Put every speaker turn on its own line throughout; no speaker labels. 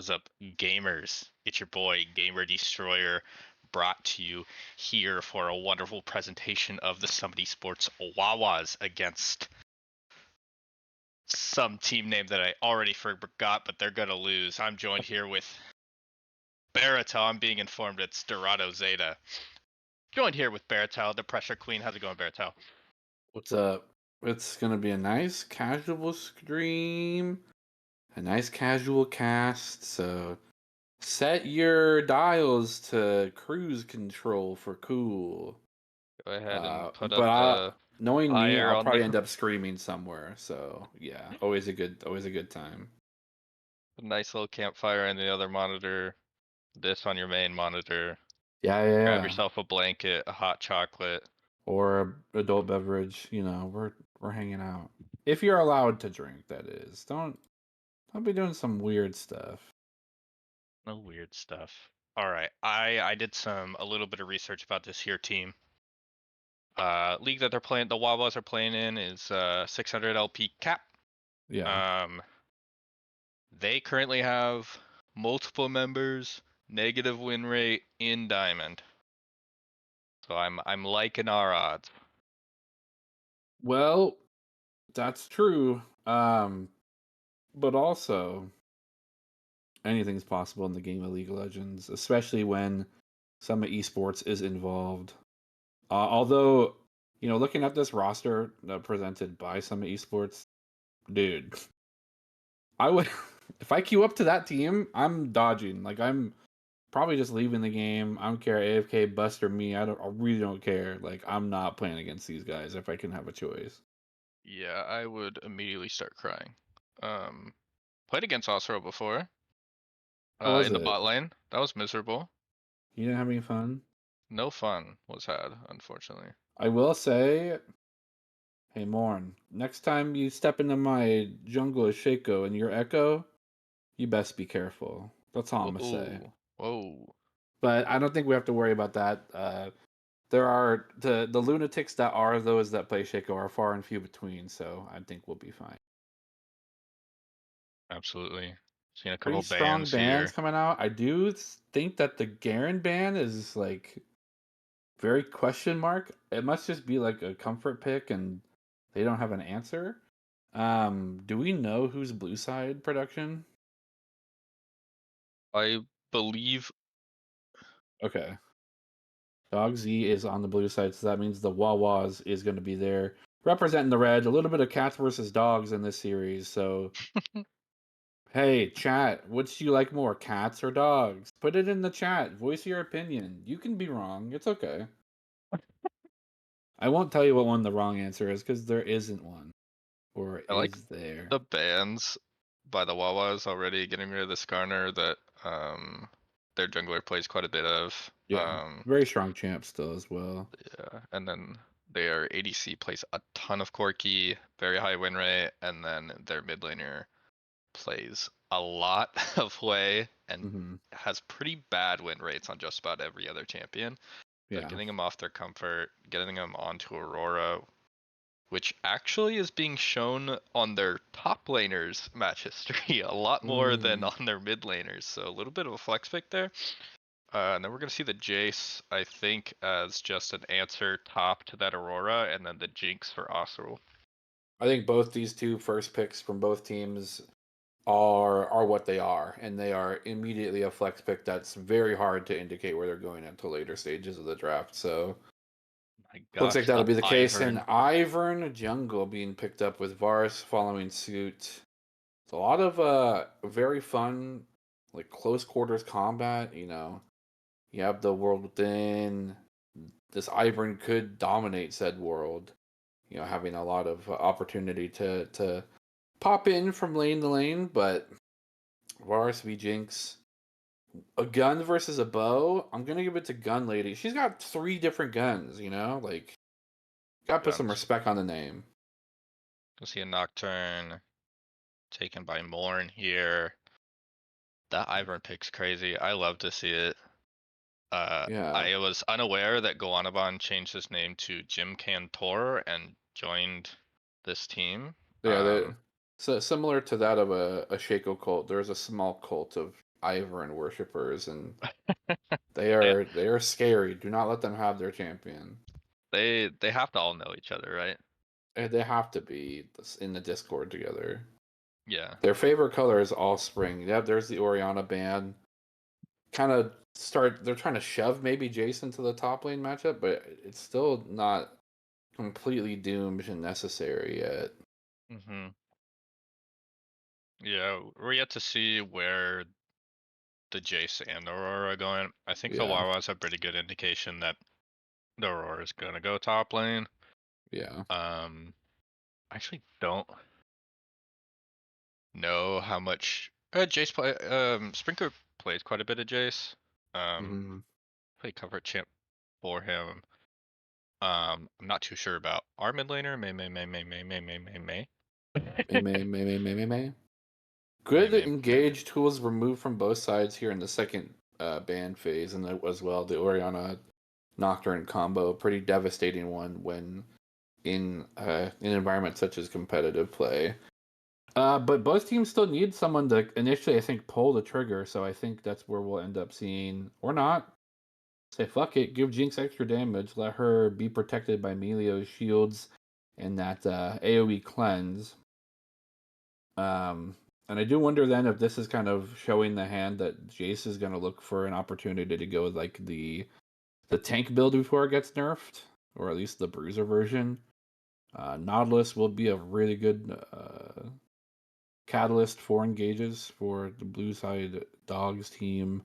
What's up, gamers? It's your boy, Gamer Destroyer, brought to you here for a wonderful presentation of the Summit Esports Wawas against some team name that I already forgot, but they're gonna lose. I'm joined here with Baratel. I'm being informed it's Dorado Zeta. Joined here with Baratel, the Pressure Queen. How's it going, Baratel?
What's up? It's gonna be a nice casual stream, a nice casual cast. So set your dials to cruise control for cool.
Go ahead and put
But
up the
knowing me,
fire
I'll
on
probably
the
end up screaming somewhere. So yeah, always a good time.
nice little campfire in the other monitor. This on your main monitor. Grab
Yeah.
yourself a blanket, a hot chocolate.
Or a adult beverage. We're hanging out. If you're allowed to drink, that is. Don't be doing some weird stuff.
No weird stuff. All right, I did a little bit of research about this here team. League that they're playing, the Wawas are playing in is 600 LP cap.
Yeah.
They currently have multiple members, negative win rate in Diamond. So I'm liking our odds.
Well, that's true. But also anything's possible in the game of League of Legends, especially when Summit Esports is involved. Although, looking at this roster presented by Summit Esports, dude, I would if I queue up to that team, I'm dodging. Like I'm probably just leaving the game. I don't care AFK Buster me. I really don't care. Like I'm not playing against these guys if I can have a choice.
Yeah, I would immediately start crying. Played against Osro before.
How was
In the
it?
bot lane. That was miserable.
You didn't have any fun?
No fun was had, unfortunately.
I will say, hey Morn, next time you step into my jungle as Shaco and your Echo, you best be careful. That's all I'm gonna say.
Whoa, whoa.
But I don't think we have to worry about that. There are the lunatics that are those that play Shaco are far and few between, so I think we'll be fine.
Absolutely. Seen a
Pretty
couple
strong
bans
bans
here.
coming out. I do think that the Garen ban is like very question mark. It must just be like a comfort pick and they don't have an answer. Do we know who's blue side production?
I believe.
Okay. Dog Z is on the blue side, so that means the Wawas is going to be there representing the red. A little bit of cats versus dogs in this series. So, hey, chat, which do you like more, cats or dogs? Put it in the chat. Voice your opinion. You can be wrong. It's okay. I won't tell you what one the wrong answer is because there isn't one. Or
I like
is there?
the bans by the Wawas already getting rid of the Skarner that their jungler plays quite a bit of.
Yeah. Very strong champ still as well.
Yeah, and then their ADC plays a ton of Corki, very high win rate, and then their mid laner plays a lot of Wei and
Hmm.
has pretty bad win rates on just about every other champion. So
Yeah.
getting them off their comfort, getting them onto Aurora, which actually is being shown on their top laners match history a lot more than
Mm.
on their mid laners. So a little bit of a flex pick there. And then we're going to see the Jace, I think, as just an answer top to that Aurora, and then the Jinx for Osrul.
I think both these two first picks from both teams are what they are, and they are immediately a flex pick that's very hard to indicate where they're going until later stages of the draft. So
My
looks like
gosh,
that'll
the
be the case. And
Ivern.
Ivern Jungle being picked up with Varus following suit. It's a lot of very fun, like close quarters combat. You have the world within. This Ivern could dominate said world. Having a lot of opportunity to pop in from lane to lane, but Varus v Jinx. A gun versus a bow. I'm gonna give it to Gun Lady. She's got 3 different guns. Like gotta put some
Guns.
respect on the name.
You'll see a Nocturne taken by Morn here. That Ivern pick's crazy. I love to see it.
Yeah,
I was unaware that Goanaban changed his name to Jim Cantor and joined this team.
yeah. So similar to that of a Shaco cult, there's a small cult of Ivern worshippers, and
Yeah,
they are scary. Do not let them have their champion.
they have to all know each other, right?
They have to be in the Discord together.
Yeah.
Their favorite color is all spring. Yeah, there's the Orianna ban. Kind of start. They're trying to shove maybe Jason to the top lane matchup, but it's still not completely doomed and necessary yet.
Hmm. Yeah, we're yet to see where the Jace and the Aurora are going. I think the
Yeah,
Wawas have pretty good indication that the Aurora is gonna go top lane.
yeah.
I actually don't know how much Jace play. Sprinkler plays quite a bit of Jace. Um,
Mm-hmm.
play cover champ for him. I'm not too sure about our mid laner. May.
May.
May,
Good
may, may.
engage tools removed from both sides here in the second ban phase, and as well the Orianna Nocturne combo, pretty devastating one when in an environment such as competitive play. But both teams still need someone to initially, I think, pull the trigger. So I think that's where we'll end up seeing, or not. Say fuck it, give Jinx extra damage, let her be protected by Melio's shields and that AOE cleanse. Um, and I do wonder then if this is kind of showing the hand that Jace is going to look for an opportunity to go with like the tank build before it gets nerfed, or at least the bruiser version. Nautilus will be a really good catalyst for engages for the blue side dogs team.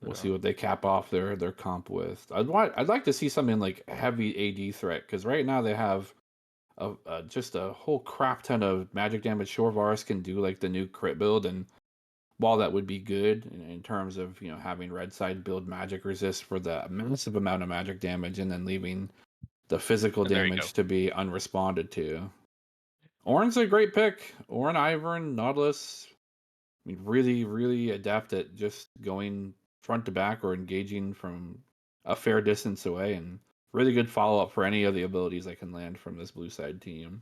We'll see
Yeah.
what they cap off their comp with. I'd like to see something like heavy AD threat, because right now they have just a whole crap ton of magic damage. Sure, Varus can do like the new crit build, and while that would be good in terms of having red side build magic resist for the massive amount of magic damage, and then leaving the physical
There you go.
damage to be unresponded to. Ornn's a great pick. Ornn, Ivern, Nautilus. I mean, really, really adept at just going front to back or engaging from a fair distance away, and really good follow up for any of the abilities that can land from this blue side team.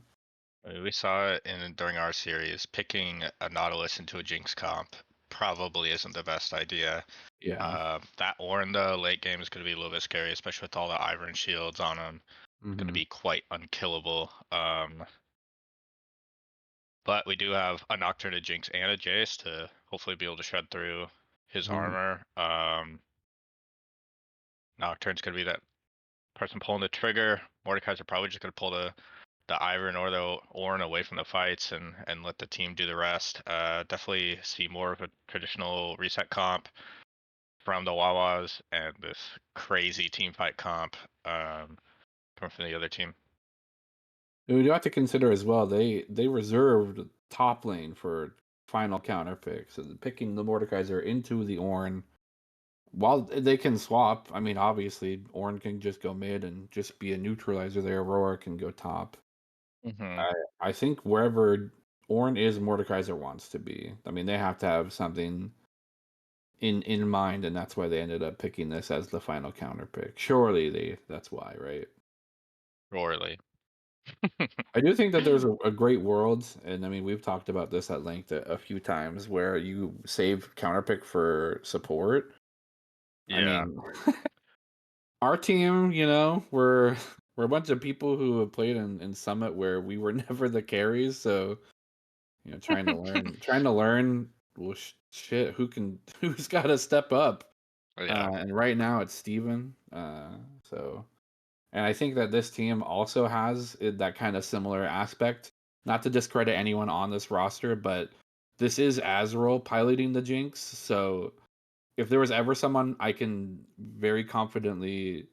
We saw it during our series. Picking a Nautilus into a Jinx comp probably isn't the best idea.
Yeah.
That Ornn though late game is going to be a little bit scary, especially with all the Iron shields on him. Going to
Mm-hmm.
be quite unkillable. But we do have a Nocturne, a Jinx, and a Jace to hopefully be able to shred through his
Mm-hmm.
armor. Nocturne's going to be that person pulling the trigger. Mordekaiser probably just going to pull the Iron or the Ornn away from the fights and let the team do the rest. Definitely see more of a traditional reset comp from the Wawas and this crazy team fight comp coming from the other team.
We do have to consider as well. They reserved top lane for final counter picks, so picking the Mordekaiser into the Ornn. While they can swap, I mean, obviously Ornn can just go mid and just be a neutralizer there. Aurora can go top.
Mm-hmm.
I think wherever Ornn is, Mordekaiser wants to be. I mean, they have to have something in mind, and that's why they ended up picking this as the final counter pick. Surely that's why, right?
Royally.
I do think that there's a great world, and I mean we've talked about this at length a few times, where you save counter pick for support. I
Yeah.
mean, our team, we're a bunch of people who have played in Summit where we were never the carries, so trying to learn. Well, shit, who's got to step up?
Yeah.
And right now it's Steven. So, and I think that this team also has that kind of similar aspect. Not to discredit anyone on this roster, but this is Azrael piloting the Jinx. So, if there was ever someone I can very confidently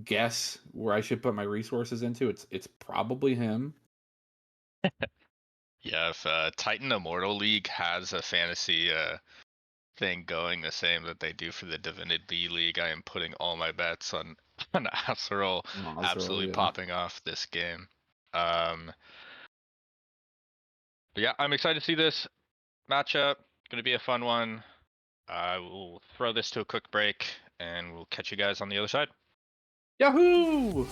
guess where I should put my resources into, it's probably him.
Yeah, if Titan Immortal League has a fantasy thing going the same that they do for the Divinity League, I am putting all my bets on on Azrael
Azrael,
absolutely
yeah.
popping off this game. Um, but yeah, I'm excited to see this matchup. Going to be a fun one. We'll throw this to a quick break, and we'll catch you guys on the other side.
Yahoo!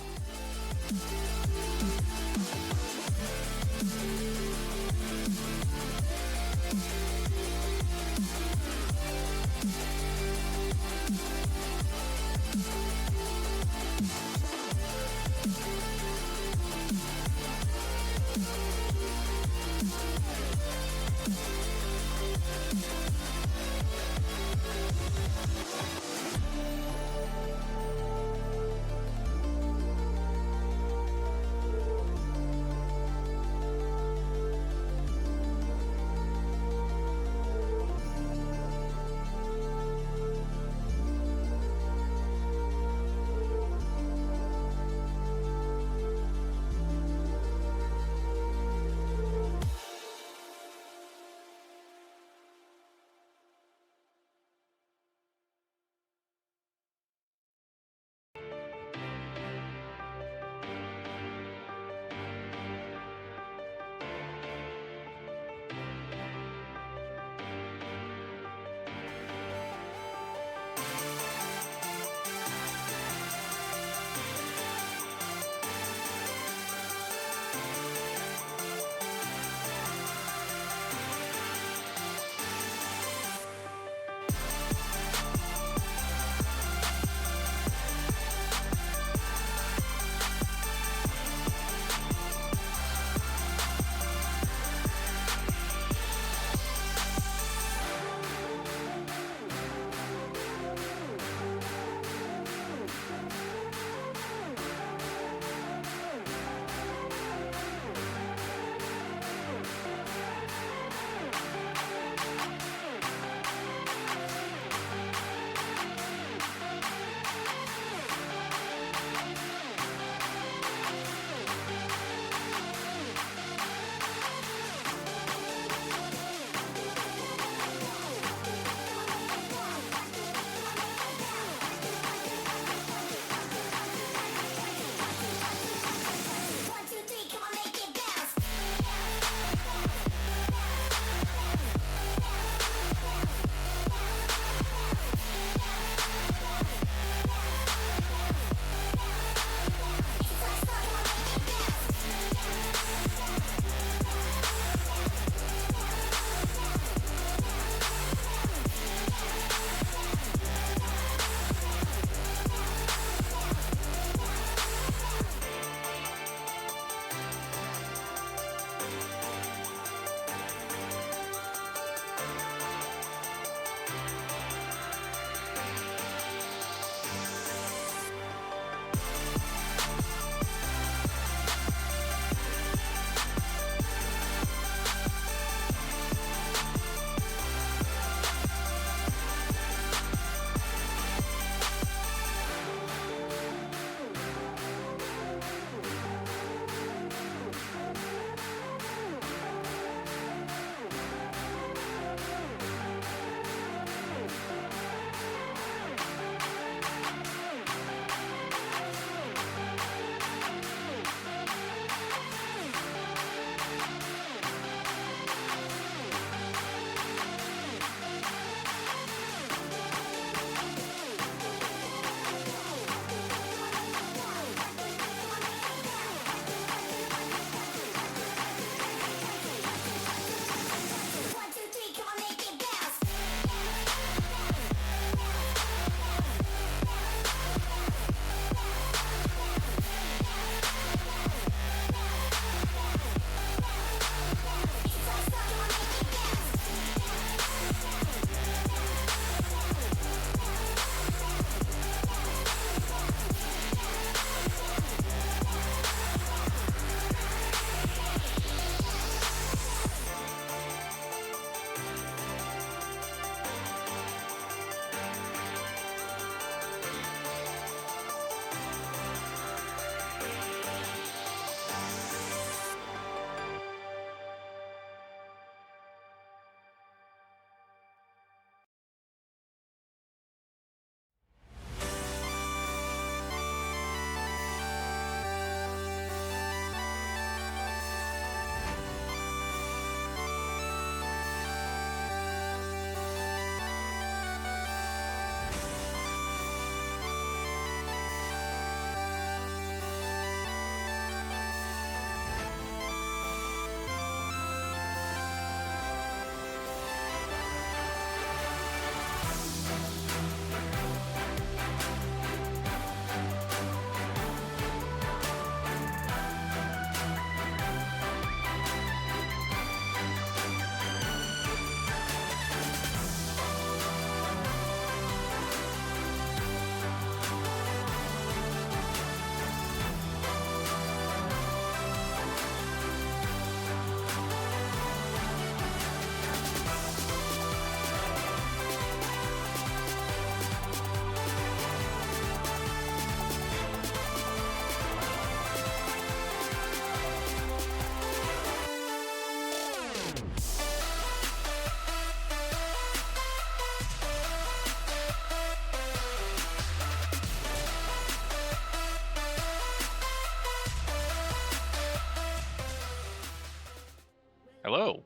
Hello.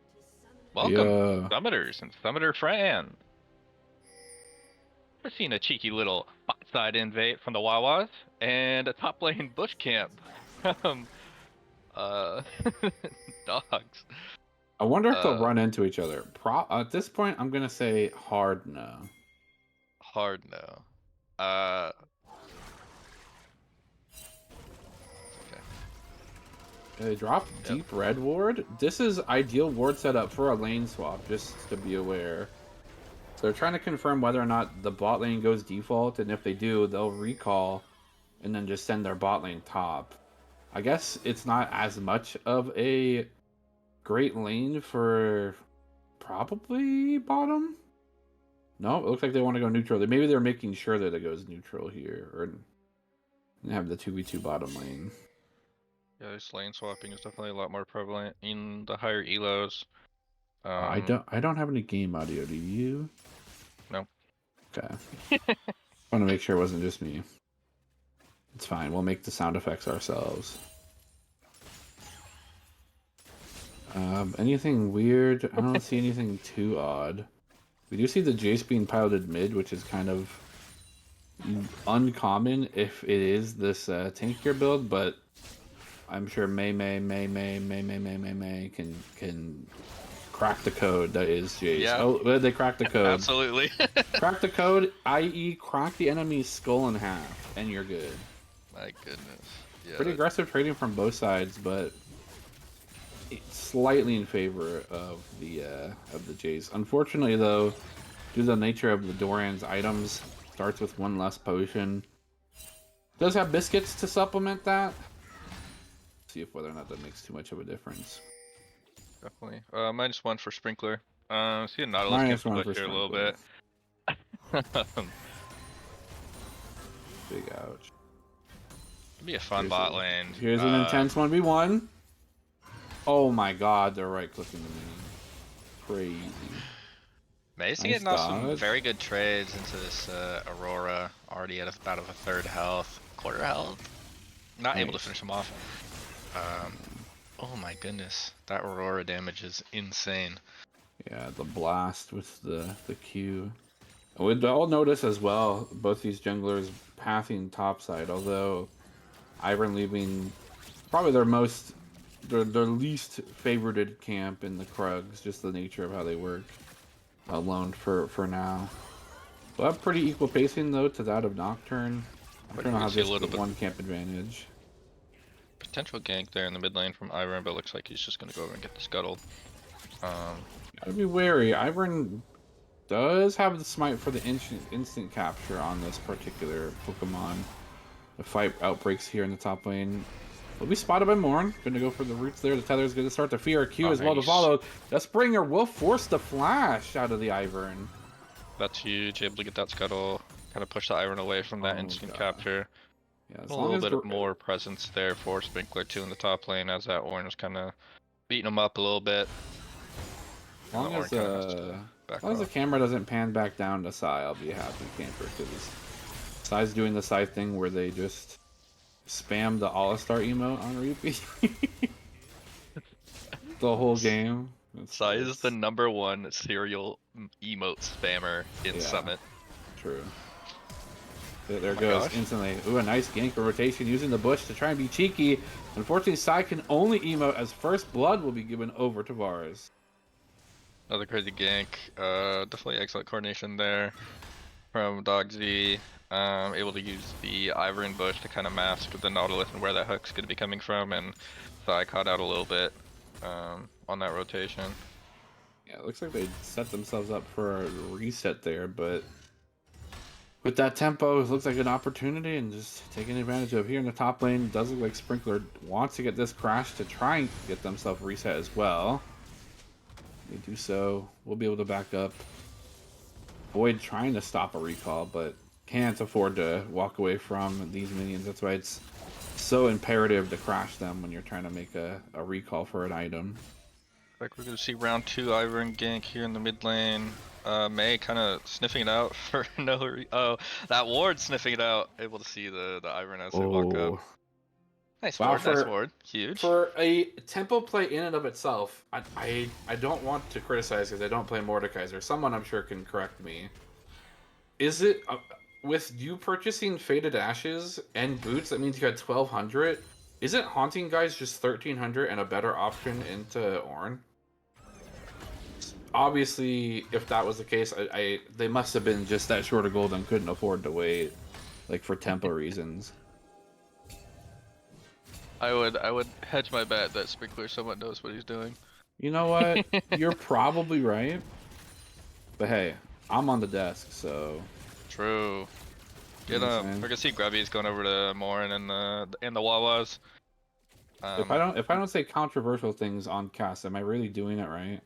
Welcome,
Yeah.
Summoners and Summoner friends. We're seeing a cheeky little bot side invade from the Wawas and a top lane bush camp from uh dogs.
I wonder if they'll
Uh
run into each other. At this point, I'm gonna say hard no.
hard no. Uh it's okay.
They drop
Yep.
deep red ward. This is ideal ward setup for a lane swap, just to be aware. So they're trying to confirm whether or not the bot lane goes default, and if they do, they'll recall and then just send their bot lane top. I guess it's not as much of a great lane for probably bottom. No, it looks like they want to go neutral. Maybe they're making sure that it goes neutral here, or have the 2v2 bottom lane.
Yeah, this lane swapping is definitely a lot more prevalent in the higher elos.
I don't have any game audio. Do you?
No.
Okay. Want to make sure it wasn't just me. It's fine. We'll make the sound effects ourselves. Anything weird? I don't see anything too odd. We do see the Jace being piloted mid, which is kind of uncommon if it is this tankier build, but I'm sure May can crack the code that is Jace.
Yeah.
Oh, they cracked the code.
Absolutely.
Crack the code, i.e. crack the enemy's skull in half, and you're good.
My goodness. Yeah.
Pretty aggressive trading from both sides, but slightly in favor of the Jace. Unfortunately, though, due to the nature of the Doran's items, starts with one less potion. Does have biscuits to supplement that. See if whether or not that makes too much of a difference.
Definitely. -1 for Sprinkler. See a Nautilus
Minus
camp
one
push
for
here a little
Sprinkler.
bit.
Big ouch.
Be a fun bot lane.
Here's an intense 1v1. Oh my god, they're right clicking the main. Crazy.
Mace
Nice
getting off some
dodge.
very good trades into this Aurora. Already at about of a third health, quarter health. Not able to finish him off. Oh my goodness, that Aurora damage is insane.
Yeah, the blast with the Q. We'd all notice as well, both these junglers pathing topside, although Ivern leaving probably their least favorited camp in the Krugs, just the nature of how they work alone for now. They'll have pretty equal pacing though to that of Nocturne. Nocturne has just one camp advantage.
Potential gank there in the mid lane from Ivern, but looks like he's just gonna go over and get the scuttle.
Gotta be wary. Ivern does have the smite for the instant capture on this particular Pokemon. The fight outbreaks here in the top lane. Will be spotted by Morn. Gonna go for the roots there. The tether is gonna start to fear Q as well to follow. The Springer will force the flash out of the Ivern.
That's huge. Able to get that scuttle. Kind of push the Ivern away from that instant capture.
Yeah,
a little bit more presence there for Sprinkler too in the top lane as that orange kind of beating him up a little bit.
As long as the camera doesn't pan back down to Sai, I'll be a happy camper because Sai's doing the Sai thing where they just spam the All-Star emote on repeat the whole game.
Sai is the #1 serial emote spammer in Summit.
True. There goes instantly. Ooh, a nice gank rotation using the bush to try and be cheeky. Unfortunately, Sai can only emote as first blood will be given over to Vars.
Another crazy gank. Definitely excellent coordination there from Dog Z. Able to use the Ivern bush to kind of mask the Nautilus and where that hook's going to be coming from, and Sai caught out a little bit on that rotation.
Yeah, it looks like they set themselves up for a reset there, but with that tempo, it looks like an opportunity and just taking advantage of here in the top lane. Does look like Sprinkler wants to get this crash to try and get themselves reset as well. They do so. We'll be able to back up. Void trying to stop a recall, but can't afford to walk away from these minions. That's why it's so imperative to crash them when you're trying to make a recall for an item.
Like we're gonna see round 2 Ivern gank here in the mid lane. May kind of sniffing it out for no that ward sniffing it out. Able to see the Ivern as they walk up. Nice
Wow,
ward, nice ward. Huge.
for a tempo play in and of itself, I don't want to criticize because I don't play Mordekaiser. Someone I'm sure can correct me. Is it with you purchasing Faded Ashes and boots? That means you had 1,200. Isn't Haunting Guys just 1,300 and a better option into Ornn? Obviously, if that was the case, they must have been just that short of gold and couldn't afford to wait, like for tempo reasons.
I would hedge my bet that Sprinkler somewhat knows what he's doing.
You know what? You're probably right. But hey, I'm on the desk, so
True. Get him. I can see Grubby's going over to Morin and the Wawas.
If I don't say controversial things on cast, am I really doing it right?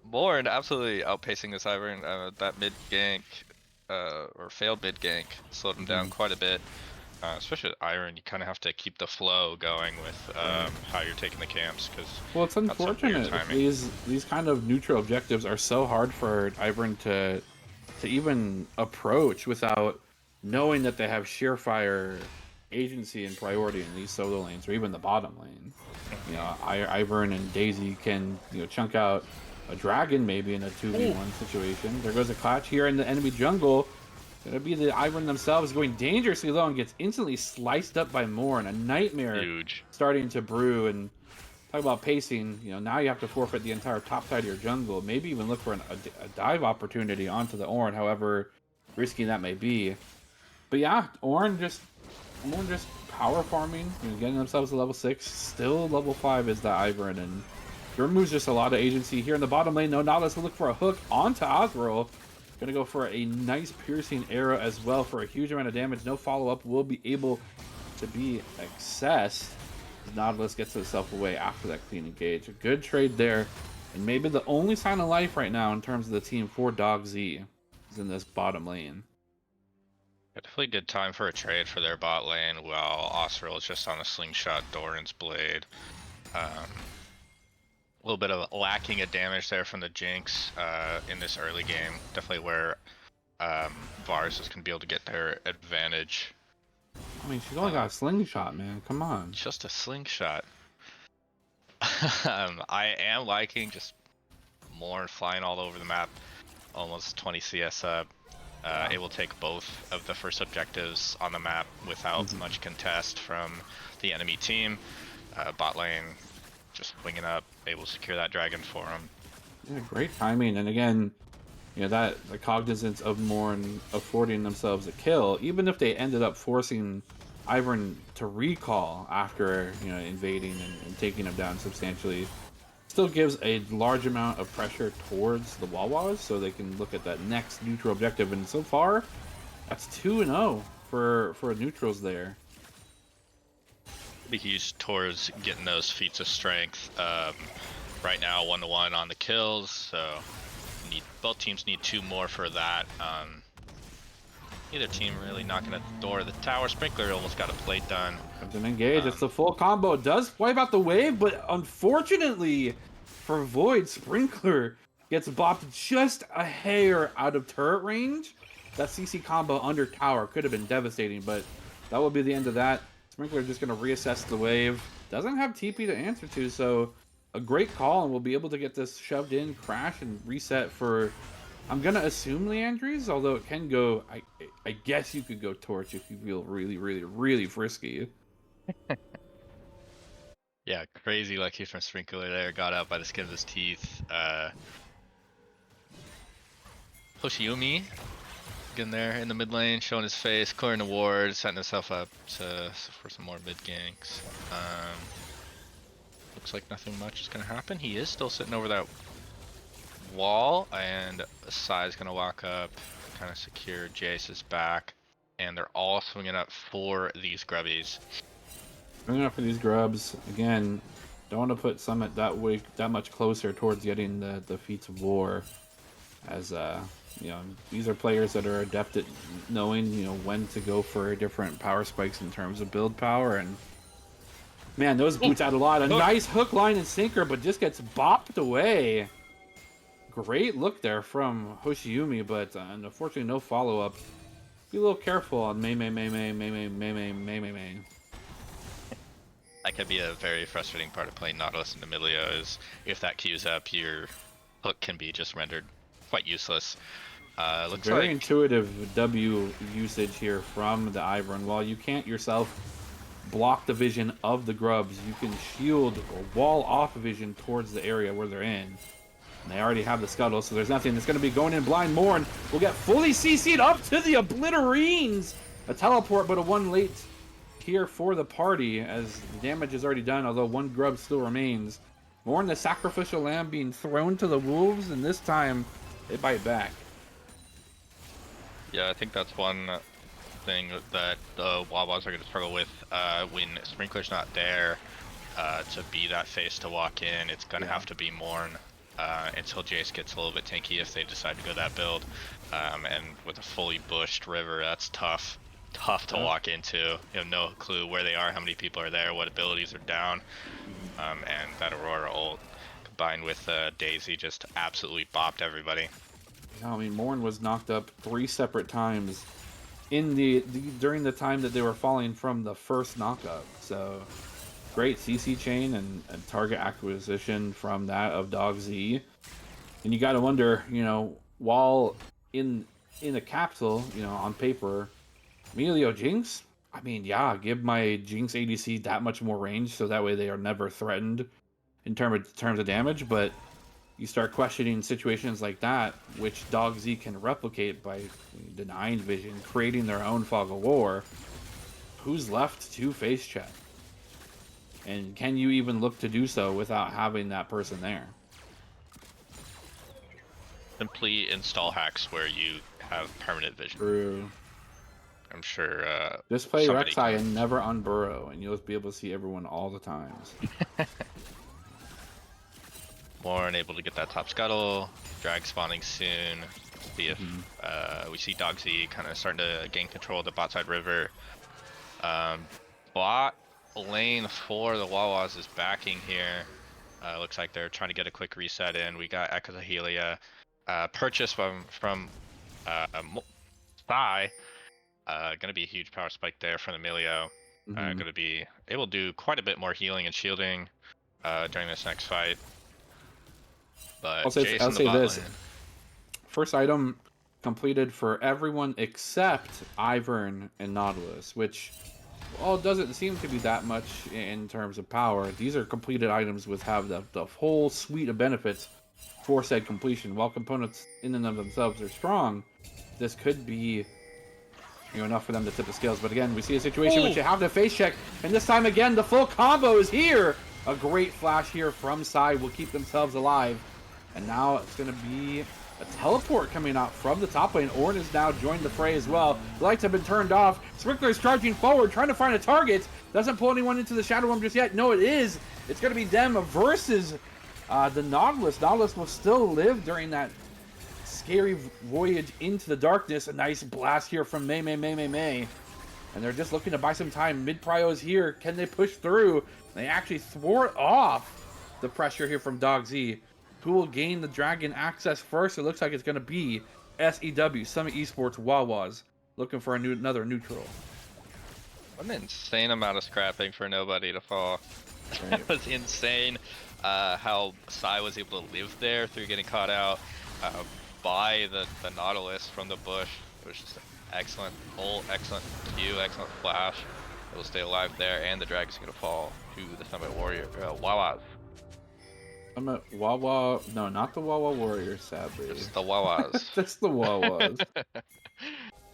Morin absolutely outpacing this Ivern. That mid gank, or failed mid gank, slowed him down quite a bit. Especially with Iron, you kind of have to keep the flow going with how you're taking the camps, because
well, it's unfortunate. These kind of neutral objectives are so hard for Ivern to even approach without knowing that they have surefire agency and priority in these solo lanes or even the bottom lane. You know, Ivern and Daisy can chunk out a dragon maybe in a 2v1 situation. There goes a clutch here in the enemy jungle. Gonna be the Ivern themselves going dangerously low and gets instantly sliced up by Morn. A nightmare starting to brew. And talk about pacing, now you have to forfeit the entire top side of your jungle. Maybe even look for a dive opportunity onto the Ornn, however risky that may be. But yeah, Ornn just power farming, getting themselves to level 6. Still level 5 is the Ivern, and removes just a lot of agency here in the bottom lane. No, now let's look for a hook onto Osril. Gonna go for a nice piercing arrow as well for a huge amount of damage. No follow-up will be able to be accessed. Nautilus gets itself away after that clean engage. A good trade there. And maybe the only sign of life right now in terms of the team for Dog Z is in this bottom lane.
Definitely good time for a trade for their bot lane while Osril is just on a slingshot Doran's blade. A little bit of lacking of damage there from the Jinx in this early game. Definitely where Varus is going to be able to get their advantage.
I mean, she's only got a slingshot, man. Come on.
Just a slingshot. I am liking just more flying all over the map. Almost 20 CS up. Able to take both of the first objectives on the map without much contest from the enemy team. Bot lane just winging up, able to secure that dragon for him.
Yeah, great timing. And again, that the cognizance of Morn affording themselves a kill, even if they ended up forcing Ivern to recall after invading and taking him down substantially, still gives a large amount of pressure towards the Wawas, so they can look at that next neutral objective. And so far, that's 2-0 for neutrals there.
Be huge towards getting those feats of strength. Right now, 1-1 on the kills, so both teams need 2 more for that. Either team really knocking at the door. The tower Sprinkler almost got a plate done.
Comes an engage. It's the full combo. Does wipe out the wave, but unfortunately for Void, Sprinkler gets bopped just a hair out of turret range. That CC combo under tower could have been devastating, but that will be the end of that. Sprinkler just going to reassess the wave. Doesn't have TP to answer to, so a great call, and we'll be able to get this shoved in, crash, and reset for, I'm going to assume Leandries, although it can go, I guess you could go Torch if you feel really, really, really frisky.
Yeah, crazy lucky from Sprinkler there. Got out by the skin of his teeth. Hoshiumi in there in the mid lane, showing his face, clearing the ward, setting himself up for some more mid ganks. Looks like nothing much is going to happen. He is still sitting over that wall, and Sai's going to walk up, kind of secure Jace's back, and they're all swinging up for these grubbies.
Swinging up for these grubs. Again, don't want to put Summit that much closer towards getting the feats of war, as these are players that are adept at knowing when to go for different power spikes in terms of build power. And man, those boots add a lot. A nice hook, line, and sinker, but just gets bopped away. Great look there from Hoshiumi, but unfortunately no follow-up. Be a little careful on May.
That could be a very frustrating part of playing Nautilus and Emilio is if that queues up, your hook can be just rendered quite useless. Looks
Very
like
intuitive W usage here from the Ivern. While you can't yourself block the vision of the grubs, you can shield or wall off vision towards the area where they're in. And they already have the scuttle, so there's nothing that's going to be going in blind. Morn will get fully CC'd up to the Obliterines. A teleport, but a one late here for the party as the damage is already done, although one grub still remains. Morn, the sacrificial lamb, being thrown to the wolves, and this time they bite back.
Yeah, I think that's one thing that the Wawas are going to struggle with when Sprinkler's not there to be that face to walk in. It's going to have to be Morn until Jace gets a little bit tanky if they decide to go that build. And with a fully bushed river, that's tough to walk into. You have no clue where they are, how many people are there, what abilities are down. And that Aurora ult combined with Daisy just absolutely bopped everybody.
I mean, Morn was knocked up 3 separate times in during the time that they were falling from the first knockup. So great CC chain and target acquisition from that of Dog Z. And you got to wonder, you know, while in a capsule, you know, on paper, Emilio Jinx. I mean, yeah, give my Jinx ADC that much more range, so that way they are never threatened in terms of damage. But you start questioning situations like that, which Dog Z can replicate by denying vision, creating their own fog of war. Who's left to face check? And can you even look to do so without having that person there?
Simply install hacks where you have permanent vision.
True.
I'm sure
Just play
somebody
Rek'Sai
can...
and never unburrow, and you'll be able to see everyone all the times.
More able to get that top scuttle, drag spawning soon. See if we see Dog Z kind of starting to gain control of the bot side river. Bot lane for the Wawas is backing here. Looks like they're trying to get a quick reset in. We got Echohelia purchased from Thigh. Gonna be a huge power spike there from Emilio. Gonna be able to do quite a bit more healing and shielding during this next fight. But
I'll say this.
lane.
First item completed for everyone except Ivern and Nautilus, which, well, doesn't seem to be that much in terms of power. These are completed items with have the whole suite of benefits for said completion. While components in and of themselves are strong, this could be, you know, enough for them to tip the scales. But again, we see a situation which you have to face check, and this time again, the full combo is here. A great flash here from Side will keep themselves alive. And now it's going to be a teleport coming out from the top lane. Ornn has now joined the fray as well. The lights have been turned off. Sprinkler is charging forward, trying to find a target. Doesn't pull anyone into the Shadow Realm just yet. No, it is. It's going to be them versus the Nautilus. Nautilus will still live during that scary voyage into the darkness. A nice blast here from May. And they're just looking to buy some time. Mid-prio is here. Can they push through? They actually thwart off the pressure here from Dog Z. Who will gain the dragon access first? It looks like it's going to be SEW, Summit Esports Wawas, looking for another neutral.
What an insane amount of scrapping for nobody to fall.
Right.
That was insane. How Sai was able to live there through getting caught out by the Nautilus from the bush. It was just excellent ult, excellent Q, excellent flash. It will stay alive there, and the dragon's going to fall to the Summit Warrior, Wawas.
I'm a Wawa. No, not the Wawa Warriors, sadly.
It's the Wawas.
That's the Wawas.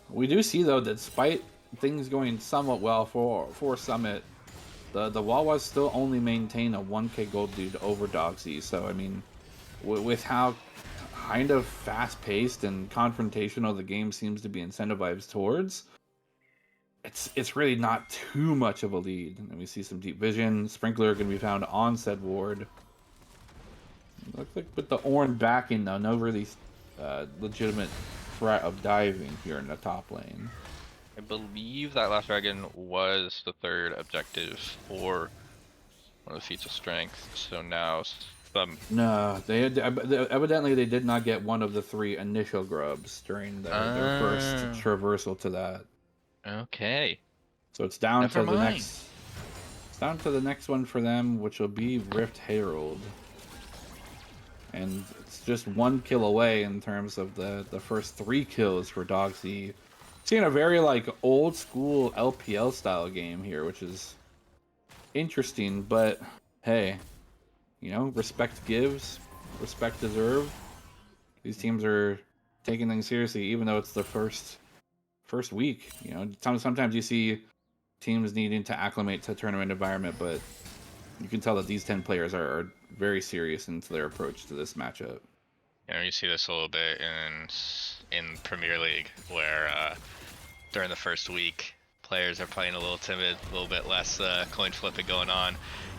We do see, though, that despite things going somewhat well for Summit, the Wawas still only maintain a 1k gold lead over Dog Z. So, I mean, with how kind of fast-paced and confrontational the game seems to be incentivized towards, it's really not too much of a lead. And we see some deep vision. Sprinkler going to be found on said ward. Looks like with the Ornn backing, though, no really legitimate threat of diving here in the top lane.
I believe that last dragon was the third objective for one of the feats of strength. So now them.
No, evidently they did not get one of the 3 initial grubs during their first traversal to that.
Okay.
So it's down
Never
to the
mind.
next. It's down to the next one for them, which will be Rift Herald. And it's just 1 kill away in terms of the first 3 kills for Dogsy. Seeing a very like old school LPL style game here, which is interesting, but hey, you know, respect gives, respect deserved. These teams are taking things seriously, even though it's the first week. You know, sometimes you see teams needing to acclimate to tournament environment, but you can tell that these 10 players are very serious into their approach to this matchup.
You know, you see this a little bit in Premier League, where during the first week, players are playing a little timid, a little bit less coin flipping going on.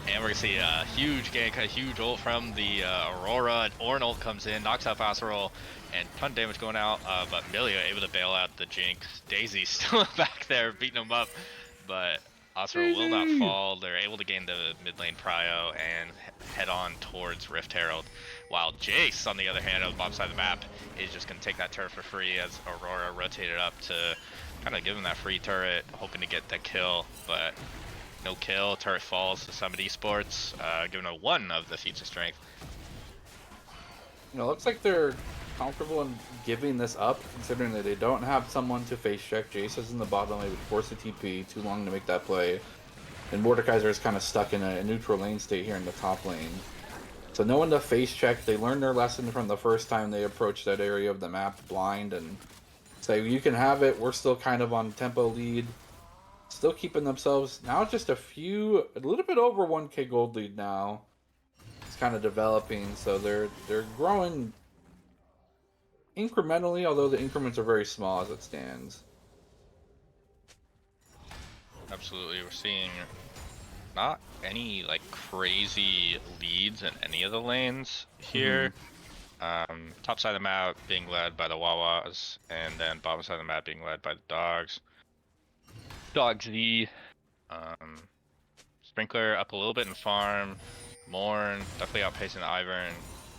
And we're gonna see a huge gank, a huge ult from the Aurora. Ornal comes in, knocks out Fossil, and ton of damage going out. But Milia able to bail out the Jinx. Daisy's still back there beating him up, but Osro will not fall. They're able to gain the mid lane prio and head on towards Rift Herald. While Jace, on the other hand, on the bottom side of the map, is just going to take that turret for free as Aurora rotated up to kind of give him that free turret, hoping to get the kill, but no kill. Turret falls to Summit Esports, giving a 1 of the feats of strength.
You know, it looks like they're comfortable in giving this up, considering that they don't have someone to face check. Jace is in the bottom lane, would force a TP, too long to make that play. And Mordekaiser is kind of stuck in a neutral lane state here in the top lane. So no one to face check. They learned their lesson from the first time they approached that area of the map blind and say, you can have it, we're still kind of on tempo lead. Still keeping themselves, now just a little bit over 1k gold lead now. It's kind of developing, so they're growing incrementally, although the increments are very small as it stands.
Absolutely, we're seeing not any like crazy leads in any of the lanes here. Top side of the map being led by the Wawas, and then bottom side of the map being led by the Dogs. Dogsy, Sprinkler up a little bit in farm. Morn definitely outpacing the Ivern,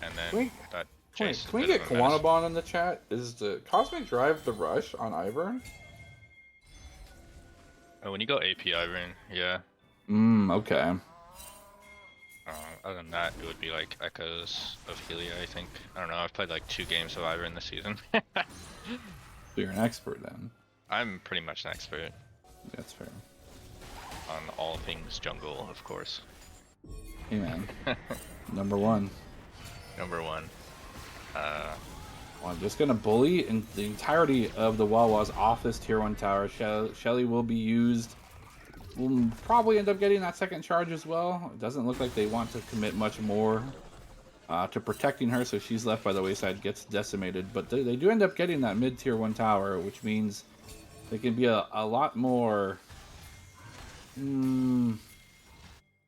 and then that Jace.
Can we get Kawanabon in the chat? Is the Cosmic Drive the rush on Ivern?
Oh, when you go AP Ivern, yeah.
Okay.
Other than that, it would be like Echoes of Helia, I think. I don't know, I've played like 2 games of Ivern this season.
So you're an expert then.
I'm pretty much an expert.
That's fair.
On all things jungle, of course.
Hey man. Number 1.
Number 1.
Well, I'm just gonna bully in the entirety of the Wawa's off this tier 1 tower. Shelly will be used. We'll probably end up getting that second charge as well. It doesn't look like they want to commit much more to protecting her, so she's left by the wayside, gets decimated. But they do end up getting that mid tier 1 tower, which means they can be a lot more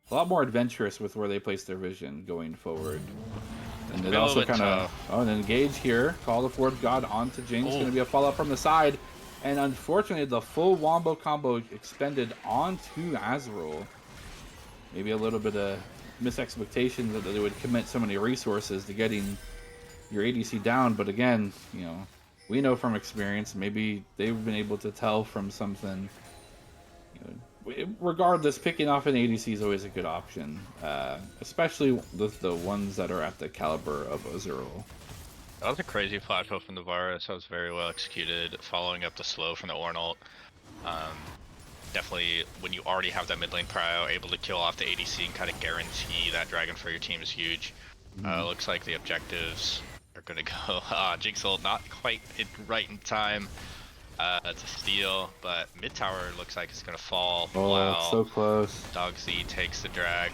adventurous with where they place their vision going forward. And it also kind of an engage here. Call the Fourth God onto Jinx. Going to be a follow-up from the side. And unfortunately, the full Wombo combo expended onto Azrael. Maybe a little bit of misexpectation that they would commit so many resources to getting your ADC down. But again, you know, we know from experience, maybe they've been able to tell from something. You know, regardless, picking off an ADC is always a good option, especially with the ones that are at the caliber of Azrael.
That was a crazy flash ult from the Varus. That was very well executed, following up the slow from the Ornalt. Definitely, when you already have that mid lane prio, able to kill off the ADC and kind of guarantee that dragon for your team is huge. Looks like the objectives are going to go. Jinx ult not quite right in time to steal, but mid tower looks like it's going to fall.
Oh,
wow.
It's so close.
Dogsy takes the drag.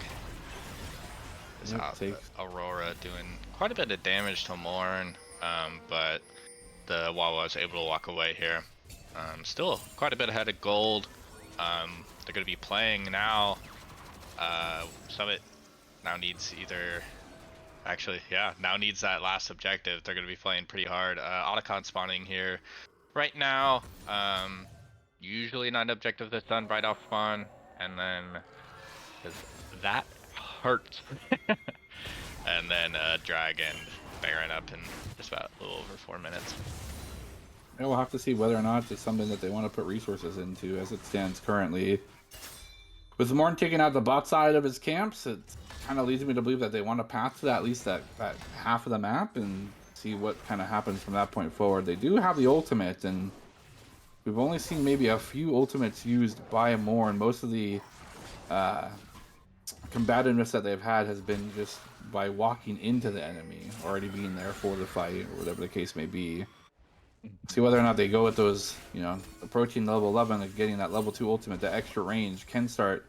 Aurora doing quite a bit of damage to Morn, but the Wawa is able to walk away here. Still quite a bit ahead of gold. They're going to be playing now. Summit now needs now needs that last objective. They're going to be playing pretty hard. Otacon spawning here right now. Usually not an objective that's done right off spawn, and then that hurts. and then drag and Baron up in just about a little over 4 minutes.
And we'll have to see whether or not it's something that they want to put resources into as it stands currently. With Morn taking out the bot side of his camps, it kind of leads me to believe that they want to path to at least that half of the map and see what kind of happens from that point forward. They do have the ultimate, and we've only seen maybe a few ultimates used by Morn. Most of the combativeness that they've had has been just by walking into the enemy, already being there for the fight, or whatever the case may be. See whether or not they go with those, you know, approaching level 11 and getting that level 2 ultimate, that extra range can start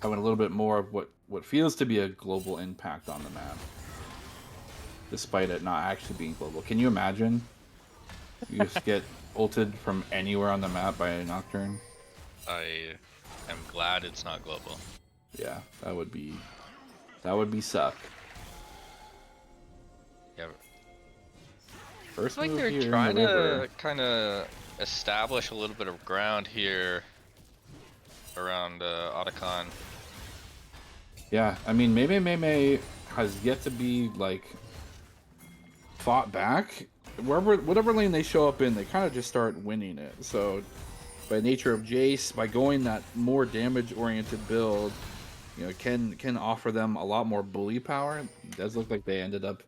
having a little bit more of what feels to be a global impact on the map, despite it not actually being global. Can you imagine? You just get ulted from anywhere on the map by a Nocturne.
I am glad it's not global.
Yeah, that would be suck.
Yeah.
First
Like
move
they're
here
trying
in the river.
to kind of establish a little bit of ground here around Otacon.
Yeah, I mean, Mei has yet to be, like, fought back. Whatever lane they show up in, they kind of just start winning it. So, by nature of Jace, by going that more damage-oriented build, you know, can offer them a lot more bully power. It does look like they ended up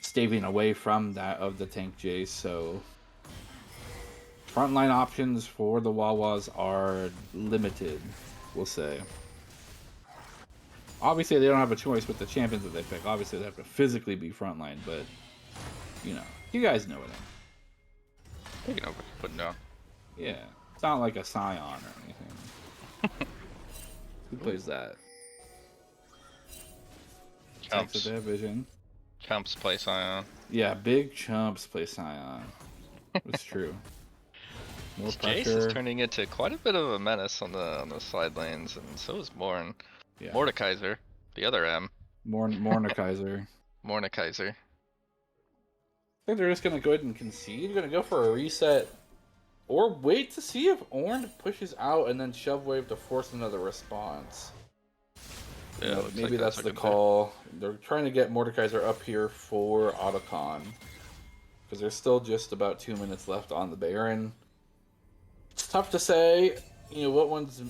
staving away from that of the tank Jace, so frontline options for the Wawas are limited, we'll say. Obviously, they don't have a choice with the champions that they pick. Obviously, they have to physically be frontline, but, you know, you guys know what I mean.
You know what you're putting down.
Yeah, it's not like a Scion or anything. Who plays that? Takes
Chumps.
a division.
Chumps play Scion.
Yeah, big chumps play Scion. It's true. More
Jace
pressure.
is turning into quite a bit of a menace on the side lanes, and so is Morn.
Yeah.
Mordekaiser, the other M.
Mordekaiser.
Mordekaiser.
I think they're just gonna go ahead and concede. Gonna go for a reset, or wait to see if Ornn pushes out and then shove wave to force another response.
Yeah,
You know,
looks
maybe
like
that's
what
the
they're gonna do.
call. They're trying to get Mordekaiser up here for Otacon, because there's still just about 2 minutes left on the Baron. It's tough to say, you know, what one's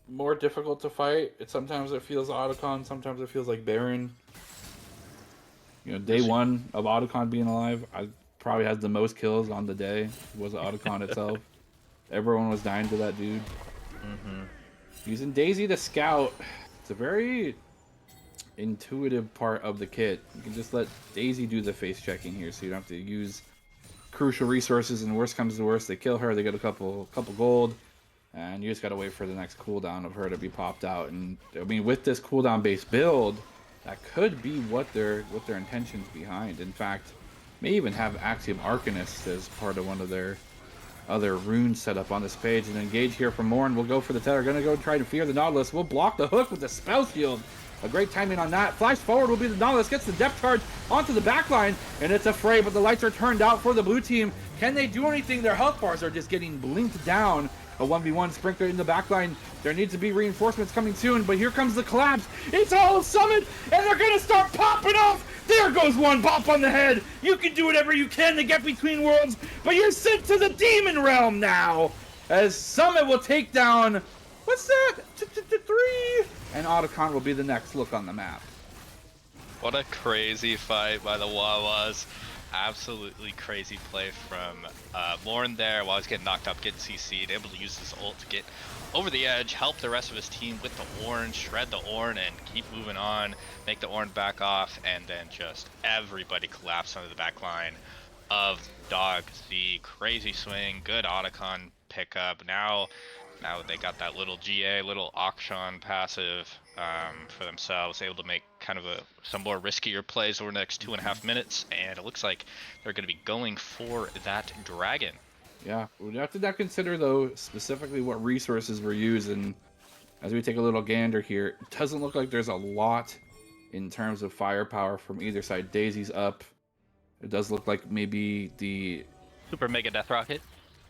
more difficult to fight. Sometimes it feels Otacon, sometimes it feels like Baron. You know, day one of Otacon being alive, I probably had the most kills on the day. Was Otacon itself. Everyone was dying to that dude. Using Daisy to scout, it's a very intuitive part of the kit. You can just let Daisy do the face checking here, so you don't have to use crucial resources. And worst comes to worst, they kill her, they get a couple gold, and you just gotta wait for the next cooldown of her to be popped out. And I mean, with this cooldown based build, that could be what their intentions behind. In fact, may even have Axiom Arcanist as part of one of their other runes set up on this page. And engage here from Morn. We'll go for the tether. Gonna go try to fear the Nautilus. We'll block the hook with the spell shield. A great timing on that. Flash forward will be the Nautilus. Gets the depth charge onto the backline, and it's a fray, but the lights are turned out for the blue team. Can they do anything? Their health bars are just getting blinked down. A 1v1 Sprinkler in the backline. There needs to be reinforcements coming soon, but here comes the collapse. It's all of Summit, and they're gonna start popping off. There goes one, bop on the head. You can do whatever you can to get between worlds, but you're sent to the Demon Realm now, as Summit will take down, what's that? 3, and Otacon will be the next look on the map.
What a crazy fight by the Wawas. Absolutely crazy play from Lauren there while he's getting knocked up, getting CC'd, able to use his ult to get over the edge, help the rest of his team with the orange, shred the Ornn and keep moving on, make the Ornn back off, and then just everybody collapse under the back line of Dog. The crazy swing, good Otacon pickup. Now they got that little GA, little auction passive for themselves, able to make kind of some more riskier plays over the next 2.5 minutes, and it looks like they're going to be going for that dragon.
Yeah, we have to not consider, though, specifically what resources we're using. As we take a little gander here, it doesn't look like there's a lot in terms of firepower from either side. Daisy's up. It does look like maybe the
Super Mega Death Rocket.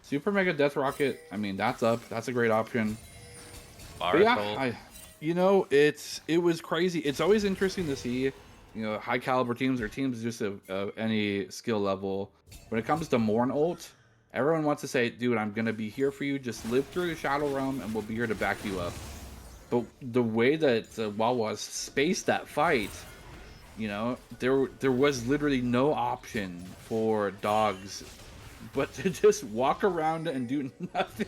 Super Mega Death Rocket, I mean, that's up. That's a great option. But
Barathol.
yeah, you know, it was crazy. It's always interesting to see high caliber teams or teams just of any skill level, when it comes to Morn ult, everyone wants to say, dude, I'm gonna be here for you. Just live through the Shadow Realm, and we'll be here to back you up. But the way that Wawas spaced that fight, there was literally no option for dogs but to just walk around and do nothing.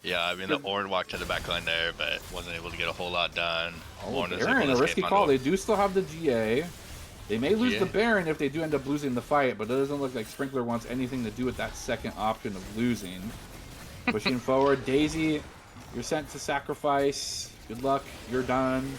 Yeah, I mean, the Ornn walked to the back line there, but wasn't able to get a whole lot done.
They're in a risky call. They do still have the GA. They may lose the Baron if they do end up losing the fight, but it doesn't look like Sprinkler wants anything to do with that second option of losing. Pushing forward, Daisy, you're sent to sacrifice. Good luck, you're done.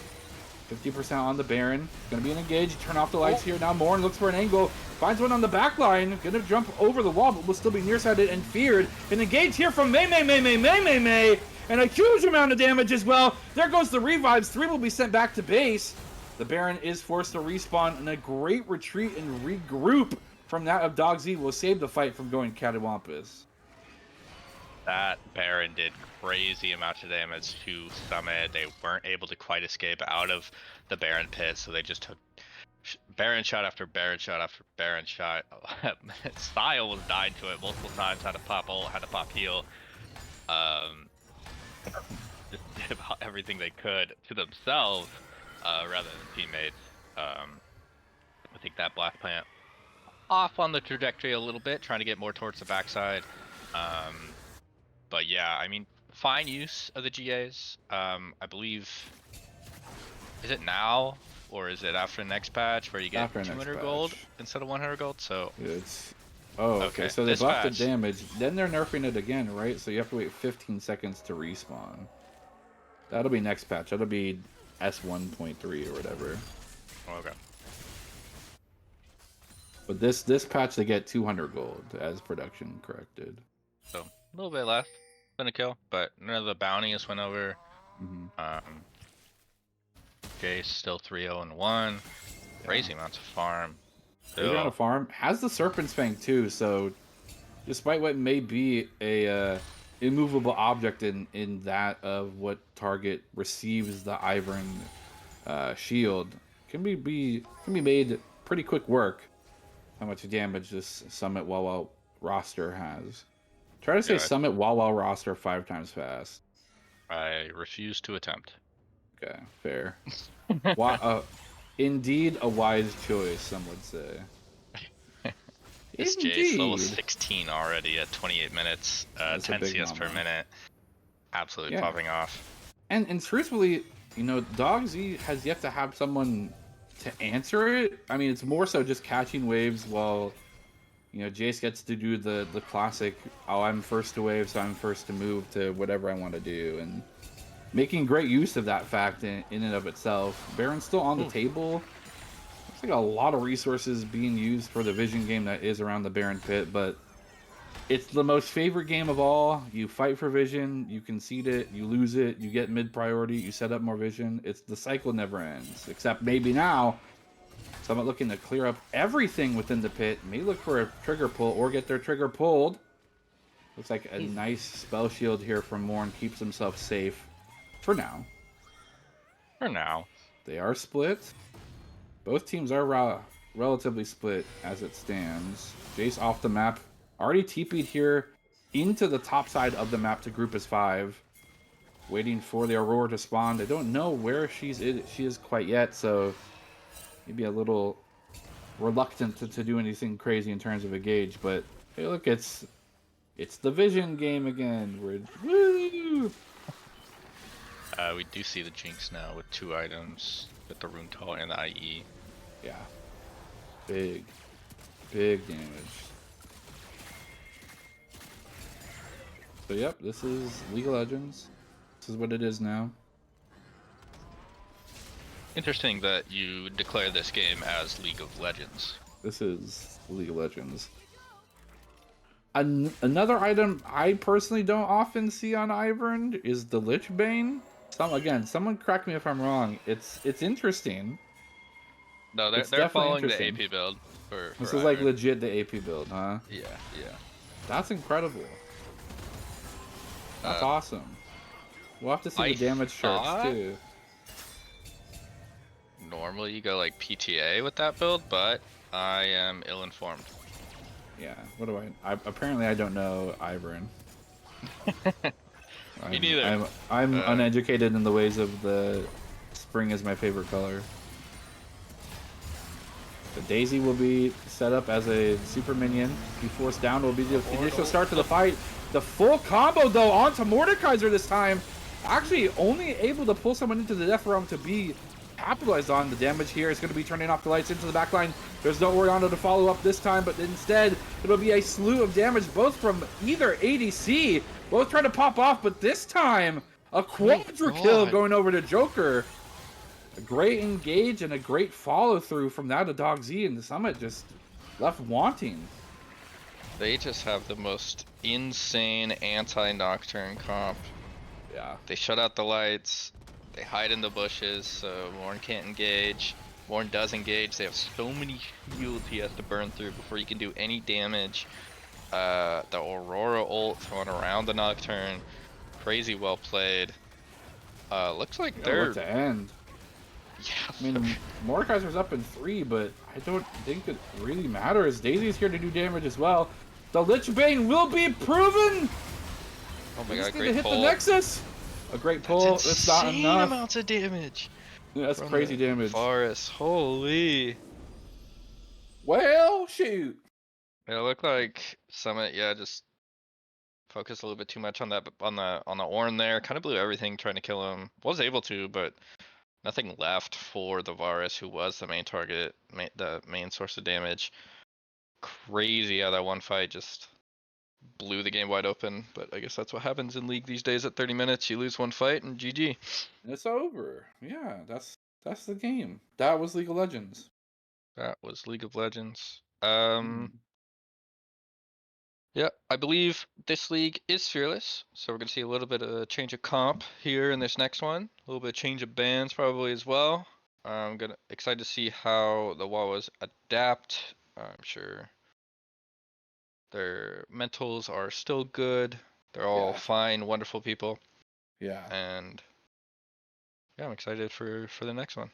50% on the Baron. Gonna be an engage. Turn off the lights here. Now Morn looks for an angle. Finds one on the back line. Gonna jump over the wall, but will still be nearsighted and feared. An engage here from May. And a huge amount of damage as well. There goes the revives. 3 will be sent back to base. The Baron is forced to respawn, and a great retreat and regroup from that of Dog Z will save the fight from going catawampus.
That Baron did crazy amounts of damage to Summit. They weren't able to quite escape out of the Baron pit, so they just took Baron shot after Baron shot after Baron shot. Style was dying to it multiple times, had to pop ult, had to pop heal. Just did about everything they could to themselves, rather than teammates. I think that Blast Plant off on the trajectory a little bit, trying to get more towards the backside. But yeah, I mean, fine use of the GAs. I believe, is it now or is it after the next patch where you get 200 gold instead of 100 gold? So
it's okay. So they buffed the damage, then they're nerfing it again, right? So you have to wait 15 seconds to respawn. That'll be next patch. That'll be S1.3 or whatever.
Okay.
But this patch they get 200 gold as production corrected.
So a little bit left than a kill, but none of the bounties went over. Jace still 3-0-1. Crazy amounts of farm.
Crazy amount of farm. Has the Serpent's Fang too, so despite what may be a immovable object in that of what target receives the Ivern shield, can be made pretty quick work. How much damage this Summit Wawa roster has. Try to say Summit Wawa roster 5 times fast.
I refuse to attempt.
Okay, fair. Indeed, a wise choice, some would say.
This Jace level 16 already at 28 minutes, 10 CS per minute. Absolutely popping off.
And truthfully, Dog Z has yet to have someone to answer it. I mean, it's more so just catching waves while, Jace gets to do the classic, I'm first to wave, so I'm first to move to whatever I want to do. And making great use of that fact in and of itself. Baron's still on the table. Looks like a lot of resources being used for the vision game that is around the Baron pit, but it's the most favorite game of all. You fight for vision, you concede it, you lose it, you get mid priority, you set up more vision. The cycle never ends. Except maybe now, Summit looking to clear up everything within the pit, may look for a trigger pull or get their trigger pulled. Looks like a nice spell shield here from Morn keeps himself safe. For now. They are split. Both teams are relatively split as it stands. Jace off the map. Already TP'd here into the top side of the map to group as 5. Waiting for the Aurora to spawn. They don't know where she is quite yet, so maybe a little reluctant to do anything crazy in terms of a gauge. But hey, look, it's the vision game again. Woo!
We do see the Jinx now with 2 items, with the Rune Tall and the IE.
Yeah. Big damage. So yep, this is League of Legends. This is what it is now.
Interesting that you declare this game as League of Legends.
This is League of Legends. Another item I personally don't often see on Ivern is the Lich Bane. Someone correct me if I'm wrong. It's interesting.
No, they're following the AP build.
This is like legit the AP build, huh?
Yeah.
That's incredible. That's awesome. We'll have to see the damage charts too.
normally go like PTA with that build, but I am ill-informed.
Yeah. What do I apparently I don't know Ivern.
Me neither.
I'm uneducated in the ways of the spring is my favorite color. The Daisy will be set up as a super minion. Be forced down will be the initial start to the fight. The full combo though onto Mordekaiser this time. Actually only able to pull someone into the death realm to be capitalized on. The damage here is going to be turning off the lights into the backline. There's no Oriano to follow up this time, but instead it'll be a slew of damage both from either ADC. Both trying to pop off, but this time a quadra kill going over to Joker. A great engage and a great follow through from that to Dog Z, and the Summit just left wanting.
They just have the most insane anti-Nocturne comp.
Yeah.
They shut out the lights, they hide in the bushes, so Morn can't engage. Morn does engage, they have so many shields he has to burn through before he can do any damage. The Aurora ult thrown around the Nocturne, crazy well played. Looks like they're...
to end.
Yeah.
I mean, Mordekaiser's up in 3, but I don't think it really matters. Daisy's here to do damage as well. The Lich Bane will be proven!
Oh my god,
Just need
great
to hit
pull.
the Nexus! A great pull, it's not enough.
Amounts of damage.
Yeah, that's crazy damage.
Forest, holy.
Well, shoot.
It looked like Summit, yeah, just focused a little bit too much on that, on the Ornn there. Kind of blew everything trying to kill him. Was able to, but nothing left for the Varus, who was the main target, the main source of damage. Crazy how that one fight just blew the game wide open, but I guess that's what happens in League these days. At 30 minutes, you lose one fight and GG.
It's over. Yeah, that's the game. That was League of Legends.
That was League of Legends. Yeah, I believe this league is fearless, so we're gonna see a little bit of a change of comp here in this next one. A little bit of change of bans probably as well. I'm excited to see how the Wawas adapt. I'm sure their mentals are still good. They're all fine, wonderful people.
Yeah.
And yeah, I'm excited for the next one.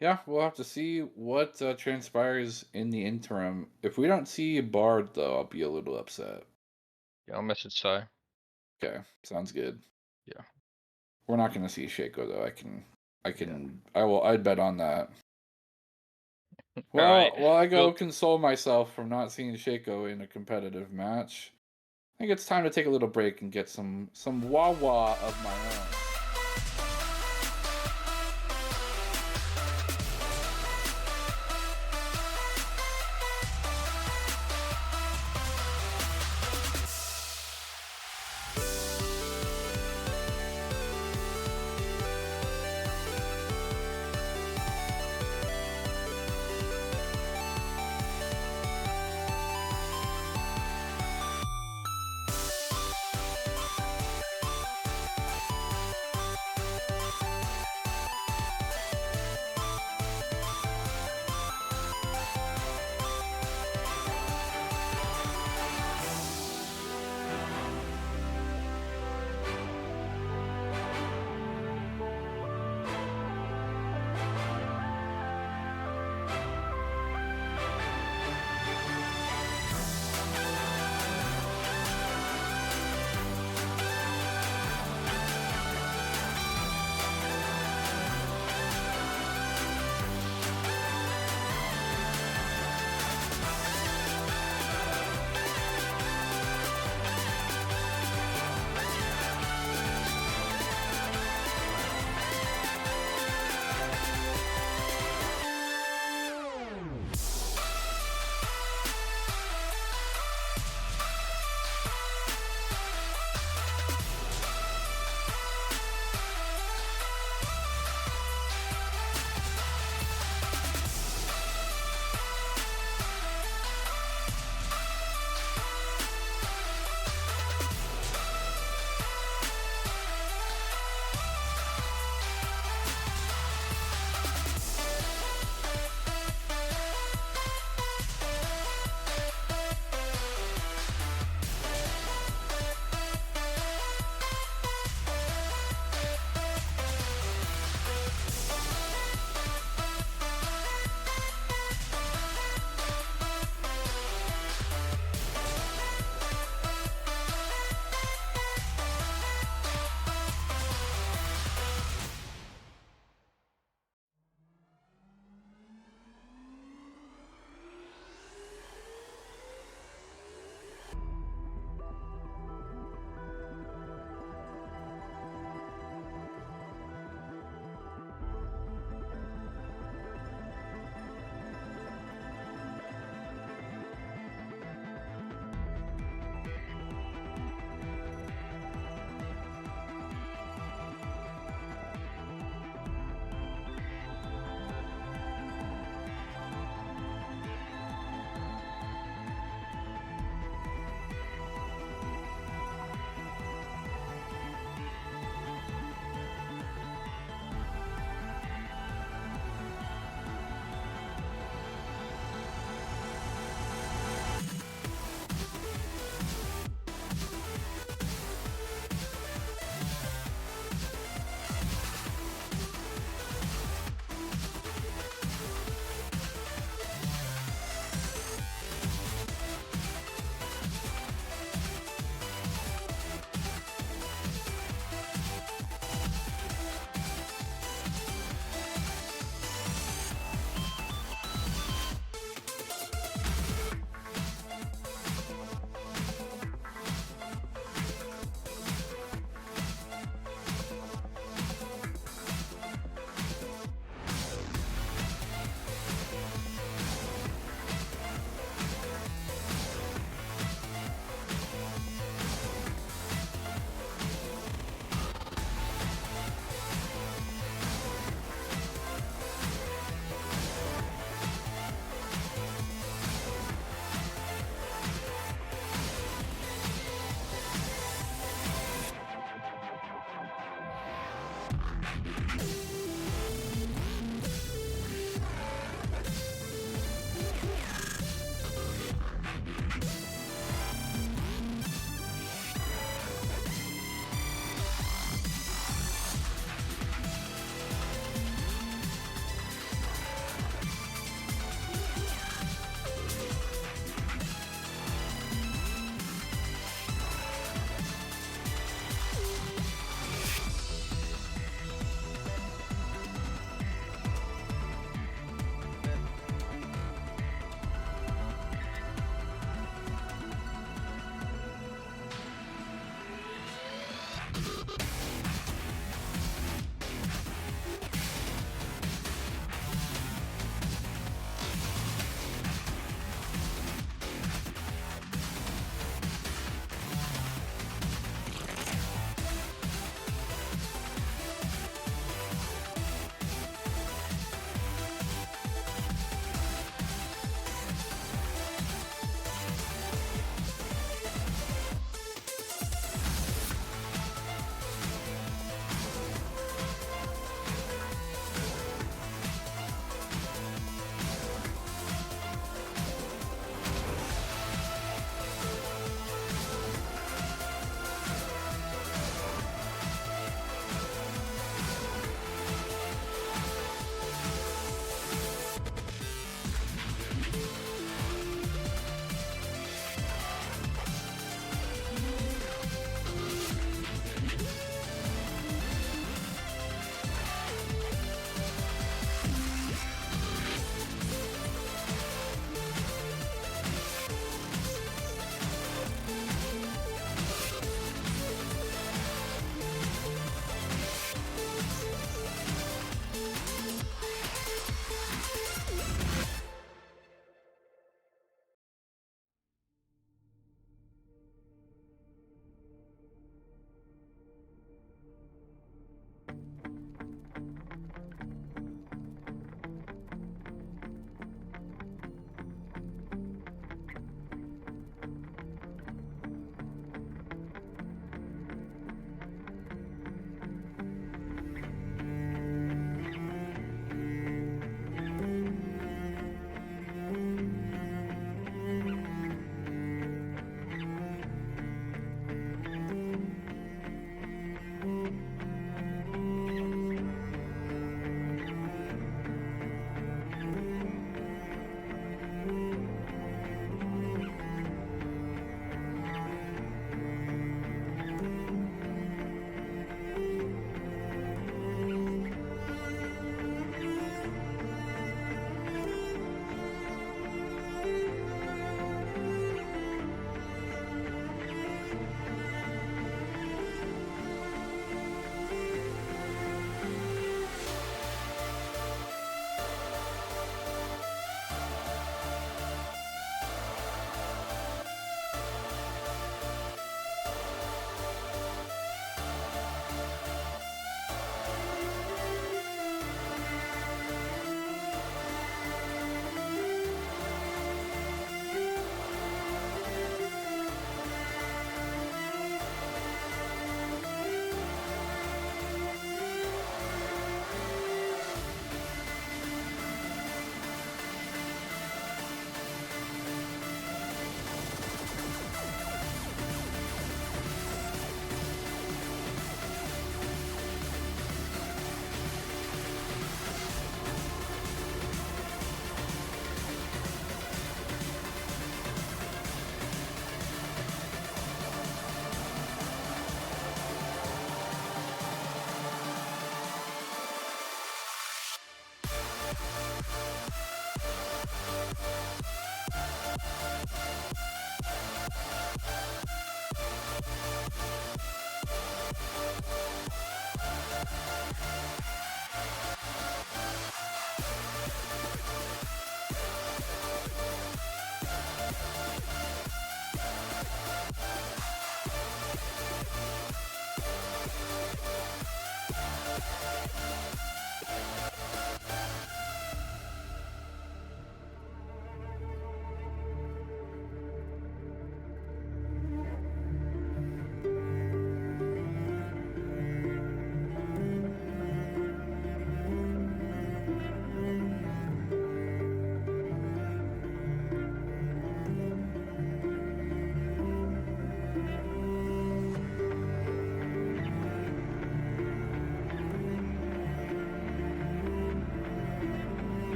Yeah, we'll have to see what transpires in the interim. If we don't see Bard, though, I'll be a little upset.
Yeah, I'll message Sai.
Okay, sounds good.
Yeah.
We're not going to see Shaco, though. I'd bet on that. Well, while I go console myself from not seeing Shaco in a competitive match, I think it's time to take a little break and get some Wawa of my own.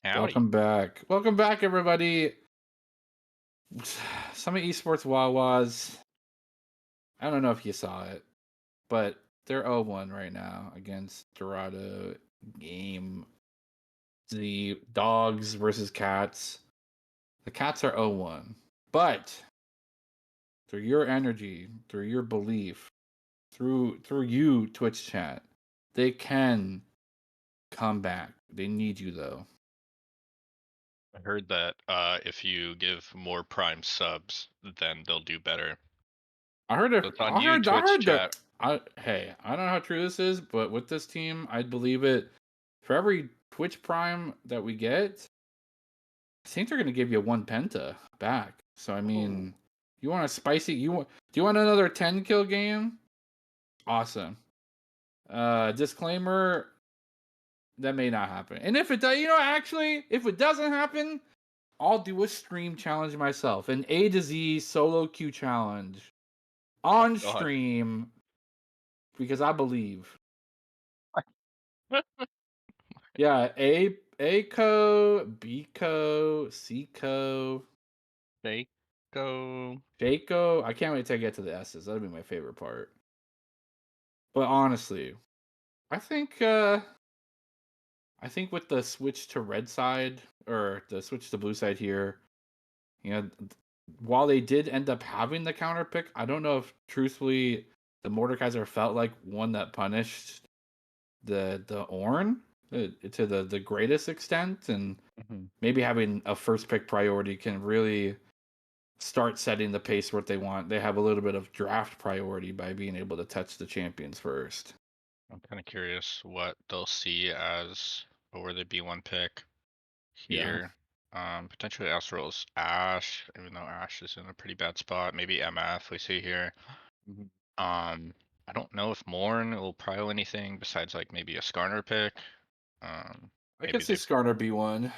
Howdy.
Welcome back. Welcome back, everybody. Summit Esports Wawas. I don't know if you saw it, but they're 0-1 right now against Dorado game. The dogs versus cats. The cats are 0-1. But through your energy, through your belief, through you, Twitch chat, they can come back. They need you though.
I heard that if you give more Prime subs, then they'll do better.
I heard
So it's on you, Twitch chat.
Hey, I don't know how true this is, but with this team, I'd believe it. For every Twitch Prime that we get, I think they're gonna give you one penta back. So I mean, you want a spicy? Do you want another 10 kill game? Awesome. Disclaimer: that may not happen. And if it does, actually, if it doesn't happen, I'll do a stream challenge myself, an A to Z solo queue challenge on
God.
stream. Because I believe. Yeah, A co, B co, C co,
Go.
J co. I can't wait till I get to the S's. That'll be my favorite part. But honestly, I think with the switch to red side or the switch to blue side here, while they did end up having the counter pick, I don't know if truthfully the Mordekaiser felt like one that punished the Ornn to the greatest extent, and maybe having a first pick priority can really start setting the pace what they want. They have a little bit of draft priority by being able to touch the champions first.
I'm kind of curious what they'll see as a worthy B1 pick
Yeah.
here. Potentially Astral's Ash, even though Ash is in a pretty bad spot. Maybe MF we see here. I don't know if Morn will prio anything besides like maybe a Skarner pick.
I
Maybe
could see
they've
Skarner B1.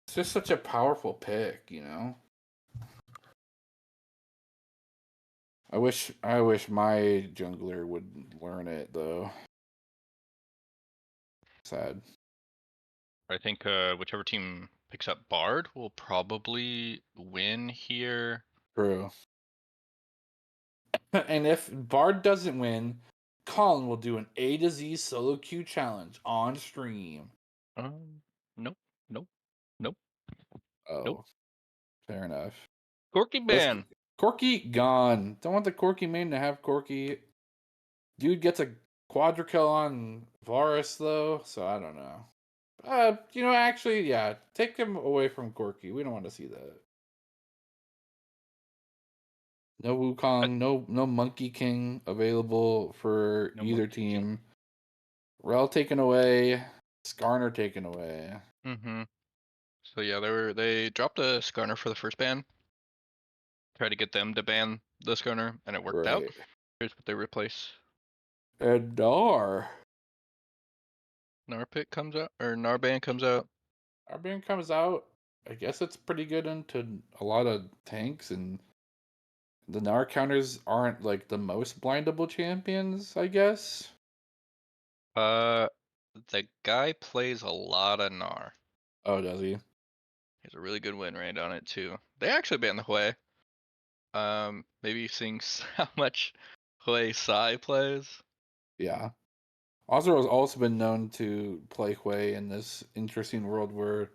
It's just such a powerful pick, I wish my jungler would learn it though. Sad.
I think whichever team picks up Bard will probably win here.
True. And if Bard doesn't win, Colin will do an A to Z solo queue challenge on stream.
Nope, nope, nope,
Oh,
nope.
fair enough.
Corky ban.
Corky gone. Don't want the Corky main to have Corky. Dude gets a quadra kill on Varus though, so I don't know. Actually, yeah, take him away from Corky. We don't want to see that. No Wukong, no Monkey King available for
No
either
Monkey King.
team. Rel taken away, Skarner taken away.
So yeah, they dropped a Skarner for the first ban. Tried to get them to ban the Skarner, and it worked out.
Right.
Here's what they replace.
And Nar.
Narpit comes out, or Narban comes out.
Arban comes out. I guess it's pretty good into a lot of tanks, and the Nar counters aren't like the most blindable champions, I guess.
The guy plays a lot of Gnar.
Oh, does he?
He has a really good win rate on it too. They actually banned the Hui. Maybe seeing how much Hui Sai plays.
Yeah. Ozro has also been known to play Hui in this interesting world where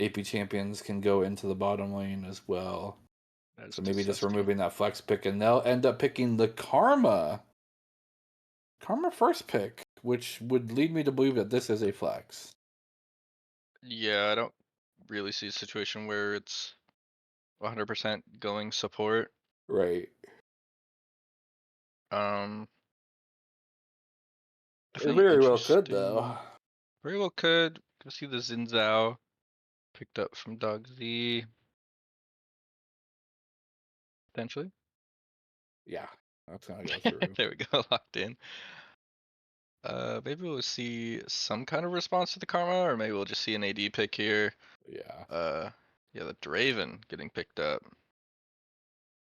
AP champions can go into the bottom lane as well. So maybe just removing that flex pick, and they'll end up picking the Karma first pick, which would lead me to believe that this is a flex.
Yeah, I don't really see a situation where it's 100% going support.
Right. It very well could, though.
Very well could. Go see the Zinzao picked up from Dog Z. Potentially.
Yeah, that's gonna go through.
There we go, locked in. Maybe we'll see some kind of response to the Karma, or maybe we'll just see an AD pick here.
Yeah.
Yeah, the Draven getting picked up.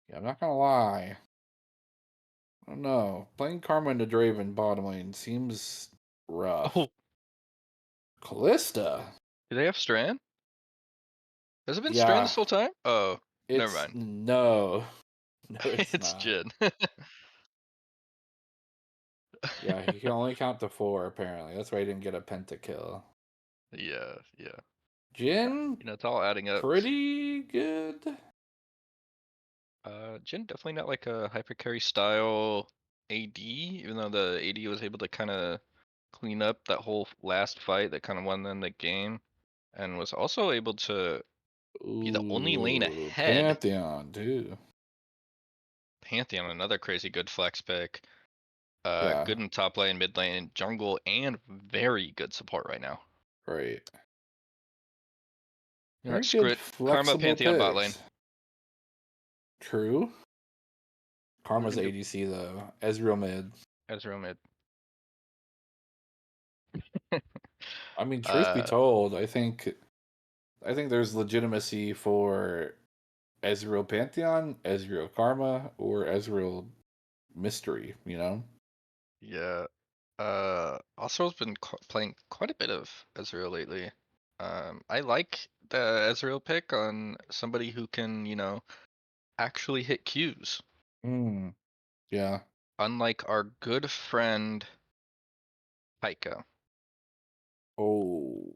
Yeah, I'm not gonna lie. I don't know. Playing Karma into Draven bottom lane seems rough.
Oh,
Callista.
do they have Strand? Has it been Strain
Yeah,
this whole time? Oh, never
it's
mind.
no, no, it's
It's
not.
Jin.
Yeah, he can only count to 4 apparently. That's why he didn't get a pentakill.
Yeah.
Jin,
It's all adding up.
pretty good.
Jin definitely not like a hyper carry style AD, even though the AD was able to kind of clean up that whole last fight that kind of won them the game, and was also able to be the only lane
Ooh,
ahead.
Pantheon too.
Pantheon, another crazy good flex pick.
Yeah,
Good in top lane, mid lane, jungle, and very good support right now.
right. Very
That
good,
Scrit, Karma,
flexible
Pantheon bot lane.
picks. True. Karma's
Really good
ADC though. Ezreal mid.
Ezreal mid.
I mean, truth be
uh,
told, I think there's legitimacy for Ezreal Pantheon, Ezreal Karma, or Ezreal Mystery.
yeah. Also has been playing quite a bit of Ezreal lately. I like the Ezreal pick on somebody who can, actually hit Qs.
Hmm. Yeah.
Unlike our good friend Pyka.
Oh.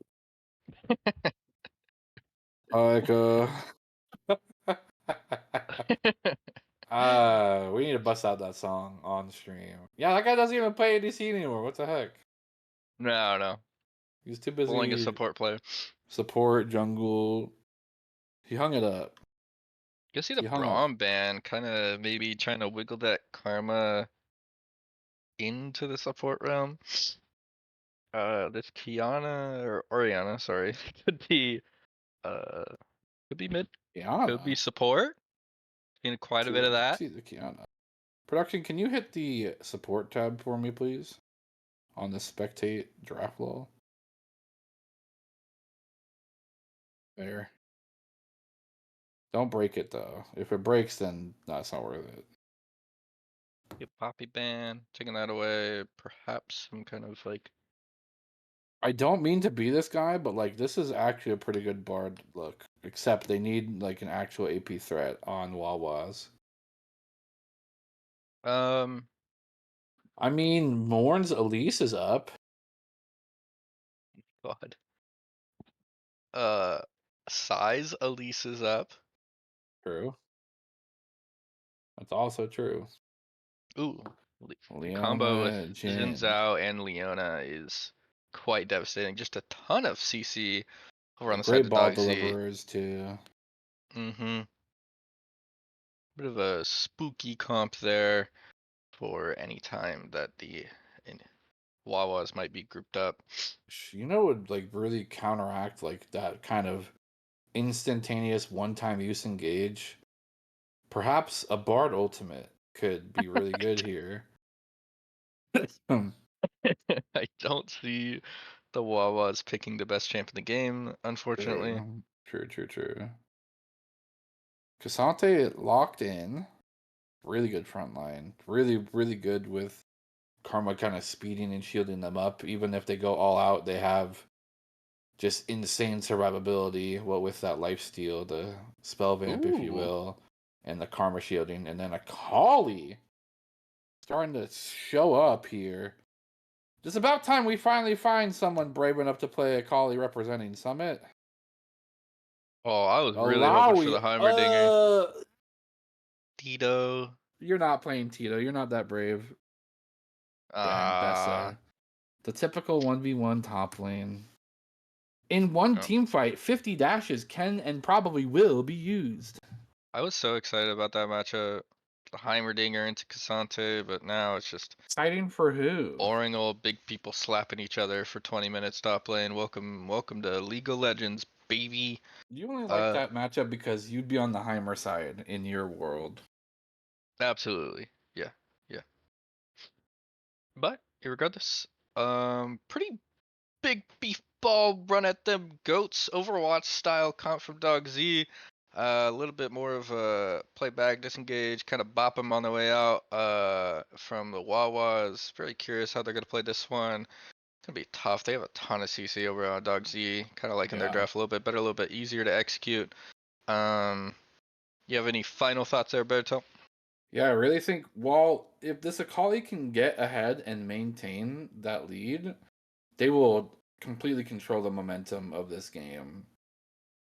Like we need to bust out that song on stream. Yeah, that guy doesn't even play ADC anymore. What the heck?
No.
He's too
Pulling a
busy
support player.
support jungle. He hung it up.
You see the
He hung up.
Braum ban kind of maybe trying to wiggle that Karma into the support realm. This Kiana or Oriana, sorry, could be uh could be mid, could be
Kiana.
support. Seen quite a bit of
Let's
that.
see the Kiana. Production, can you hit the support tab for me, please? On the spectate draft law. There. Don't break it though. If it breaks, then that's not worth it.
Get Poppy ban, taking that away. Perhaps some kind of like
I don't mean to be this guy, but like this is actually a pretty good bard look. Except they need like an actual AP threat on Wawas.
um
I mean, Morn's Elise is up.
God. Uh Size Elise is up.
True. That's also true.
Ooh. The combo with
Leona,
Xin
Jin.
Zhao and Leona is quite devastating. Just a ton of CC over on
They're
the side
great
of
ball
Dog Z.
deliverers too.
Mm-hmm. Bit of a spooky comp there for any time that the Wawas might be grouped up.
You know what would like really counteract like that kind of instantaneous one-time use engage? Perhaps a Bard ultimate could be really good here.
I don't see the Wawas picking the best champ in the game, unfortunately.
True. Cassante locked in. Really good front line. Really good with Karma kind of speeding and shielding them up. Even if they go all out, they have just insane survivability. What with that lifesteal, the spell vamp, if you
Ooh.
will, and the Karma shielding, and then a Kali starting to show up here. It's about time we finally find someone brave enough to play a Kali representing Summit.
Oh, I was really hoping for
Alawi,
the Heimerdinger.
uh,
Tito.
you're not playing Tito. You're not that brave. And
Ah.
Bessa. The typical 1v1 top lane. In one
Oh,
team fight, 50 dashes can and probably will be used.
I was so excited about that matchup. The Heimerdinger into Cassante, but now it's just
Exciting for who?
boring old big people slapping each other for 20 minutes top lane. Welcome to League of Legends, baby.
You only like
Uh,
that matchup because you'd be on the Heimer side in your world.
Absolutely. Yeah. But regardless, pretty big beef ball run at them goats, Overwatch style comp from Dog Z. A little bit more of a play back, disengage, kind of bop them on the way out. From the Wawas. Very curious how they're gonna play this one. gonna be tough. They have a ton of CC over on Dog Z. Kind of liking their
Yeah.
draft a little bit better, a little bit easier to execute. You have any final thoughts there, Berto?
Yeah, I really think, well, if this Akali can get ahead and maintain that lead, they will completely control the momentum of this game.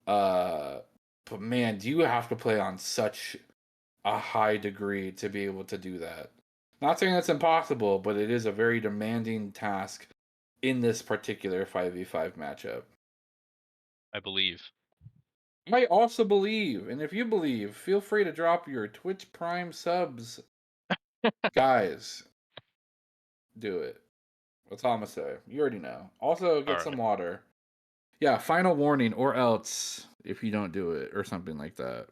But man, do you have to play on such a high degree to be able to do that? Not saying that's impossible, but it is a very demanding task in this particular 5v5 matchup.
I believe.
I also believe, and if you believe, feel free to drop your Twitch Prime subs. Guys, do it. That's all I'm gonna say. You already know. Also, get some
Alright.
water. Yeah, final warning, or else if you don't do it, or something like that.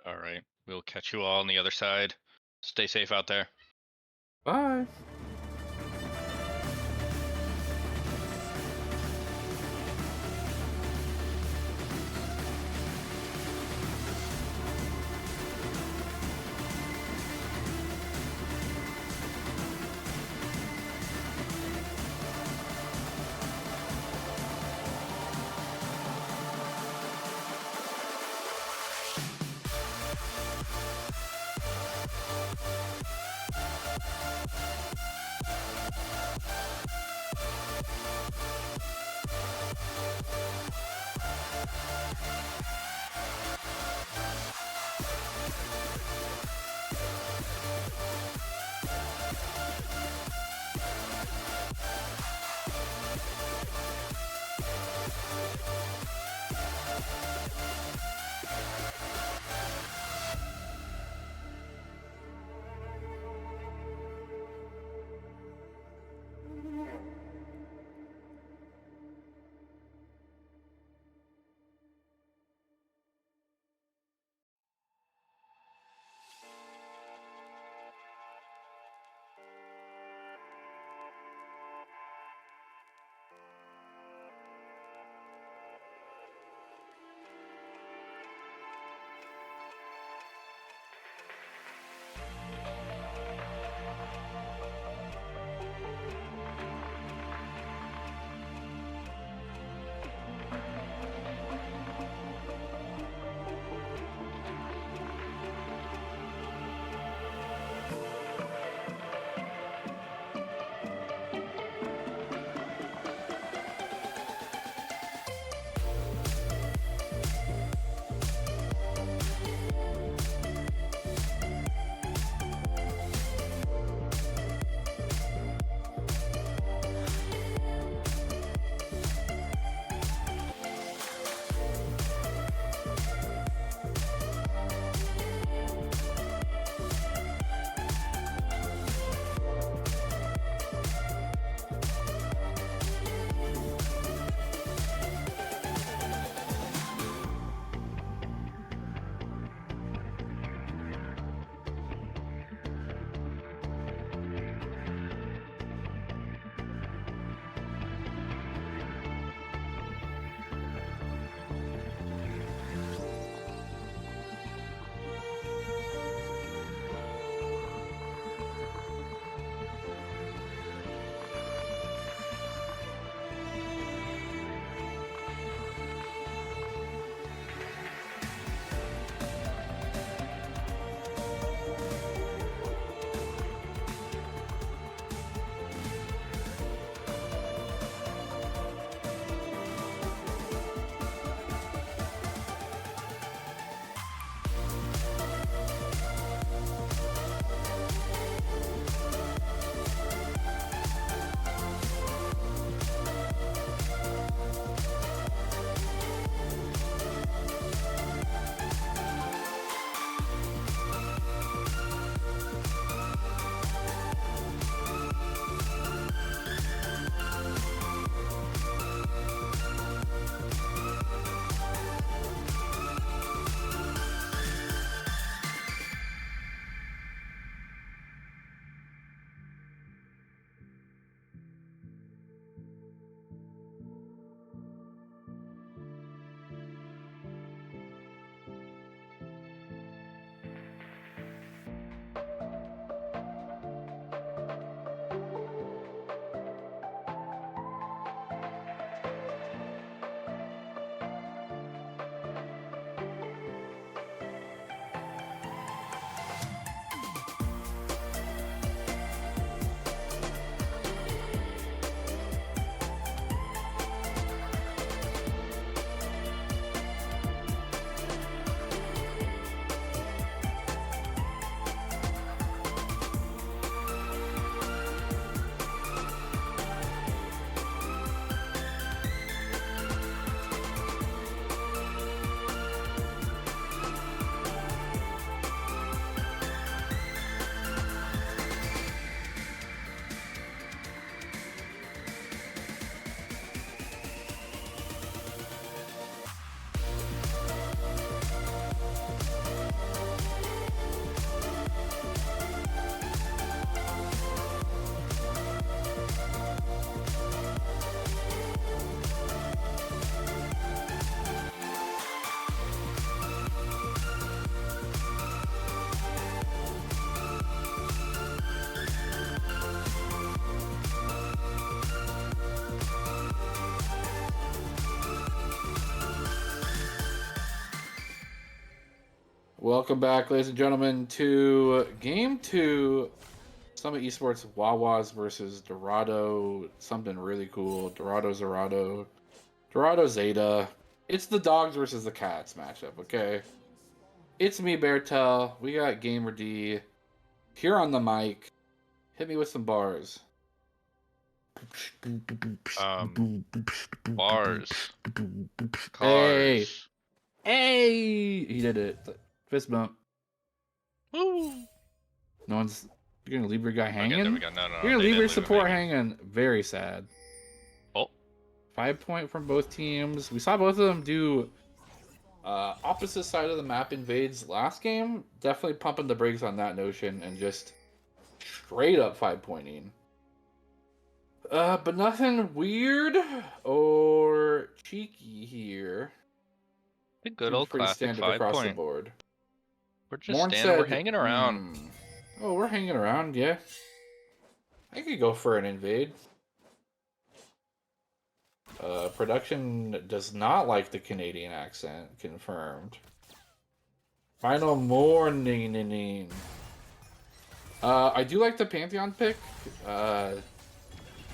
Alright. We'll catch you all on the other side. Stay safe out there.
Bye. Welcome back, ladies and gentlemen, to Game 2, Summit Esports Wawas versus Dorado. Something really cool. Dorado Dorado. Dorado Zeta. It's the dogs versus the cats matchup, okay? It's me, Beartel. We got Gamer D here on the mic. Hit me with some bars.
Bars.
Hey!
Cars.
Hey! He did it. Fist bump.
Woo!
No one's... You're gonna leave your guy hanging?
Okay, there we go. No,
You're gonna
they
leave
did
your
him
support hanging. Very sad.
Oh.
5 point from both teams. We saw both of them do opposite side of the map invades last game. Definitely pumping the brakes on that notion and just straight up 5-pointing. But nothing weird or cheeky here.
The good
Seems
old
pretty
classic
standard across the
5-point.
board.
We're just
Morn
standing. We're
said,
hanging around.
Oh, we're hanging around, yeah. I could go for an invade. Production does not like the Canadian accent. Confirmed. Final morning. I do like the Pantheon pick.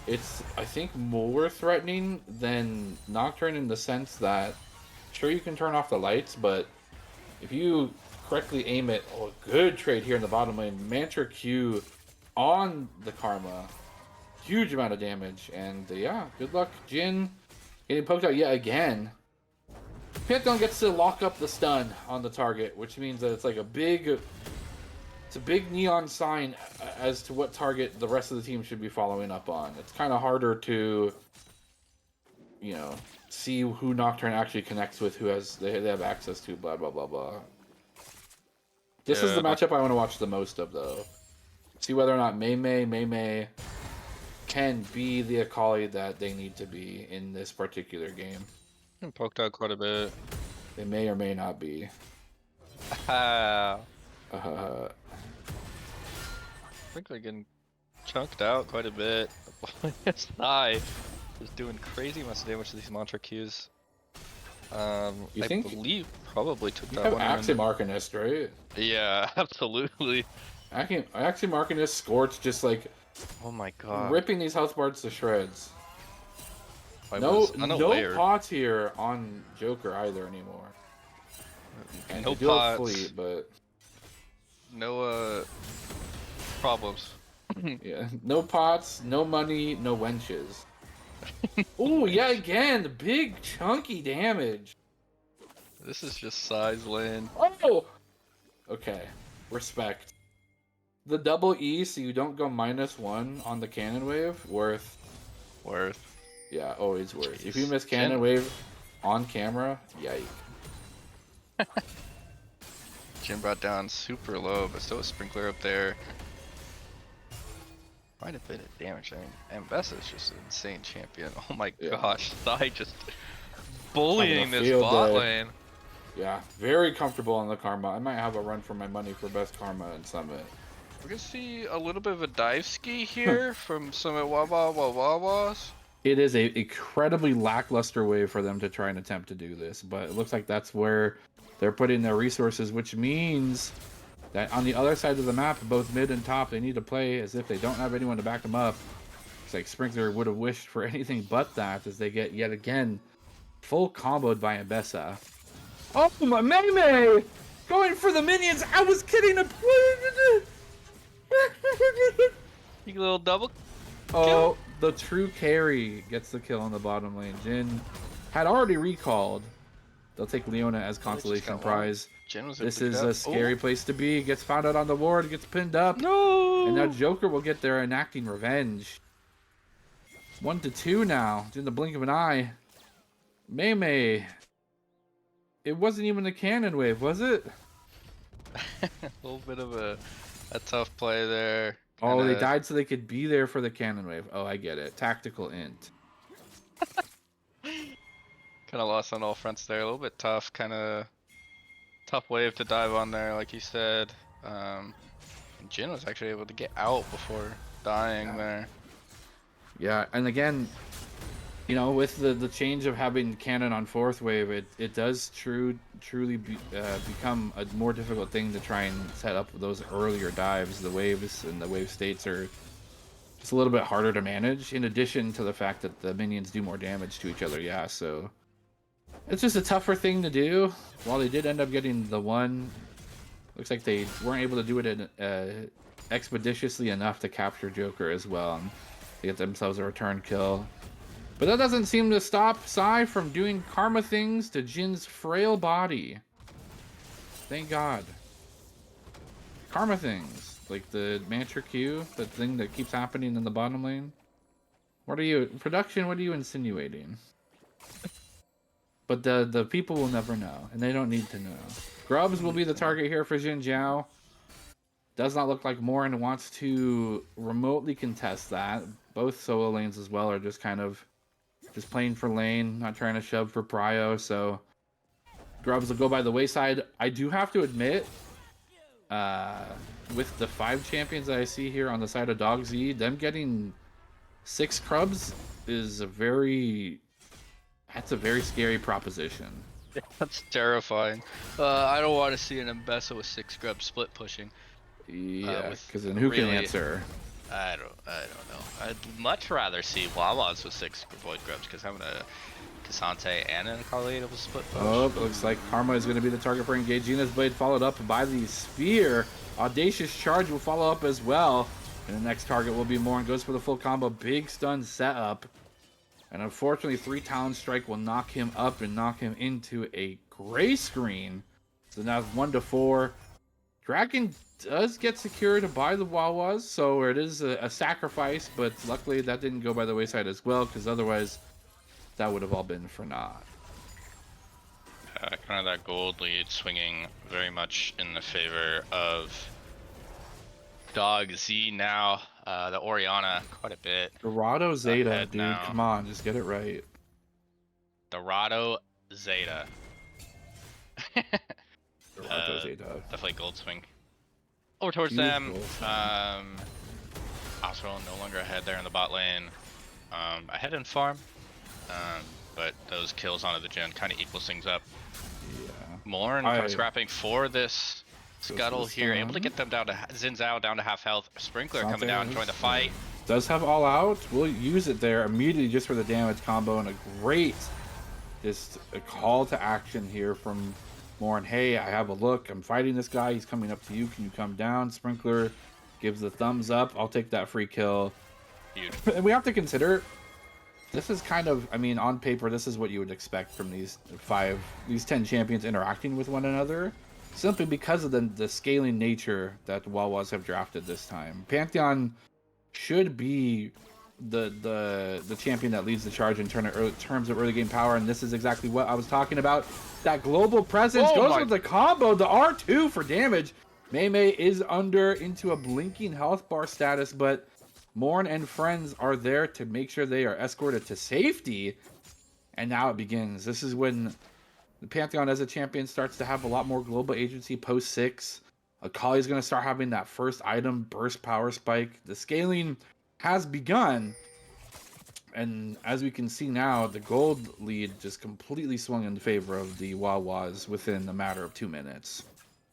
It's, I think, more threatening than Nocturne in the sense that, sure, you can turn off the lights, but if you correctly aim it, oh, good trade here in the bottom lane. Mantra Q on the Karma. Huge amount of damage, and yeah, good luck, Jin. Getting poked out yet again. Pantheon gets to lock up the stun on the target, which means that it's like a big neon sign as to what target the rest of the team should be following up on. It's kind of harder to, you know, see who Nocturne actually connects with, who has they have access to, blah blah blah blah. This is the matchup I want to watch the most of, though. See whether or not Mei can be the Akali that they need to be in this particular game.
I'm poked out quite a bit.
They may or may not be.
I think they're getting chunked out quite a bit. This guy is doing crazy amounts of damage to these mantra Qs. I believe probably took that one.
Axiom Arcanist, right?
Yeah, absolutely.
Axiom Arcanist Scorch just like,
oh my god,
ripping these health bars to shreds.
No
pots here on Joker either anymore. And
no
pots,
fleet,
but
no problems.
Yeah, no pots, no money, no wenches. Ooh, yeah, again, big chunky damage.
This is just size lane.
Oh! Okay, respect. The double E so you don't go -1 on the cannon wave, worth. Yeah, always worth. Jeez. If you miss cannon wave on camera, yike.
Jin brought down super low, but still a sprinkler up there. Quite a bit of damage. I mean, Ambessa is just an insane champion. Oh my gosh, Sai just bullying this bot lane.
Yeah, very comfortable on the Karma. I might have a run for my money for best Karma in Summit.
We're gonna see a little bit of a dive ski here from Summit Wawas.
It is a incredibly lackluster way for them to try and attempt to do this, but it looks like that's where they're putting their resources, which means that on the other side of the map, both mid and top, they need to play as if they don't have anyone to back them up. It's like Sprinkler would have wished for anything but that, as they get yet again full comboed by Ambessa. Oh, my Mei! Going for the minions! I was kidding!
You little double
kill.
Oh,
the true carry gets the kill on the bottom lane. Jin had already recalled. They'll take Leona as consolation prize. This is a scary place to be. Gets found out on the ward, gets pinned up.
No!
And now Joker will get there enacting revenge. 1-2 now. In the blink of an eye. Mei. It wasn't even a cannon wave, was it?
A little bit of a tough play there.
Oh, they died so they could be there for the cannon wave. Oh, I get it. Tactical int.
Kind of lost on all fronts there. A little bit tough. Kind of tough wave to dive on there, like you said. Jin was actually able to get out before dying there.
Yeah, and again, You know, with the change of having cannon on fourth wave, it does truly become a more difficult thing to try and set up those earlier dives. The waves and the wave states are just a little bit harder to manage, in addition to the fact that the minions do more damage to each other. Yeah, so it's just a tougher thing to do. While they did end up getting the one, looks like they weren't able to do it in, expeditiously enough to capture Joker as well and to get themselves a return kill. But that doesn't seem to stop Sai from doing karma things to Jin's frail body. Thank God. Karma things. Like the Mantra Q, the thing that keeps happening in the bottom lane. What are you... Production, what are you insinuating? But the people will never know, and they don't need to know. Grubs will be the target here for Jin Zhao. Does not look like Morin wants to remotely contest that. Both solo lanes as well are just kind of... just playing for lane, not trying to shove for prio, so Grubs will go by the wayside. I do have to admit, with the 5 champions that I see here on the side of Dog Z, them getting 6 Crubs is a very... that's a very scary proposition.
That's terrifying. I don't want to see an Mbessa with 6 Grubs split pushing.
Yeah, because then who can answer?
I don't know. I'd much rather see Wawas with 6 Void Grubs, because having a Cassante and an Carlito will split push.
Oh, looks like Karma is going to be the target for engaging this blade, followed up by the Sphere. Audacious Charge will follow up as well. And the next target will be Morin. Goes for the full combo. Big stun setup. And unfortunately, 3 Talon Strike will knock him up and knock him into a gray screen. So now it's 1-4. Dragon does get secured by the Wawas, so it is a sacrifice, but luckily that didn't go by the wayside as well, because otherwise that would have all been for naught.
Kind of that gold lead swinging very much in the favor of Dog Z now. The Oriana quite a bit.
Dorado Zeta, dude,
now.
come on, just get it right.
Dorado Zeta.
Dorado Zeta.
Definitely gold swing. Over towards
Huge
them.
gold swing.
Oswald no longer ahead there in the bot lane. Ahead in farm. But those kills onto the gen kind of equals things up.
Yeah.
Morn kind of scrapping for this scuttle here,
stun.
able to get them down to Zinzao down to half health. Sprinkler coming down, join the fight.
Does have all out. We'll use it there immediately just for the damage combo, and a great just a call to action here from Morin. Hey, I have a look. I'm fighting this guy. He's coming up to you. Can you come down? Sprinkler gives the thumbs up. I'll take that free kill.
Huge.
And we have to consider this is kind of, I mean, on paper, this is what you would expect from these 10 champions interacting with one another, simply because of the scaling nature that Wawas have drafted this time. Pantheon should be the champion that leads the charge in terms of early game power, and this is exactly what I was talking about. That global presence goes with the combo, the R2 for damage. Mei Mei is into a blinking health bar status, but Morn and friends are there to make sure they are escorted to safety. And now it begins. This is when the Pantheon as a champion starts to have a lot more global agency post 6. Akali's going to start having that first item, burst power spike. The scaling has begun. And as we can see now, the gold lead just completely swung in favor of the Wawas within a matter of 2 minutes.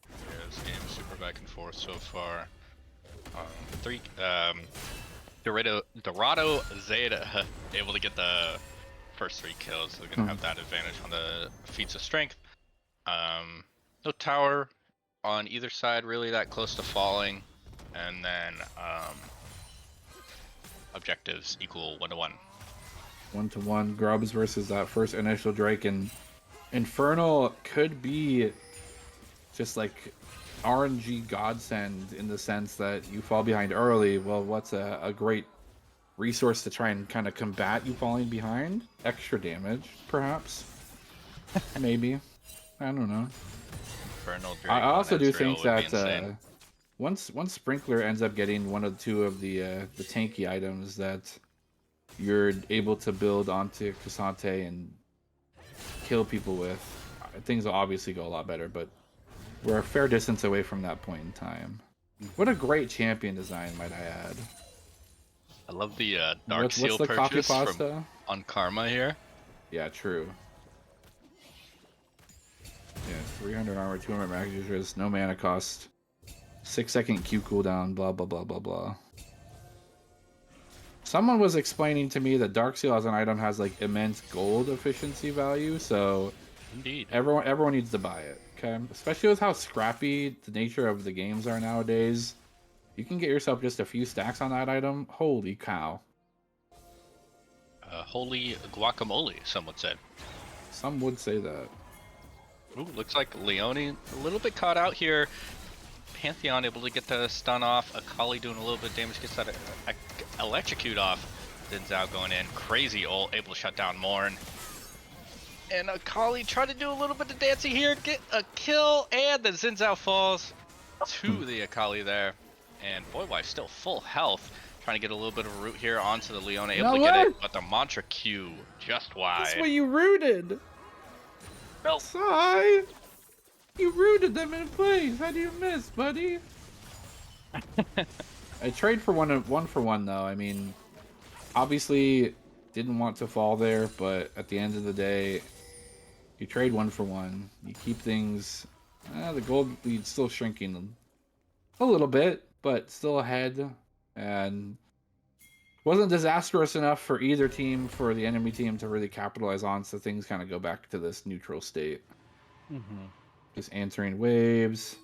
Yeah, this game's super back and forth so far. Dorado Zeta able to get the first 3 kills, so they're gonna have that advantage on the feats of strength. No tower on either side really that close to falling, and then objectives equal 1-1.
1-1 Grubs versus that first initial Drake, and Infernal could be just like RNG godsend in the sense that you fall behind early. Well, what's a great resource to try and kind of combat you falling behind? Extra damage, perhaps. Maybe. I don't know.
Infernal Drake
I also do
Ezreal
think
would be
that
insane.
once Sprinkler ends up getting 1 or 2 of the tanky items that you're able to build onto Cassante and kill people with, things will obviously go a lot better, but we're a fair distance away from that point in time. What a great champion design, might I add.
I love the Dark
What's
Seal
the coffee
purchase
pasta?
from on Karma here.
Yeah, true. Yeah, 300 armor, 200 magic resist, no mana cost, 6-second Q cooldown, blah blah blah blah blah. Someone was explaining to me that Dark Seal as an item has like immense gold efficiency value, so
Indeed.
everyone needs to buy it. Okay, especially with how scrappy the nature of the games are nowadays. You can get yourself just a few stacks on that item. Holy cow!
Holy guacamole, someone said.
Some would say that.
Ooh, looks like Leone a little bit caught out here. Pantheon able to get the stun off. Akali doing a little bit of damage, gets that electrocute off. Then Zhao going in, crazy ult, able to shut down Morn. And Akali trying to do a little bit of dancing here, get a kill, and the Xin Zhao falls to the Akali there. And Wawas still full health, trying to get a little bit of a root here onto the Leone, able to get it, but the Mantra Q just wide.
That's what you rooted.
No.
Sigh. You rooted them in place. How do you miss, buddy? I trade for one for one though. I mean, obviously didn't want to fall there, but at the end of the day, you trade one for one. You keep things. The gold lead's still shrinking a little bit, but still ahead, and wasn't disastrous enough for either team, for the enemy team to really capitalize on. So things kind of go back to this neutral state.
Mm-hmm.
Just answering waves.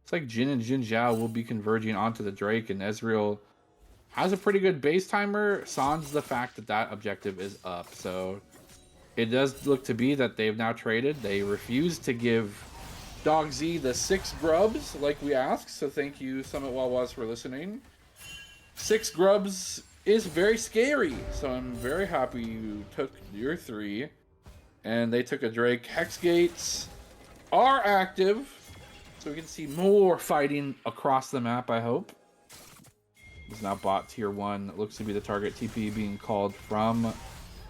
It's like Jin and Jin Zhao will be converging onto the Drake, and Ezreal has a pretty good base timer. Sans the fact that that objective is up, so it does look to be that they've now traded. They refuse to give Dog Z the 6 grubs like we asked, so thank you, Summit Wawas, for listening. 6 grubs is very scary, so I'm very happy you took your 3, and they took a Drake. Hex gates are active, so we can see more fighting across the map, I hope. It's now bot tier 1. It looks to be the target. TP being called from...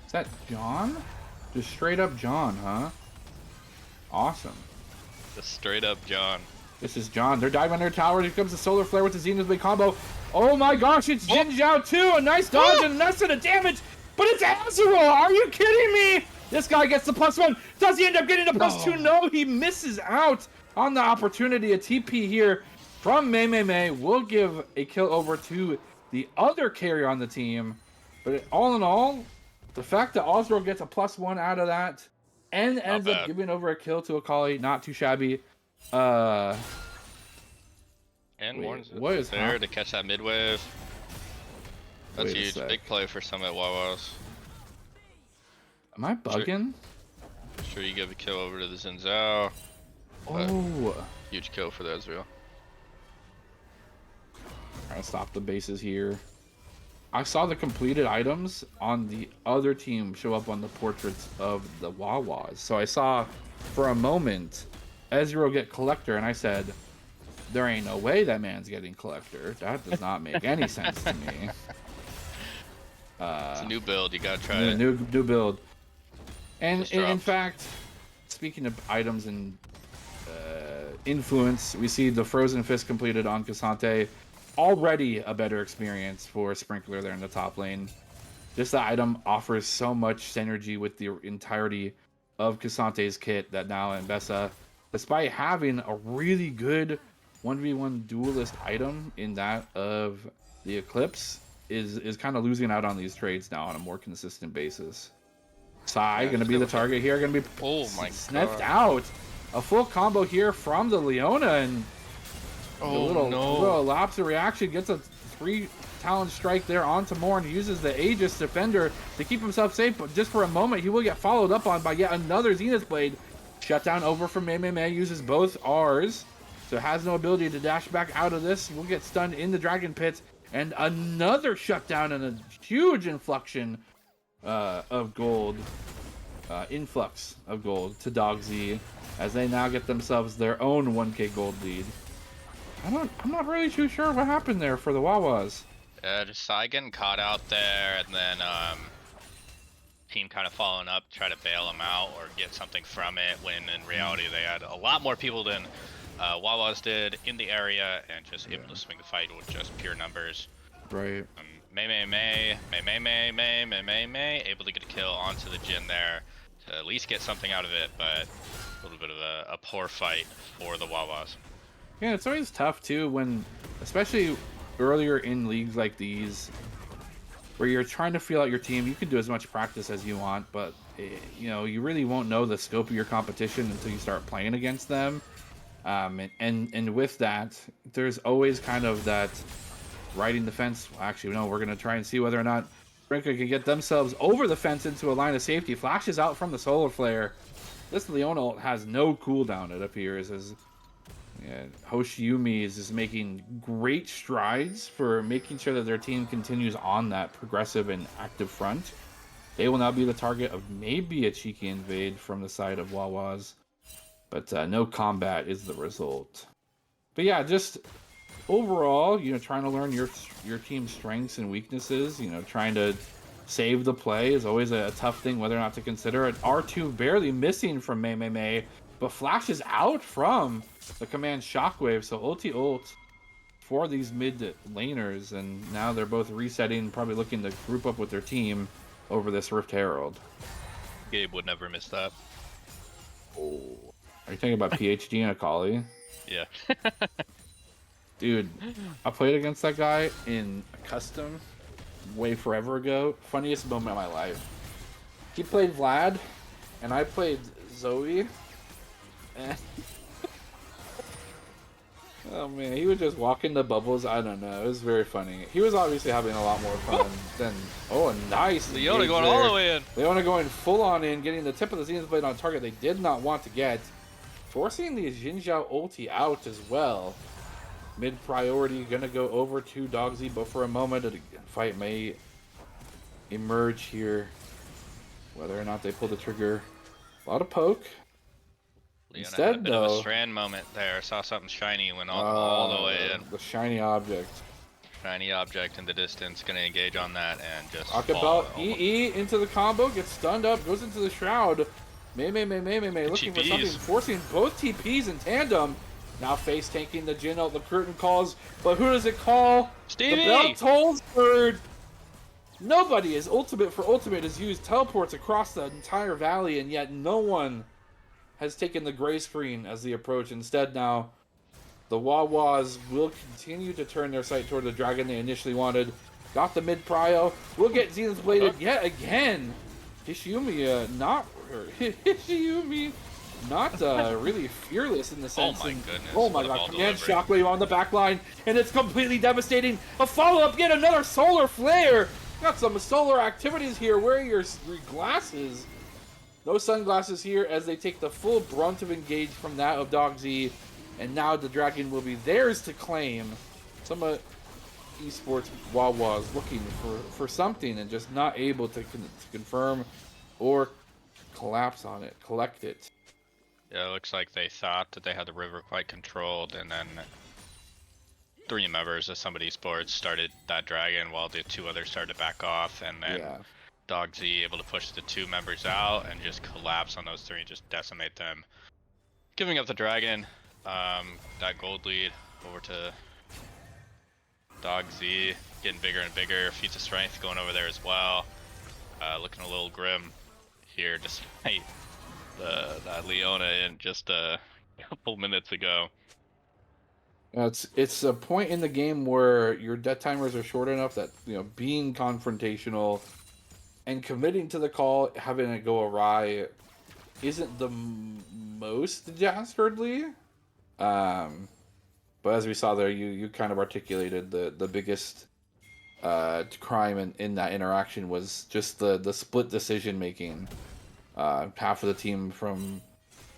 Is that John? Just straight up John, huh? Awesome.
Just straight up John.
This is John. They're diving under tower. Here comes the Solar Flare with the Zenith Blade combo. Oh my gosh, it's Jin Zhao too. A nice dodge and that's the damage. But it's Azrael. Are you kidding me? This guy gets the +1. Does he end up getting a +2? No, he misses out on the opportunity. A TP here from Mei will give a kill over to the other carry on the team. But all in all, the fact that Azrael gets a +1 out of that and ends up giving over a kill to Akali, not too shabby.
And
Wait,
Morn's
what is
there to catch that mid wave. That's
Wait a
huge.
sec.
Big play for Summit Wawas.
Am I bugging?
Sure, you give a kill over to the Xin Zhao.
Oh.
Huge kill for the Ezreal.
Trying to stop the bases here. I saw the completed items on the other team show up on the portraits of the Wawas. So I saw for a moment Ezreal get Collector, and I said, there ain't no way that man's getting Collector. That does not make any sense to me.
It's a new build. You gotta try it.
New build. And in
dropped.
fact, speaking of items and influence, we see the Frozen Fist completed on Cassante. Already a better experience for Sprinkler there in the top lane. This item offers so much synergy with the entirety of Cassante's kit that now Mbessa, despite having a really good 1v1 duelist item in that of the Eclipse, is kind of losing out on these trades now on a more consistent basis. Sai gonna be the target here, gonna be sniffed out. A full combo here from the Leona, and a little lapse of reaction, gets a 3 talent strike there onto Morn, uses the Aegis Defender to keep himself safe, but just for a moment he will get followed up on by yet another Zenith Blade. Shutdown over from Mei, uses both R's, so has no ability to dash back out of this. Will get stunned in the Dragon Pit, and another shutdown and a huge influx of gold to Dog Z, as they now get themselves their own 1k gold lead. I'm not really too sure what happened there for the Wawas.
Yeah, just Sai getting caught out there, and then team kind of following up, try to bail him out or get something from it, when in reality they had a lot more people than Wawas did in the area, and just able to swing the fight with just pure numbers.
Right.
May, able to get a kill onto the Jhin there to at least get something out of it, but a little bit of a poor fight for the Wawas.
Yeah, it's always tough too when, especially earlier in leagues like these, where you're trying to feel out your team. You can do as much practice as you want, but you know, you really won't know the scope of your competition until you start playing against them. And with that, there's always kind of that riding the fence. Actually, no, we're gonna try and see whether or not Brinker can get themselves over the fence into a line of safety. Flashes out from the solar flare. This Leona ult has no cooldown, it appears, as Hoshiumi is just making great strides for making sure that their team continues on that progressive and active front. They will now be the target of maybe a cheeky invade from the side of Wawas, but no combat is the result. But yeah, just overall, you know, trying to learn your team's strengths and weaknesses, you know, trying to save the play is always a tough thing whether or not to consider. An R2 barely missing from May, but flashes out from the command Shockwave, so ult for these mid laners, and now they're both resetting, probably looking to group up with their team over this Rift Herald.
Gabe would never miss that.
Oh, are you thinking about PhD and Akali?
Yeah.
Dude, I played against that guy in a custom way forever ago. Funniest moment of my life. He played Vlad, and I played Zoe. And oh man, he would just walk into bubbles. I don't know. It was very funny. He was obviously having a lot more fun than. Oh, a nice
Leona going all the way in.
Leona going full on in, getting the tip of the Zenith Blade on target they did not want to get. Forcing the Xin Zhao ulti out as well. Mid priority gonna go over to Dogsy, but for a moment a fight may emerge here. Whether or not they pull the trigger. A lot of poke.
Leona
Instead,
had a bit
though,
of a strand moment there. Saw something shiny, went all the way in.
The shiny object.
Shiny object in the distance, gonna engage on that and just
Akabal EE into the combo, gets stunned up, goes into the shroud. May looking for something, forcing both TPs in tandem. Now face tanking the Jhin ult, the curtain calls, but who does it call?
Stevie!
The bell tolls third. Nobody is ultimate for ultimate has used teleports across the entire valley, and yet no one has taken the gray screen as the approach. Instead now, the Wawas will continue to turn their sight toward the dragon they initially wanted. Got the mid prio. We'll get Zenith bladed yet again. Hishiumi not really fearless in the sense.
Oh my goodness.
Oh my god, command Shockwave on the back line, and it's completely devastating. A follow-up, yet another solar flare. Got some solar activities here. Wear your glasses. No sunglasses here as they take the full brunt of engage from that of Dogsy, and now the dragon will be theirs to claim. Some Esports Wawas looking for something and just not able to confirm or collapse on it, collect it.
Yeah, it looks like they thought that they had the river quite controlled, and then 3 members of Somebody Esports started that dragon while the 2 others started to back off, and then Dogsy able to push the 2 members out and just collapse on those 3 and just decimate them. Giving up the dragon, that gold lead over to Dogsy, getting bigger and bigger. Feats of Strength going over there as well. Looking a little grim here despite that Leona in just a couple minutes ago.
It's a point in the game where your death timers are short enough that, you know, being confrontational and committing to the call, having it go awry, isn't the most dastardly. But as we saw there, you kind of articulated the biggest crime in that interaction was just the split decision making. Half of the team from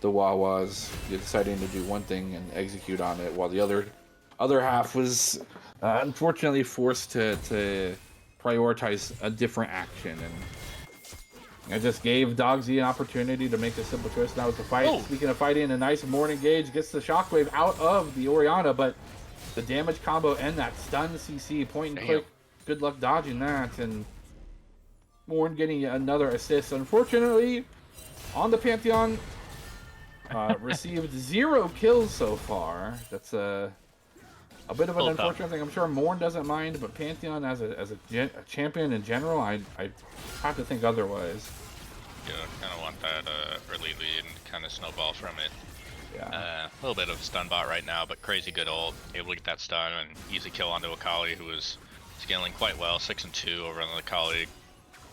the Wawas deciding to do one thing and execute on it, while the other half was unfortunately forced to prioritize a different action, and it just gave Dogsy an opportunity to make a simple choice. Now with the fight. Oh. Speaking of fighting, a nice morning gauge gets the Shockwave out of the Orianna, but the damage combo and that stun CC, point and click, good luck dodging that, and Morn getting another assist. Unfortunately, on the Pantheon, received 0 kills so far. That's A bit of an
Well done.
unfortunate thing. I'm sure Morn doesn't mind, but Pantheon as a champion in general, I have to think otherwise.
Yeah, kind of want that early lead and kind of snowball from it.
Yeah.
A little bit of stun bot right now, but crazy good ult. Able to get that stun and easy kill onto Akali, who is scaling quite well. 6 and 2 over on the Akali. A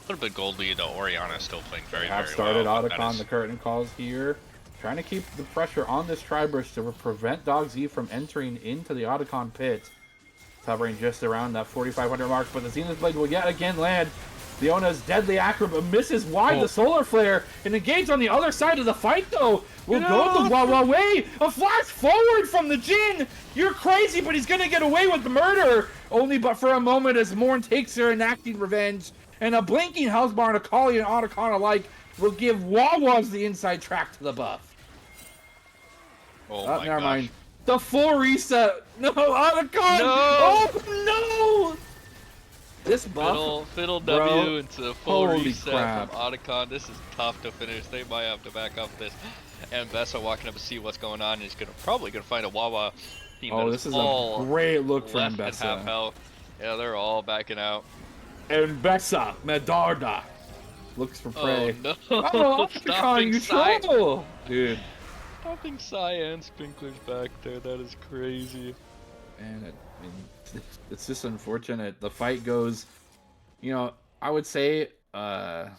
little bit gold lead. Oriana still playing very,
Have
very
started
well.
Otacon, the curtain calls here. Trying to keep the pressure on this Tri-Burst to prevent Dog Z from entering into the Otacon pit. Hovering just around that 4,500 mark, but the Zenith Blade will yet again land. Leona's deadly acro, but misses wide the Solar Flare. And engaged on the other side of the fight, though. Will go the Wawa way. A flash forward from the Jin. You're crazy, but he's going to get away with the murder. Only but for a moment as Morn takes her enacting revenge. And a blinking Hellsbarn, Akali, and Otacon alike will give Wawas the inside track to the buff.
Oh my
never
gosh.
mind. The full reset. No, Otacon.
No!
Oh, no. This buff.
Fiddle
bro,
W into full
holy
reset
crap.
from Otacon. This is tough to finish. They might have to back up this. And Bessa walking up to see what's going on. He's probably gonna find a Wawa team.
Oh,
that
this is
all
a great look for
left at half
Mbessa.
health. Yeah, they're all backing out.
Mbessa, Medarda. Looks for prey.
Oh no!
Oh, Otacon, you troll! Dude.
Stopping Cyan Sprinklers back there. That is crazy.
And it's just unfortunate. The fight goes, I would say a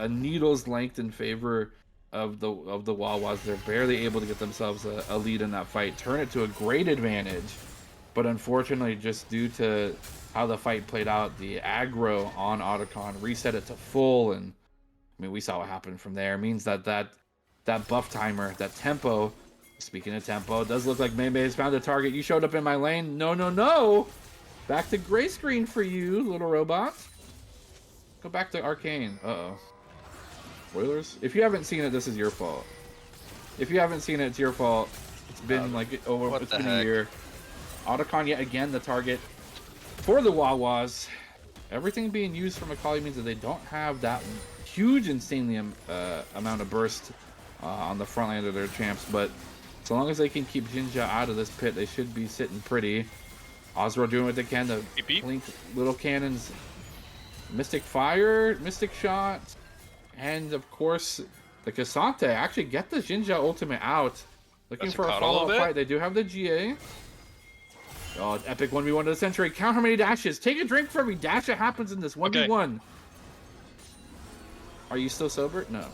needle's length in favor of the Wawas. They're barely able to get themselves a lead in that fight, turn it to a great advantage. But unfortunately, just due to how the fight played out, the aggro on Otacon reset it to full, and we saw what happened from there. It means that buff timer, that tempo. Speaking of tempo, it does look like Mei has found a target. You showed up in my lane. No. Back to gray screen for you, little robot. Go back to Arcane. Uh-oh. Spoilers? If you haven't seen it, this is your fault. If you haven't seen it, it's your fault. It's been it's been a year. Otacon yet again the target for the Wawas. Everything being used from Akali means that they don't have that huge, insanely amount of burst on the front line of their champs, but so long as they can keep Jinja out of this pit, they should be sitting pretty. Ozro doing what they can to blink little cannons. Mystic Fire, Mystic Shot, and of course the Cassante actually get the Jinja ultimate out. Looking for a follow-up fight. They do have the GA. Oh, epic 1v1 of the century. Count how many dashes. Take a drink for every dash that happens in this 1v1. Okay. Are you still sober? No.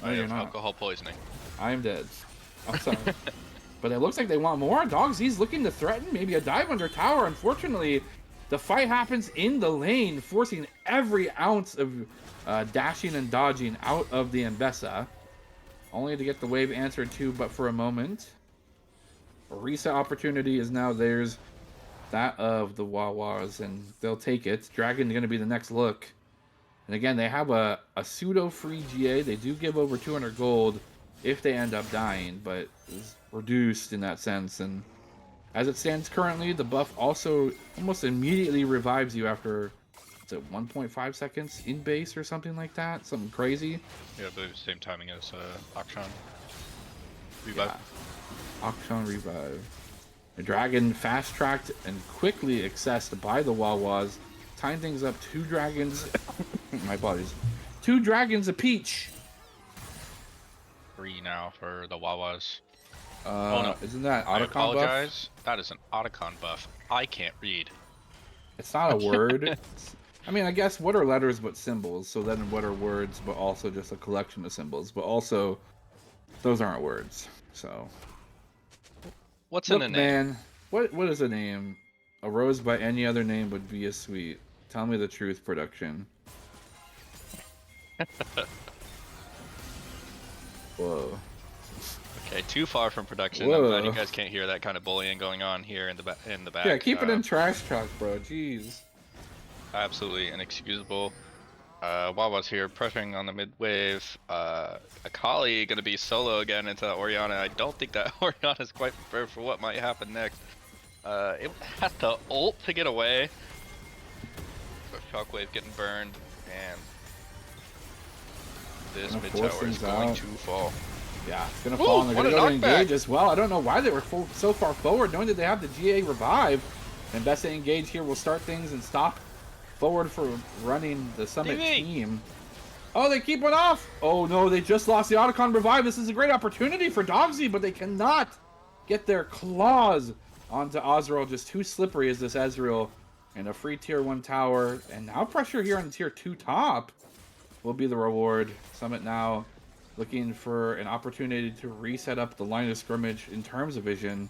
I have alcohol poisoning.
I am dead. I'm sorry. But it looks like they want more. Dog Z's looking to threaten maybe a dive under tower. Unfortunately, the fight happens in the lane, forcing every ounce of dashing and dodging out of the Mbessa. Only to get the wave answered to, but for a moment. A reset opportunity is now theirs. That of the Wawas, and they'll take it. Dragon's going to be the next look. And again, they have a pseudo-free GA. They do give over 200 gold if they end up dying, but is reduced in that sense. And as it stands currently, the buff also almost immediately revives you after, is it 1.5 seconds in base or something like that? Something crazy.
Yeah, but same timing as Akshan. Revive.
Yeah. Akshan revive. The Dragon fast-tracked and quickly accessed by the Wawas. Time things up. 2 dragons. My apologies. 2 dragons a peach.
3 now for the Wawas.
Oh no! Isn't that Otacon
I apologize.
buff?
That is an Otacon buff. I can't read.
It's not a word. I mean, I guess what are letters but symbols? So then what are words but also just a collection of symbols? But also, those aren't words. So.
What's in a name?
Man, what is a name? A rose by any other name would be as sweet. Tell me the truth, production. Whoa.
Okay, too far from production.
Whoa.
I'm glad you guys can't hear that kind of bullying going on here in the back.
Yeah, keep it in trash talk, bro. Jeez.
Absolutely inexcusable. Wawa's here pressuring on the mid wave. Akali gonna be solo again into Oriana. I don't think that Oriana's quite prepared for what might happen next. It has to ult to get away. So Shockwave getting burned, and this mid tower is going to fall.
Yeah, it's going to fall, and they're going to go to engage as well. I don't know why they were so far forward, knowing that they have the GA revive. And best to engage here will start things and stop forward for running the Summit team. Oh, they keep one off. Oh, no, they just lost the Otacon revive. This is a great opportunity for Dogsy, but they cannot get their claws onto Azrael. Just too slippery is this Ezreal. And a free tier 1 tower. And now pressure here on tier 2 top will be the reward. Summit now looking for an opportunity to reset up the line of scrimmage in terms of vision.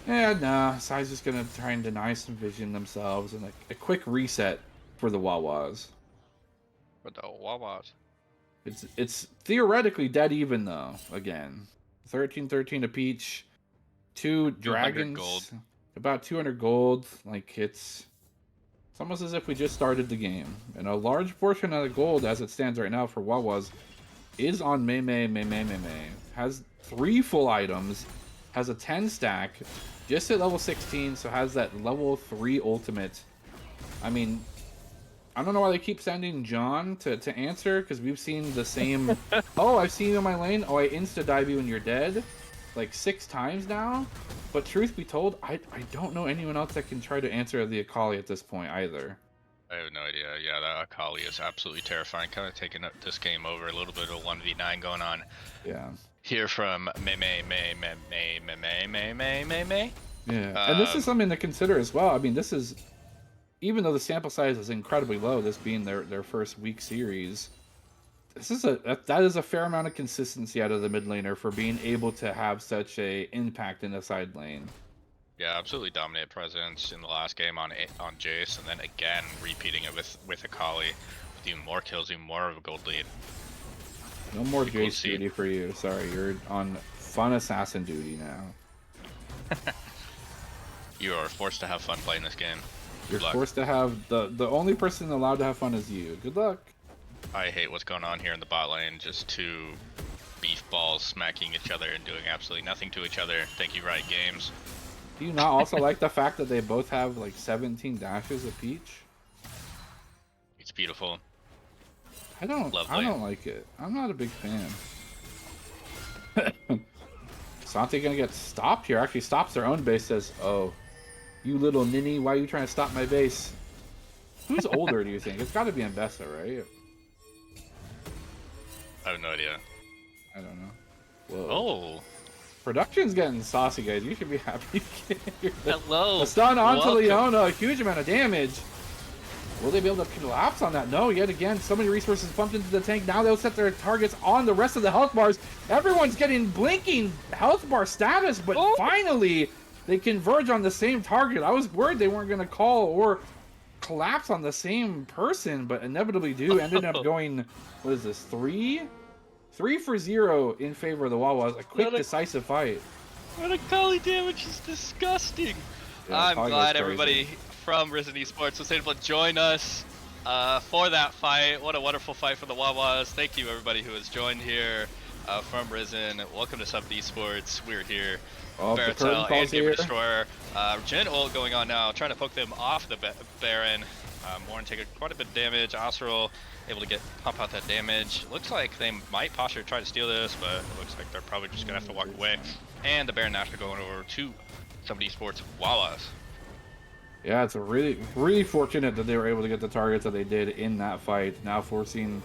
And nah, Sai's just going to try and deny some vision themselves. And a quick reset for the Wawas.
For the Wawas.
It's theoretically dead even, though, again. 13-13 to Peach. 2 dragons.
Gold.
About 200 gold. Like, it's almost as if we just started the game. And a large portion of the gold, as it stands right now for Wawas, is on Mei. Has 3 full items. Has a 10 stack. Just at level 16, so has that level 3 ultimate. I mean, I don't know why they keep sending John to answer, because we've seen the same... Oh, I've seen you in my lane. Oh, I insta-dive you when you're dead. Like 6 times now. But truth be told, I don't know anyone else that can try to answer the Akali at this point either.
I have no idea. Yeah, that Akali is absolutely terrifying. Kind of taking this game over. A little bit of 1v9 going on.
Yeah.
Here from Mei.
Yeah, and this is something to consider as well. I mean, this is, even though the sample size is incredibly low, this being their first week series, this is that is a fair amount of consistency out of the mid laner for being able to have such a impact in the side lane.
Yeah, absolutely dominant presence in the last game on Jace, and then again repeating it with Akali, with even more kills, even more of a gold lead.
No more Jace duty for you. Sorry, you're on fun assassin duty now.
You are forced to have fun playing this game.
You're forced to have the only person allowed to have fun is you. Good luck.
I hate what's going on here in the bot lane. Just 2 beef balls smacking each other and doing absolutely nothing to each other. Thank you, Riot Games.
Do you not also like the fact that they both have like 17 dashes of Peach?
It's beautiful.
I don't like it. I'm not a big fan. Sante gonna get stopped here. Actually stops their own base, says, "Oh, you little ninny, why are you trying to stop my base?" Who's older, do you think? It's gotta be Ambessa, right?
I have no idea.
I don't know. Whoa.
Oh.
Production's getting saucy, guys. You should be happy.
Hello.
A stun onto Leona, a huge amount of damage. Will they be able to collapse on that? No, yet again, so many resources pumped into the tank. Now they'll set their targets on the rest of the health bars. Everyone's getting blinking health bar status, but finally they converge on the same target. I was worried they weren't going to call or collapse on the same person, but inevitably do. Ended up going, what is this, 3 for 0 in favor of the Wawas. A quick, decisive fight.
What a Akali damage is disgusting. Yeah, I'm glad everybody from Risen Esports was able to join us for that fight. What a wonderful fight for the Wawas. Thank you everybody who has joined here from Risen. Welcome to Summit Esports. We're here. Baratel and Gamer Destroyer. Gen ult going on now, trying to poke them off the Baron. Morn taking quite a bit of damage. Azrael able to pump out that damage. Looks like they might posture try to steal this, but it looks like they're probably just gonna have to walk away. And the Baron National going over to Summit Esports Wawas.
Yeah, it's really fortunate that they were able to get the targets that they did in that fight. Now forcing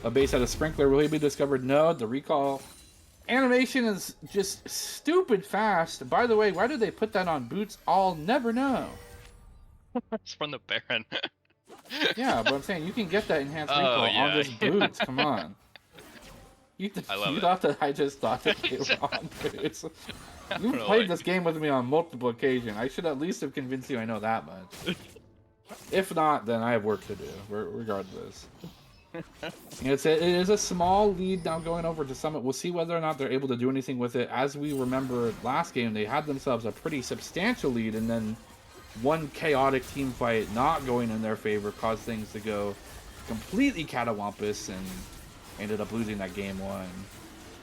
a base out of Sprinkler. Will he be discovered? No. The recall animation is just stupid fast. By the way, why did they put that on boots? I'll never know.
It's from the Baron.
Yeah, but I'm saying you can get that enhanced recall on this boots. Come on. You thought that I just thought that they were on boots. You've played this game with me on multiple occasions. I should at least have convinced you I know that much. If not, then I have work to do, regardless. It is a small lead now going over to Summit. We'll see whether or not they're able to do anything with it. As we remember last game, they had themselves a pretty substantial lead, and then one chaotic team fight not going in their favor caused things to go completely catawampus and ended up losing that game 1.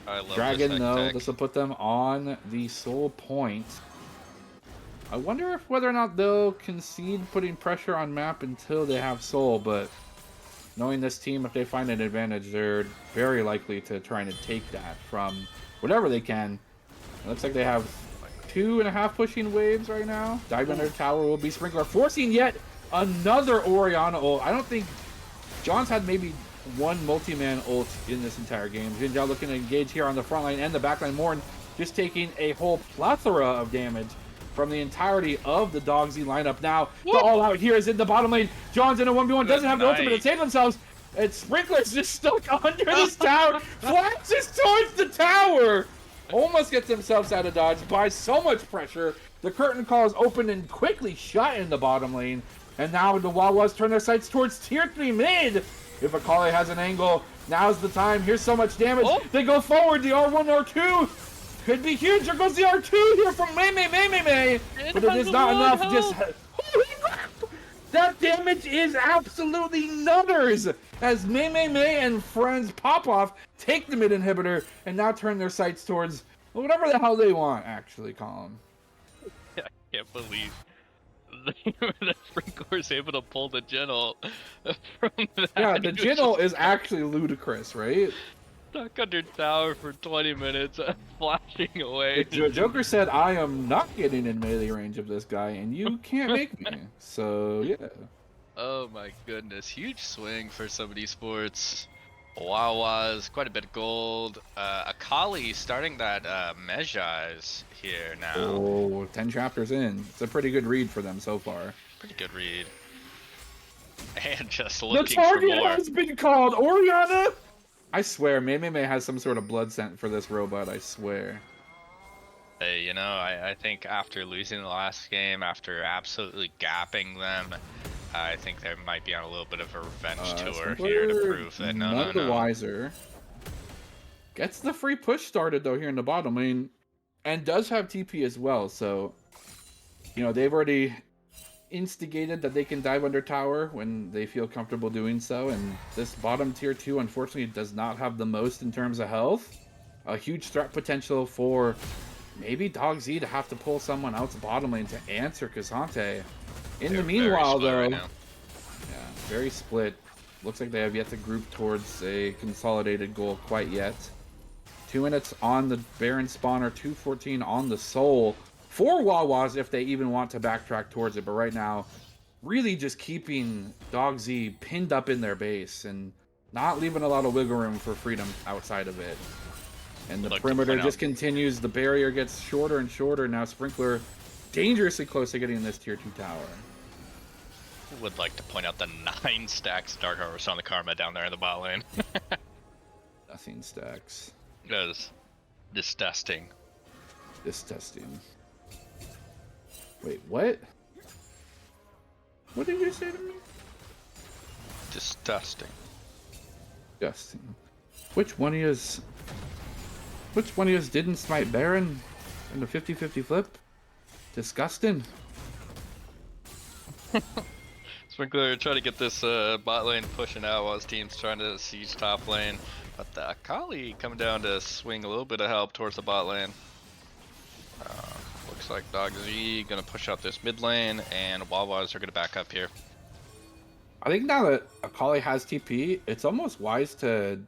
I love
Dragon, though, this will put them on the soul point. I wonder whether or not they'll concede putting pressure on map until they have soul, but knowing this team, if they find an advantage, they're very likely to try and take that from whatever they can. It looks like they have 2.5 pushing waves right now. Dive under tower will be Sprinkler, forcing yet another Orianna ult. I don't think John's had maybe one multi-man ult in this entire game. Jinja looking to engage here on the front line and the back line. Morn just taking a whole plethora of damage from the entirety of the DogZ lineup. Now, the all-out here is in the bottom lane. John's in a 1v1, doesn't have the ultimate to save themselves. And Sprinkler's just stuck under this tower. Flashes towards the tower. Almost gets themselves out of dodge by so much pressure. The curtain call is open and quickly shut in the bottom lane. And now the Wawas turn their sights towards tier 3 mid. If Akali has an angle, now's the time. Here's so much damage. They go forward, the R1, R2. Could be huge. There goes the R2 here from May. But it is not enough. Just holy crap! That damage is absolutely nutters as May and friends pop off, take the mid inhibitor, and now turn their sights towards whatever the hell they want, actually, Colin.
I can't believe that Sprinkler is able to pull the Jinnle from that.
Yeah, the Jinnle is actually ludicrous, right?
Stuck under tower for 20 minutes, flashing away.
Joker said, I am not getting in melee range of this guy, and you can't make me. So, yeah.
Oh my goodness, huge swing for some of these sports. Wawas, quite a bit of gold. Akali starting that Mejai's here now.
Oh, 10 chapters in. It's a pretty good read for them so far.
Pretty good read. And just looking
the
for
target
more.
has been called, Orianna! I swear, May has some sort of blood scent for this robot, I swear.
Hey, you know, I think after losing the last game, after absolutely gapping them, I think they might be on a little bit of a revenge tour here to prove that no.
The wiser. Gets the free push started, though, here in the bottom lane, and does have TP as well, so, you know, they've already instigated that they can dive under tower when they feel comfortable doing so, and this bottom tier 2 unfortunately does not have the most in terms of health. A huge threat potential for maybe DogZ to have to pull someone out's bottom lane to answer Kazante. In the meanwhile, though,
right
yeah, very split. Looks like they have yet to group towards a consolidated goal quite yet. 2 minutes on the Baron spawner, 2:14 on the Soul. 4 Wawas if they even want to backtrack towards it, but right now, really just keeping DogZ pinned up in their base and not leaving a lot of wiggle room for freedom outside of it. And the perimeter just continues. The barrier gets shorter and shorter. Now Sprinkler dangerously close to getting this tier 2 tower.
Would like to point out the 9 stacks Dark Harvest on the Karma down there in the bot lane.
Nothing stacks.
That is disgusting.
Disgusting. Wait, what? What did you say to me?
Disgusting.
Disgusting. Which one of yous didn't smite Baron in the 50-50 flip? Disgusting.
Sprinkler trying to get this bot lane pushing out while his team's trying to siege top lane. But the Akali coming down to swing a little bit of help towards the bot lane. Looks like DogZ gonna push out this mid lane, and Wawas are gonna back up here.
I think now that Akali has TP, it's almost wise to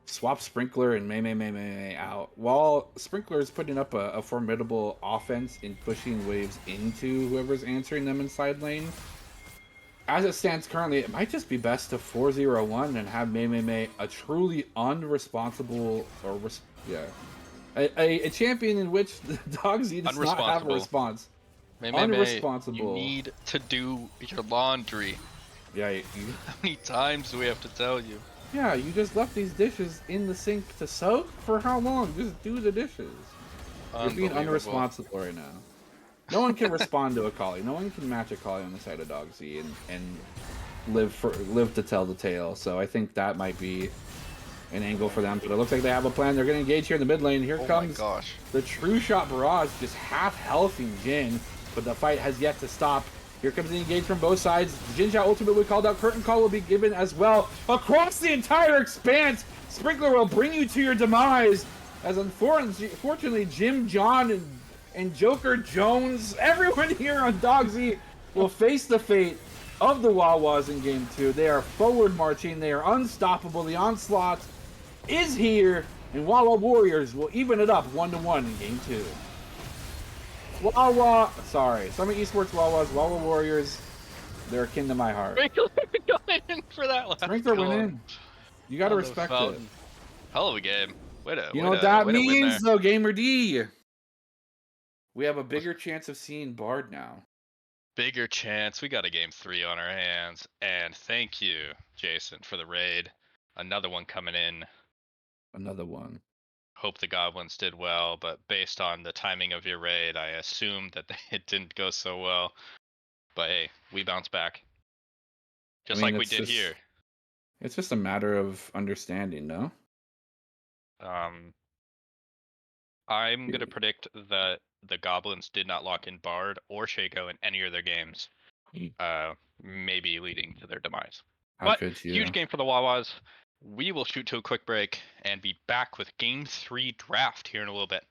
swap Sprinkler and May out. While Sprinkler is putting up a formidable offense in pushing waves into whoever's answering them in side lane, as it stands currently, it might just be best to 4-0-1 and have May a truly unresponsible, or a champion in which the DogZ does not have a response. Unresponsible.
You need to do your laundry.
Yeah.
How many times do we have to tell you?
Yeah, you just left these dishes in the sink to soak? For how long? Just do the dishes. You're being unresponsible right now. No one can respond to Akali. No one can match Akali on the side of DogZ and live to tell the tale. So I think that might be an angle for them. But it looks like they have a plan. They're going to engage here in the mid lane. Here comes the True Shot Barrage, just half healthy Jin. But the fight has yet to stop. Here comes the engage from both sides. Jinja ultimately called out. Curtain call will be given as well. Across the entire expanse, Sprinkler will bring you to your demise. As unfortunately, Jim, John, and Joker Jones, everyone here on DogZ will face the fate of the Wawas in Game 2. They are forward marching. They are unstoppable. The onslaught is here, and Wawa Warriors will even it up 1-1 in Game 2. Summer Esports Wawas, Wawa Warriors, they're akin to my heart.
Sprinkler going in for that last
Sprinkler
goal
winning. You gotta
on the
respect it.
fountain. Hell of a game.
You know what that
way to win
means,
there.
though, Gamer D? We have a bigger chance of seeing Bard now.
Bigger chance. We got a game 3 on our hands. And thank you, Jason, for the raid. Another one coming in.
Another one.
Hope the goblins did well, but based on the timing of your raid, I assumed that it didn't go so well. But hey, we bounce back. Just like we did here.
It's just a matter of understanding, no?
I'm going to predict that the goblins did not lock in Bard or Shaco in any of their games. Maybe leading to their demise.
How could you?
Huge game for the Wawas. We will shoot to a quick break and be back with Game 3 draft here in a little bit.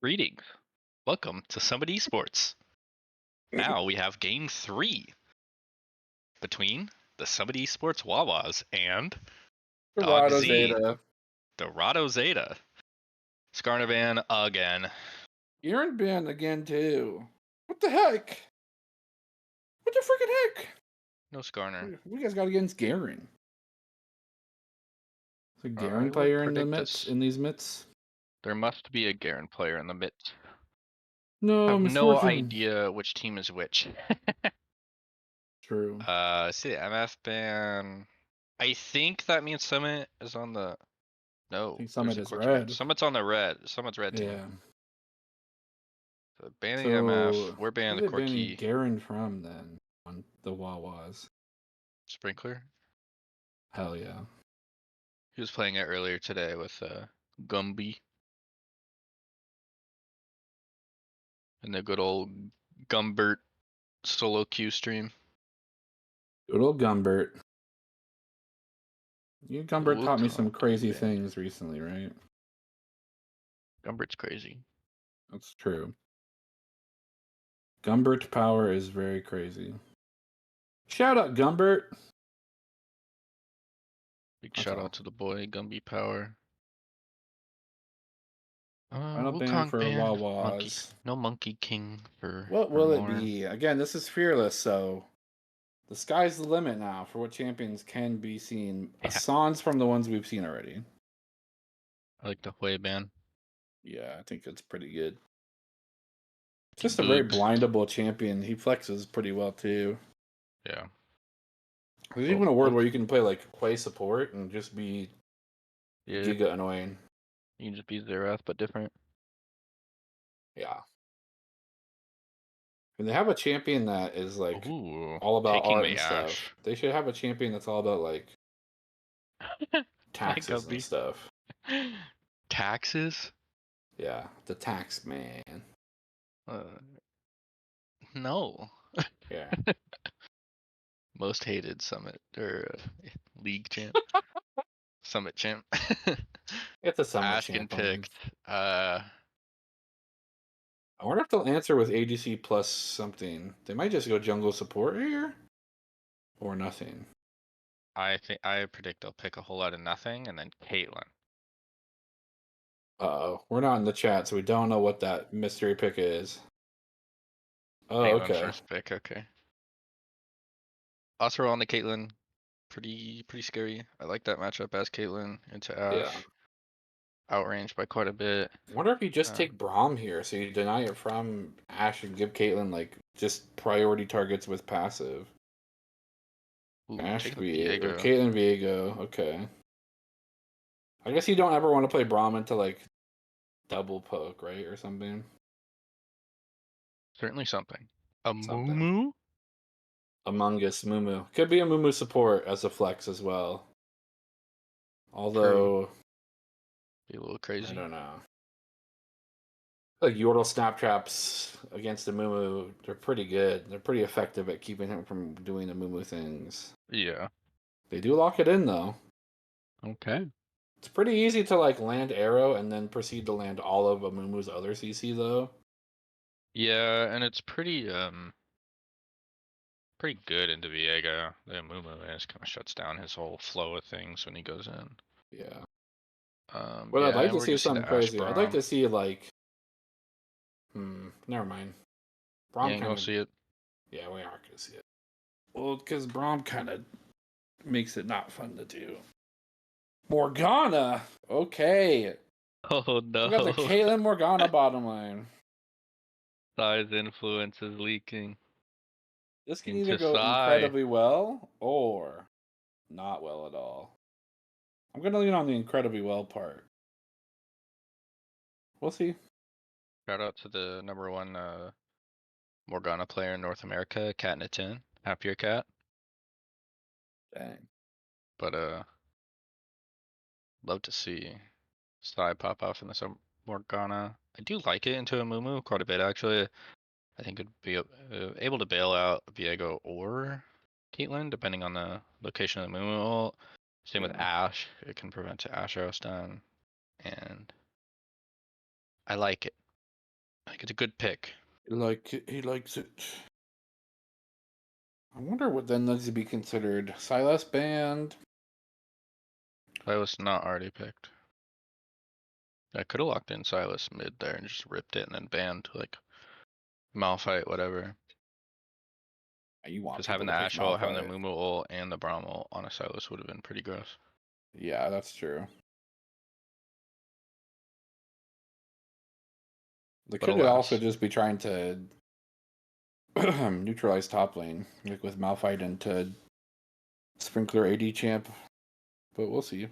Greetings. Welcome to Summit Esports. Now we have game 3 between the Summit Esports Wawas and Dog
Dorado
Z,
Zeta.
Dorado Zeta. Skarnavan again.
You're in ban again too. What the heck? What the freaking heck?
No Skarner.
We guys got against Garen. Is a
I
Garen
would
player in the
predict
mitts
this.
in these mitts?
There must be a Garen player in the midst. I
No,
have no
misfortune.
idea which team is which.
True.
See the MF ban. I think that means Summit is on the.
I
No,
think
there's
Summit
a
is
Corki ban.
red.
Summit's on the red. Summit's red team.
Yeah.
So banning MF.
So
We're banning
who
the
are they banning
Corki
Garen from then on the Wawas?
Sprinkler.
Hell yeah.
He was playing it earlier today with Gumby. And the good old Gumbert solo queue stream.
Good old Gumbert. You Gumbert
We'll
taught me
talk
some
to you,
crazy
man.
things recently, right?
Gumbert's crazy.
That's true. Gumbert power is very crazy. Shout out Gumbert.
Big
That's
shout
all.
out to the boy, Gumby Power.
Final ban
Wukong
for
ban. Monkey.
Wawas.
No Monkey King for
What will it
Morn.
be? Again, this is Fearless, so the sky's the limit now for what champions can be seen.
Yeah.
Sans from the ones we've seen already.
I like the Hui ban.
Yeah, I think it's pretty good. Just a
Boogs.
very blindable champion. He flexes pretty well too.
Yeah.
There's even a word where you can play like Hui support and just be giga annoying.
You can just be Zerath, but different.
Yeah. And they have a champion that is like
Ooh,
all about
taking
art
me,
and
Ash.
stuff. They should have a champion that's all about like taxes and
Gumby.
stuff.
Taxes?
Yeah, the tax man.
No.
Yeah.
Most hated Summit or League champ. Summit champ.
It's a summer
Ashkin
champ. I mean.
picked.
I wonder if they'll answer with ADC plus something. They might just go jungle support here, or nothing.
I predict they'll pick a whole lot of nothing and then Caitlyn.
Uh-oh, we're not in the chat, so we don't know what that mystery pick is. Oh,
Caitlyn
okay.
first pick, okay. Also on the Caitlyn, pretty scary. I like that matchup as Caitlyn into Ash.
Yeah.
Outranged by quite a bit.
I wonder if you just take Braum here, so you deny it from Ash and give Caitlyn like just priority targets with passive.
Ooh,
Ash
take the
Viego, or
Viego.
Caitlyn Viego. Okay. I guess you don't ever want to play Braum into like double poke, right, or something.
Certainly something. A
Something.
Mumu?
Among Us Mumu. Could be a Mumu support as a flex as well. Although,
Be a little crazy.
I don't know. Like Yordle snap traps against the Mumu, they're pretty good. They're pretty effective at keeping him from doing the Mumu things.
Yeah.
They do lock it in though.
Okay.
It's pretty easy to like land arrow and then proceed to land all of a Mumu's other CC though.
Yeah, and it's pretty good into Viego. The Mumu just kind of shuts down his whole flow of things when he goes in.
Yeah.
Yeah,
I'd like to
we're
see
gonna
something
the Ash
crazy. I'd like
Braum.
to see like, never mind. Braum
You ain't gonna see it.
Yeah, we aren't gonna see it. Well, because Braum kind of makes it not fun to do. Morgana. Okay.
Oh no.
We got the Caitlyn Morgana bottom line.
Size influence is leaking.
This can
Into
either go
Sai.
incredibly well or not well at all. I'm gonna lean on the incredibly well part. We'll see.
Shout out to the #1 Morgana player in North America, Cat in a Tin. Happier Cat.
Dang.
But love to see Sai pop off in the Morgana. I do like it into a Mumu quite a bit actually. I think it'd be able to bail out Viego or Caitlyn depending on the location of the Mumu ult. Same with Ash. It can prevent Ash arrow stun, and I like it. I think it's a good pick.
He likes it. I wonder what then needs to be considered. Silas banned.
I was not already picked. I could have locked in Silas mid there and just ripped it and then banned like Malphite, whatever.
You want
Just
people
having the
to pick
Ash ult, having the
Malphite.
Mumu ult, and the Braum ult on a Silas would have been pretty gross.
Yeah, that's true. They
But
could also
alas.
just be trying to neutralize top lane, like with Malphite into Sprinkler AD champ, but we'll see.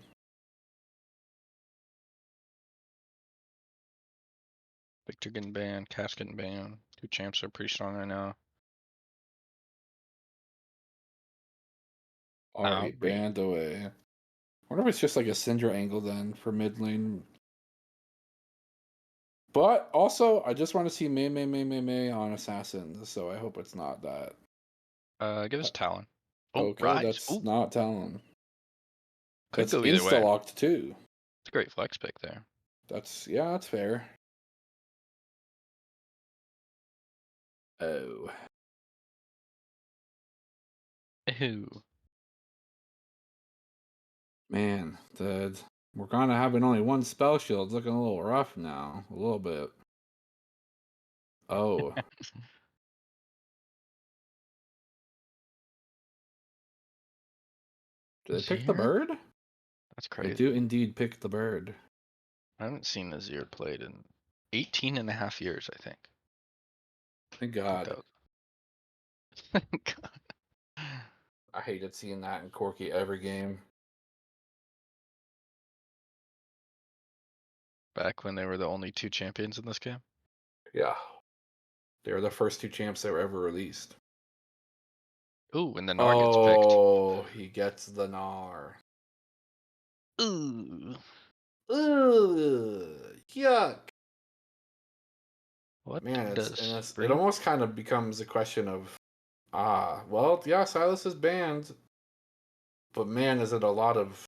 Victor getting banned, Cass getting banned. Two champs are pretty strong right now.
Alright, banned away. I wonder if it's just like a Syndra angle then for mid lane. But also, I just want to see Mei on Assassins, so I hope it's not that.
Give us Talon. Oh,
Okay,
Rise.
that's
Ooh,
not Talon.
could
That's
go either way.
insta-locked too.
It's a great flex pick there.
Yeah, that's fair. Oh.
Ooh.
Man, the Morgana having only one spell shield's looking a little rough now. A little bit. Oh. Did they pick the
Azir?
bird?
That's
They
crazy.
do indeed pick the bird.
I haven't seen Azir played in 18 and a half years, I think.
Thank
I think
God.
that was... God.
I hated seeing that in Corki every game.
Back when they were the only two champions in this game.
Yeah. They were the first two champs that were ever released.
Ooh, and the Gnar gets picked.
Oh, he gets the Gnar.
Ooh.
Ugh, yuck.
What
Man,
does
it
Bree?
almost kind of becomes a question of well, yeah, Silas is banned, but man, is it a lot of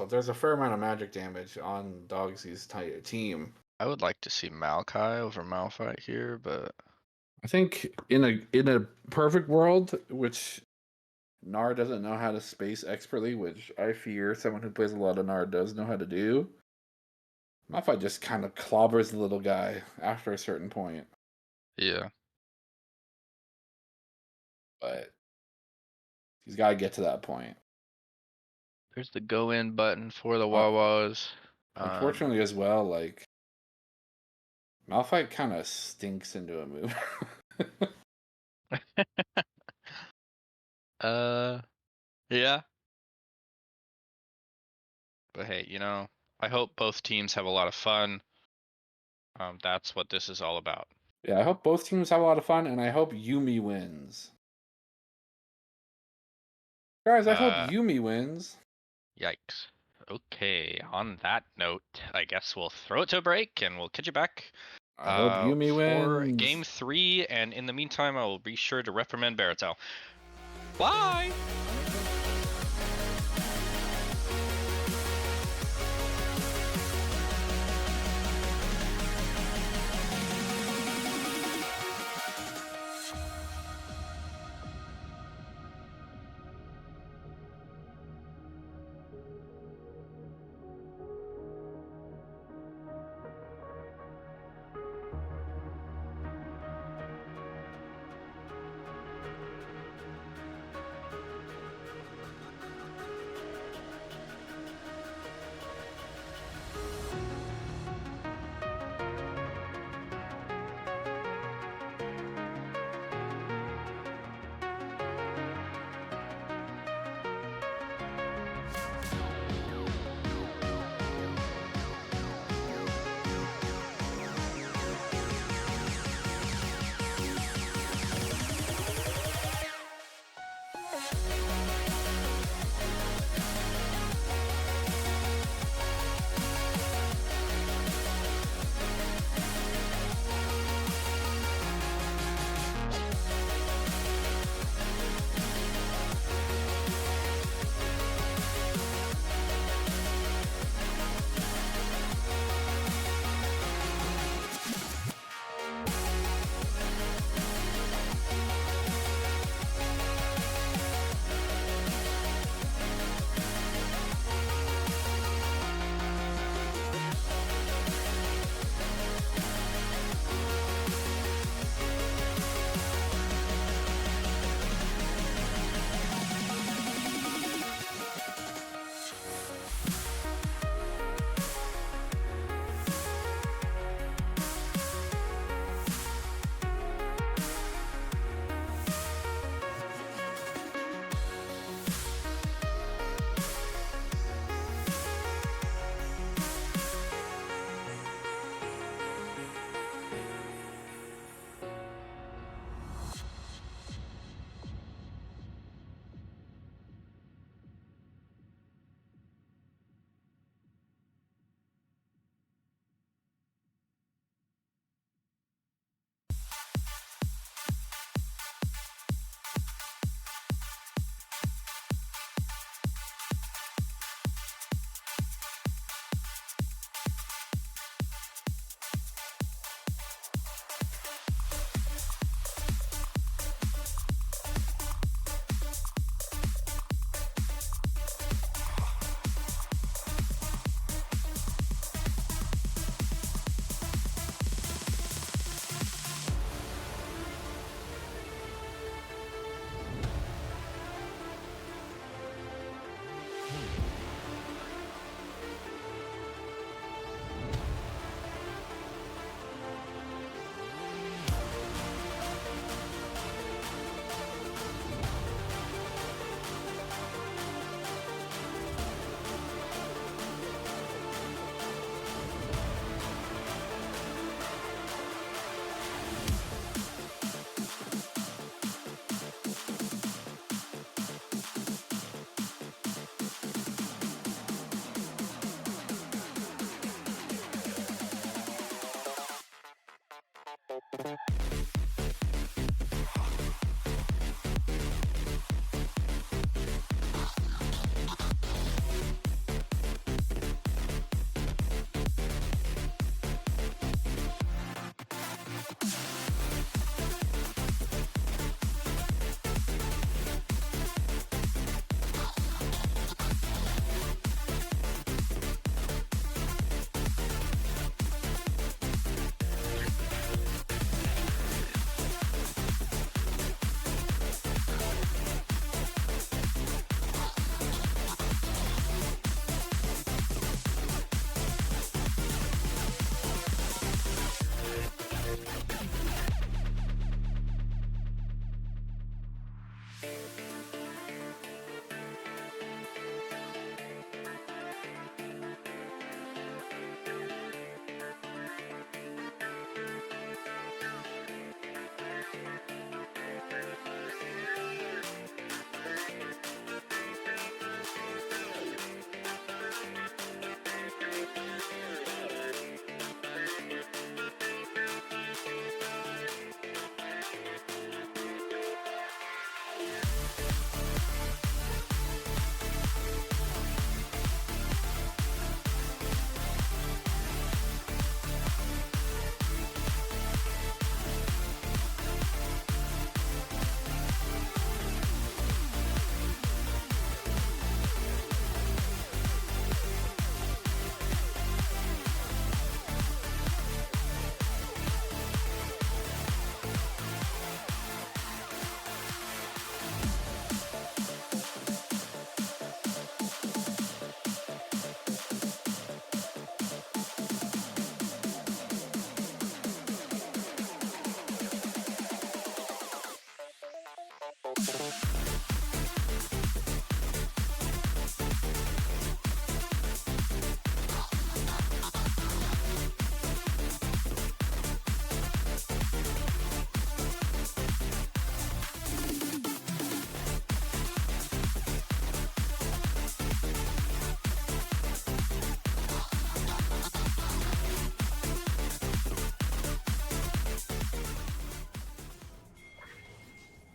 there's a fair amount of magic damage on Dogsy's team.
I would like to see Maokai over Malphite here, but
I think in a perfect world, which Gnar doesn't know how to space expertly, which I fear someone who plays a lot of Gnar does know how to do. Malphite just kind of clobbers the little guy after a certain point.
yeah.
But he's got to get to that point.
There's the go in button for the
Uh,
Wawas.
Unfortunately, as well, like Malphite kind of stinks into a move.
Yeah. But hey, I hope both teams have a lot of fun. That's what this is all about.
Yeah, I hope both teams have a lot of fun, and I hope Yumi wins. Guys, I hope
Uh,
Yumi wins.
Yikes. Okay, on that note, I guess we'll throw it to a break and we'll catch you back
I hope Yumi
for
wins.
game 3. And in the meantime, I will be sure to reprimand Baratel. Bye!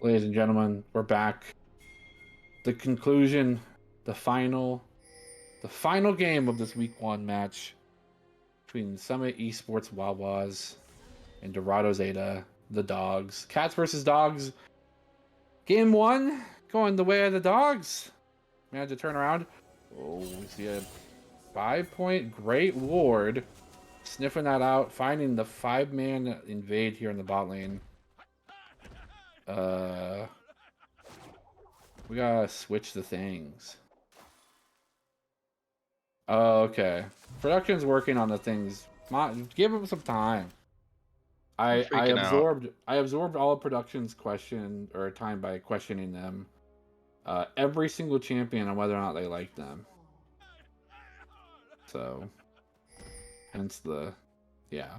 Ladies and gentlemen, we're back. The conclusion, the final game of this week 1 match between Summit Esports Wawas and Dorado Zeta, the dogs. Cats versus dogs. Game 1, going the way of the dogs. Managed to turn around. Oh, we see a 5-point great ward. Sniffing that out, finding the 5-man invade here in the bot lane. We gotta switch the things. Oh, okay. Production's working on the things. Give them some time. I absorbed all of production's question or time by questioning them. Every single champion on whether or not they like them. So, hence the, yeah.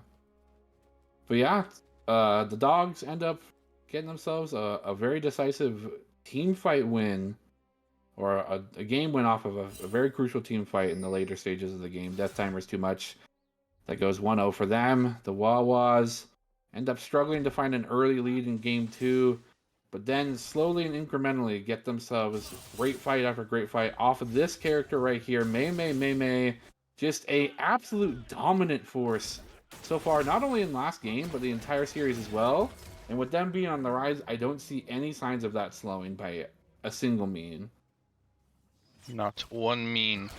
But yeah, the dogs end up getting themselves a very decisive team fight win, or a game win off of a very crucial team fight in the later stages of the game. Death timer's too much. That goes 1-0 for them. The Wawas end up struggling to find an early lead in game 2, but then slowly and incrementally get themselves great fight after great fight off of this character right here, Mei. Just a absolute dominant force so far, not only in last game, but the entire series as well. And with them being on the rise, I don't see any signs of that slowing by a single mean.
Not one mean.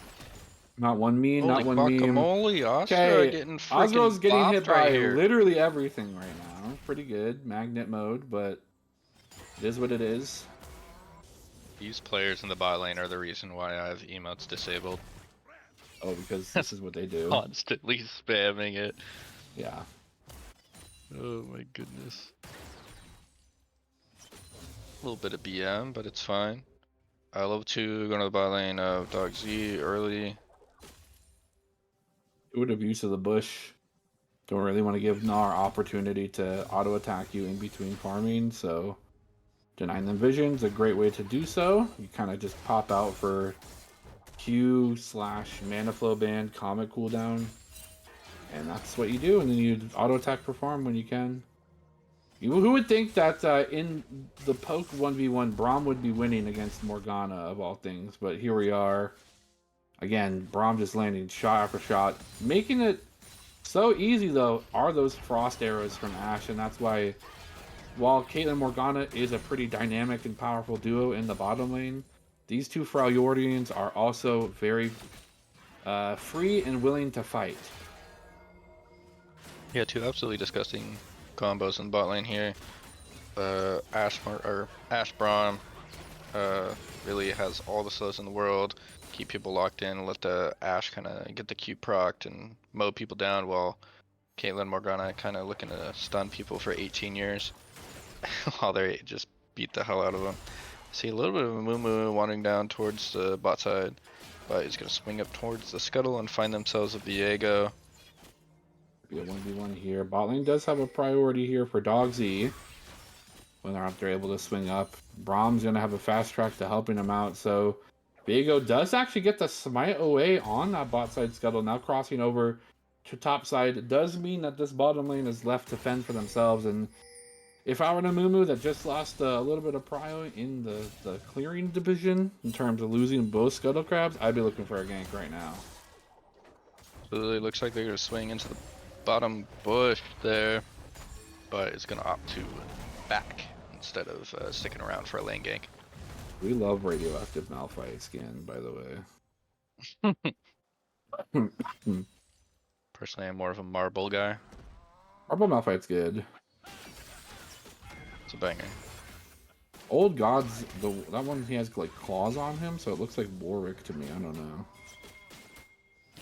Not one mean,
Holy
not one meme.
guacamole, Oscar
Okay,
getting freaking
Osro's getting hit
bopped
by
right here.
literally everything right now. Pretty good. Magnet mode, but it is what it is.
These players in the bot lane are the reason why I have emotes disabled.
Oh, because this is what they do.
Constantly spamming it.
Yeah.
Oh my goodness. A little bit of BM, but it's fine. I love to go to the bot lane of Dog Z early.
Good abuse of the bush. Don't really want to give Gnar opportunity to auto attack you in between farming, so denying them vision's a great way to do so. You kind of just pop out for Q/mana flow band comet cooldown, and that's what you do. And then you auto attack for farm when you can. Who would think that in the poke 1v1, Braum would be winning against Morgana of all things? But here we are. Again, Braum just landing shot after shot. Making it so easy, though, are those frost arrows from Ashe. And that's why, while Caitlyn Morgana is a pretty dynamic and powerful duo in the bottom lane, these two Freljordians are also very free and willing to fight.
Yeah, two absolutely disgusting combos in bot lane here. Ashe Braum really has all the slows in the world. Keep people locked in, let the Ashe kind of get the Q procced and mow people down, while Caitlyn Morgana kind of looking to stun people for 18 years while they just beat the hell out of them. See a little bit of a Mumu wandering down towards the bot side, but he's gonna swing up towards the scuttle and find themselves a Viego.
Be a 1v1 here. Bot lane does have a priority here for Dogsy when they're able to swing up. Braum's gonna have a fast track to helping him out, so Viego does actually get the smite away on that bot side scuttle. Now crossing over to top side. It does mean that this bottom lane is left to fend for themselves, and if I were a Mumu that just lost a little bit of prio in the clearing division in terms of losing both scuttle crabs, I'd be looking for a gank right now.
So it looks like they're gonna swing into the bottom bush there, but it's gonna opt to back instead of sticking around for a lane gank.
We love radioactive Malphite skin, by the way.
Personally, I'm more of a marble guy.
Marble Malphite's good.
It's a banger.
Old Gods, that one he has like claws on him, so it looks like Warwick to me. I don't know.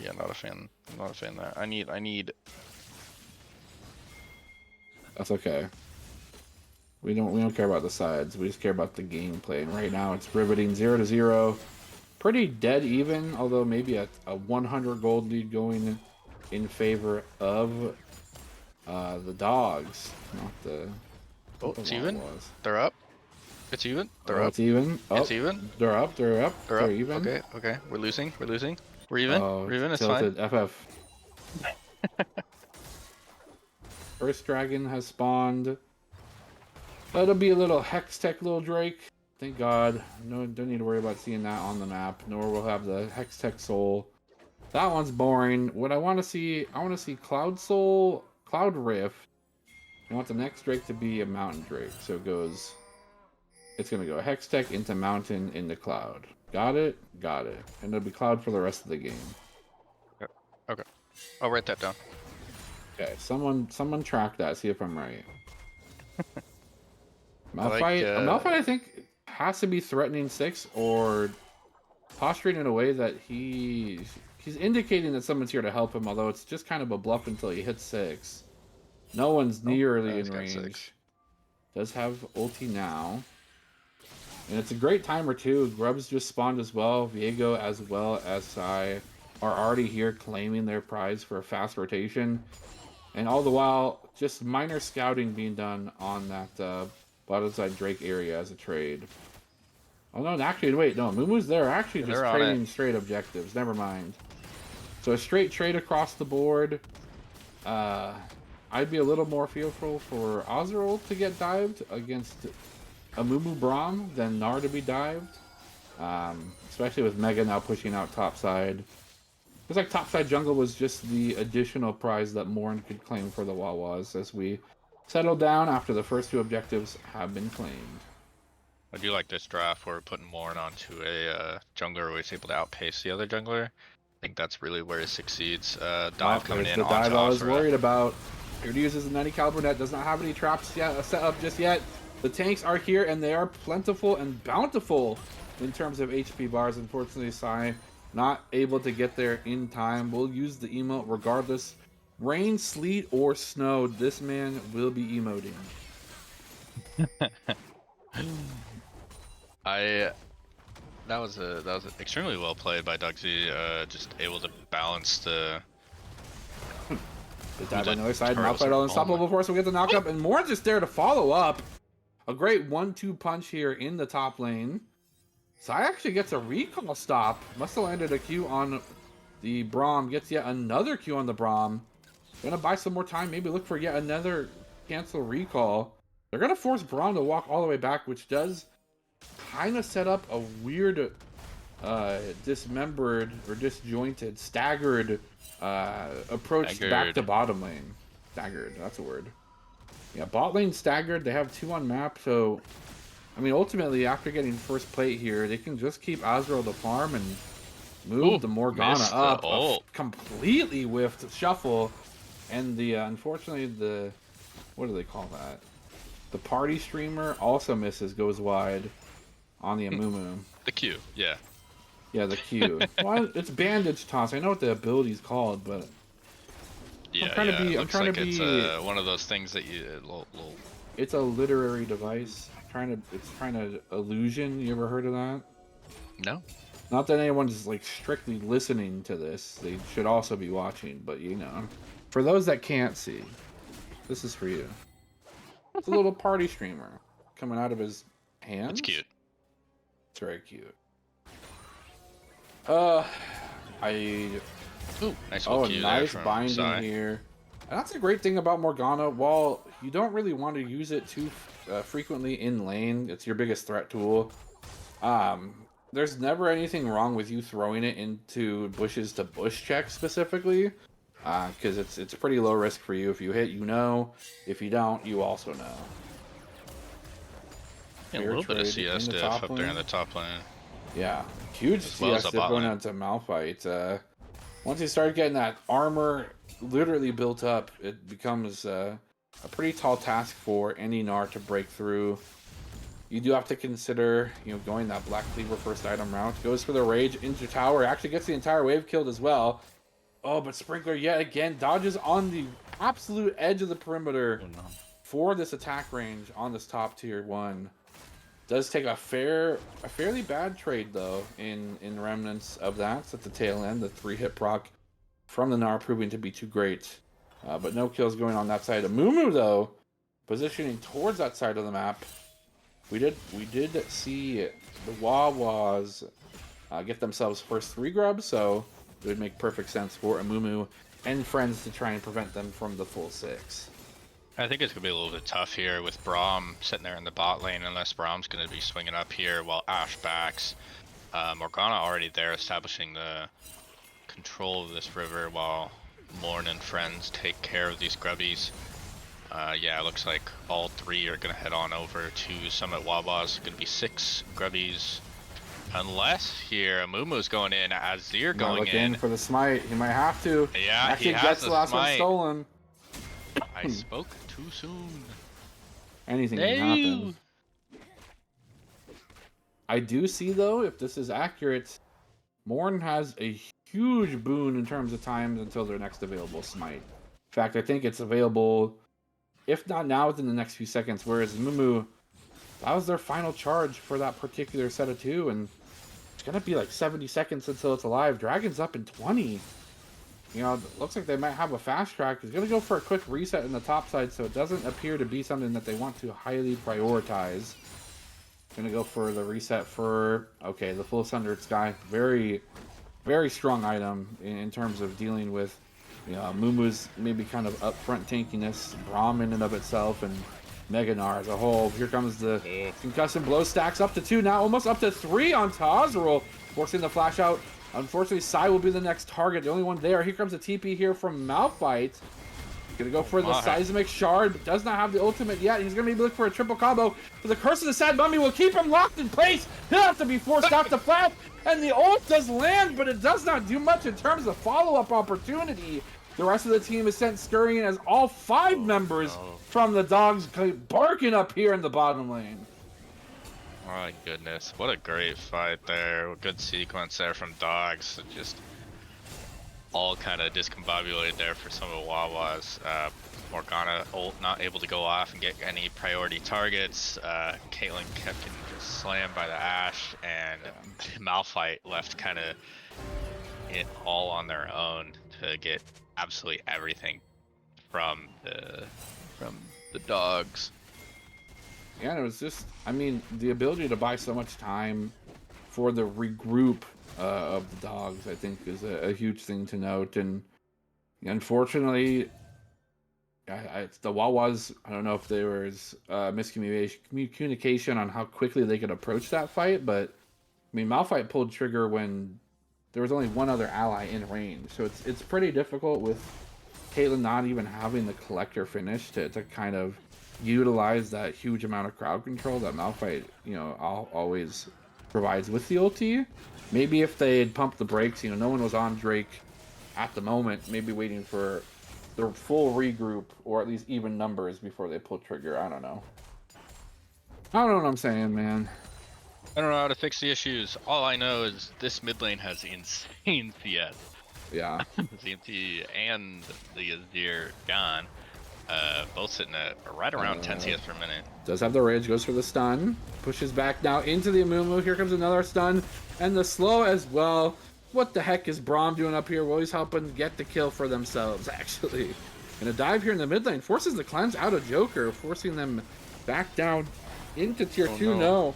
Yeah, not a fan. I'm not a fan there. I need.
That's okay. We don't care about the sides. We just care about the gameplay. And right now it's riveting, 0-0. Pretty dead even, although maybe a 100 gold lead going in favor of the dogs, not the.
Oh, it's even.
Was.
They're up. It's even. They're up.
It's even. Oh,
it's even.
They're up. They're up.
They're up.
Even.
Okay. Okay. We're losing. We're losing. We're even.
Oh,
we're even. It's
tilted.
fine.
FF. First dragon has spawned. That'll be a little Hex Tech little Drake. Thank God. No, don't need to worry about seeing that on the map. Nor we'll have the Hex Tech Soul. That one's boring. What I want to see, Cloud Soul, Cloud Rift. I want the next Drake to be a Mountain Drake. So it goes. It's gonna go Hex Tech into Mountain into Cloud. Got it? Got it. And it'll be Cloud for the rest of the game.
Okay. I'll write that down.
Okay. Someone track that. See if I'm right. Malphite, I think, has to be threatening 6 or posturing in a way that he's indicating that someone's here to help him, although it's just kind of a bluff until he hits 6. No one's nearly in range. 6. Does have ulti now. And it's a great timer too. Grubs just spawned as well. Viego as well as Sai are already here claiming their prize for a fast rotation. And all the while, just minor scouting being done on that bottom side Drake area as a trade. Oh no, actually, wait, no, Mumu's there actually just trading straight objectives. Never mind. So a straight trade across the board. I'd be a little more fearful for Azrael to get dived against a Mumu Braum than Gnar to be dived. Especially with Mega now pushing out topside. It's like topside jungle was just the additional prize that Morn could claim for the Wawas as we settle down after the first 2 objectives have been claimed.
I do like this draft where we're putting Morn onto a jungler where he's able to outpace the other jungler. I think that's really where he succeeds. Dive coming in
the
onto
dive I was
Asura.
worried about. Here uses the 90 caliber net, does not have any traps yet, set up just yet. The tanks are here and they are plentiful and bountiful in terms of HP bars. Unfortunately, Sai not able to get there in time. We'll use the emote regardless. Rain, sleet, or snow, this man will be emoting.
That was extremely well played by Dugsy. Just able to balance the.
The dive on the other side, Malphite all unstoppable force. We get the knock up, and Morn's just there to follow up. A great 1-2 punch here in the top lane. Sai actually gets a recall stop. Must have landed a Q on the Braum. Gets yet another Q on the Braum. Gonna buy some more time. Maybe look for yet another cancel recall. They're gonna force Braum to walk all the way back, which does kind of set up a weird, dismembered or disjointed, staggered approach back to bottom lane. Staggered, that's a word. Yeah, bot lane staggered. They have 2 on map, so I mean, ultimately, after getting first plate here, they can just keep Azrael to farm and move the Morgana up. Completely whiffed shuffle, and the unfortunately the what do they call that? The party streamer also misses, goes wide on the Amumu.
The Q, yeah.
Yeah, the Q. Well, it's bandage toss. I know what the ability's called, but
Yeah,
I'm trying to be.
It
I'm
looks
trying
like
to be.
it's one of those things that you.
It's a literary device. It's trying to illusion. You ever heard of that?
No.
Not that anyone's like strictly listening to this. They should also be watching, but you know, for those that can't see, this is for you. It's a little party streamer coming out of his hands.
It's cute.
It's very cute.
Nice
nice binding here. And that's a great thing about Morgana. While you don't really want to use it too frequently in lane, it's your biggest threat tool. There's never anything wrong with you throwing it into bushes to bush check specifically, because it's pretty low risk for you. If you hit, you know. If you don't, you also know.
Yeah, a little bit of CS diff up there in the top lane.
Yeah, huge CS diff going on to Malphite. Once you start getting that armor literally built up, it becomes a pretty tall task for any Gnar to break through. You do have to consider, going that Black Cleaver first item route. Goes for the Rage into tower. Actually gets the entire wave killed as well. Oh, but Sprinkler yet again dodges on the absolute edge of the perimeter for this attack range on this top tier 1. Does take a fairly bad trade though in remnants of that. So at the tail end, the 3-hit proc from the Gnar proving to be too great. But no kills going on that side. Amumu though, positioning towards that side of the map. We did see the Wawas get themselves first 3 grubs, so it would make perfect sense for Amumu and friends to try and prevent them from the full 6.
I think it's going to be a little bit tough here with Braum sitting there in the bot lane, unless Braum's going to be swinging up here while Ashe backs. Morgana already there establishing the control of this river while Morn and friends take care of these grubbies. Yeah, it looks like all 3 are going to head on over to Summit Wawas. Going to be 6 grubbies. Unless here, Amumu's going in, Azir going in.
For the smite. He might have to.
Yeah,
actually
he has
gets the last
smite.
one stolen.
I spoke too soon.
Anything can happen. I do see, though, if this is accurate, Morn has a huge boon in terms of times until their next available smite. In fact, I think it's available, if not now, within the next few seconds, whereas Mumu, that was their final charge for that particular set of 2, and it's going to be like 70 seconds until it's alive. Dragon's up in 20. It looks like they might have a fast track. He's going to go for a quick reset in the top side, so it doesn't appear to be something that they want to highly prioritize. Going to go for the reset for, okay, the full Sundered Sky. Very, very strong item in terms of dealing with, Mumu's maybe kind of upfront tankiness, Braum in and of itself, and Mega Gnar as a whole. Here comes the concussion blow, stacks up to 2, now almost up to 3 on Azrael, forcing the flash out. Unfortunately, Sai will be the next target, the only one there. Here comes a TP here from Malphite. Gonna go for the Seismic Shard, but does not have the ultimate yet. He's gonna be looking for a triple combo, but the Curse of the Sad Mummy will keep him locked in place. He'll have to be forced off the flat, and the ult does land, but it does not do much in terms of follow-up opportunity. The rest of the team is sent scurrying as all 5 members from the Dogs barking up here in the bottom lane.
My goodness, what a great fight there. Good sequence there from Dogs. Just all kind of discombobulated there for some of Wawas. Morgana ult not able to go off and get any priority targets. Caitlyn kept getting just slammed by the Ashe, and Malphite left kind of it all on their own to get absolutely everything from the Dogs.
Yeah, and it was just, the ability to buy so much time for the regroup of the Dogs, I think, is a huge thing to note. And unfortunately, It's the Wawas. I don't know if there was miscommunication on how quickly they could approach that fight, but I mean, Malphite pulled trigger when there was only one other ally in range, so it's pretty difficult with Caitlyn not even having the collector finish to kind of utilize that huge amount of crowd control that Malphite, always provides with the ulti. Maybe if they had pumped the brakes, no one was on Drake at the moment, maybe waiting for the full regroup or at least even numbers before they pull trigger. I don't know. I don't know what I'm saying, man.
I don't know how to fix the issues. All I know is this mid lane has insane CS.
Yeah.
ZMT and the Azir gone. Both sitting at right around 10 CS per minute.
Does have the rage, goes for the stun, pushes back now into the Amumu. Here comes another stun, and the slow as well. What the heck is Braum doing up here? Well, he's helping get the kill for themselves, actually. And a dive here in the mid lane forces the cleanse out of Joker, forcing them back down into tier 2. No.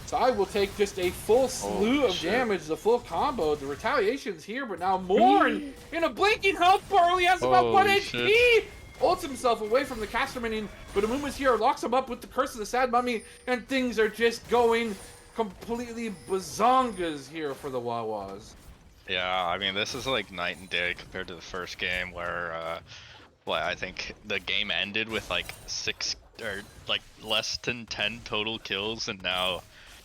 So I will take just a full slew of damage, the full combo. The retaliation's here, but now more in a blinking health bar. He has about 1 HP. Ults himself away from the caster minion, but Amumu's here, locks him up with the Curse of the Sad Mummy, and things are just going completely bazongas here for the Wawas.
Yeah, I mean, this is like night and day compared to the first game where, I think the game ended with like 6 or like less than 10 total kills, and now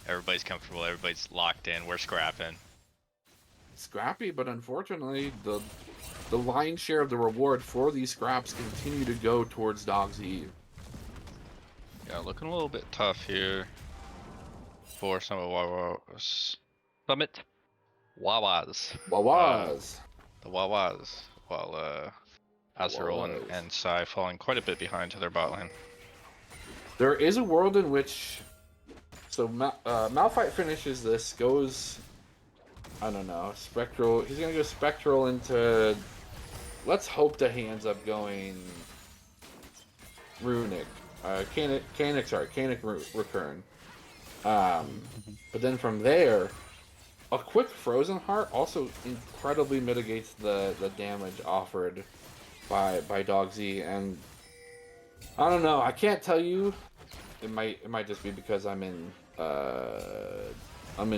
everybody's comfortable, everybody's locked in, we're scrapping.
Scrappy, but unfortunately, the lion's share of the reward for these scraps continue to go towards Dog's Eve.
Yeah, looking a little bit tough here for some of Wawas. Summit Wawas.
Wawas.
The Wawas. While Azrael and Sai falling quite a bit behind to their bot lane.
There is a world in which... So Malphite finishes this, goes... I don't know, Spectral... He's gonna go Spectral into... Let's hope that he ends up going... Runic. Canic Recurn. But then from there... A quick Frozen Heart also incredibly mitigates the damage offered by Dog Z, and I don't know, I can't tell you. It might just be because I'm in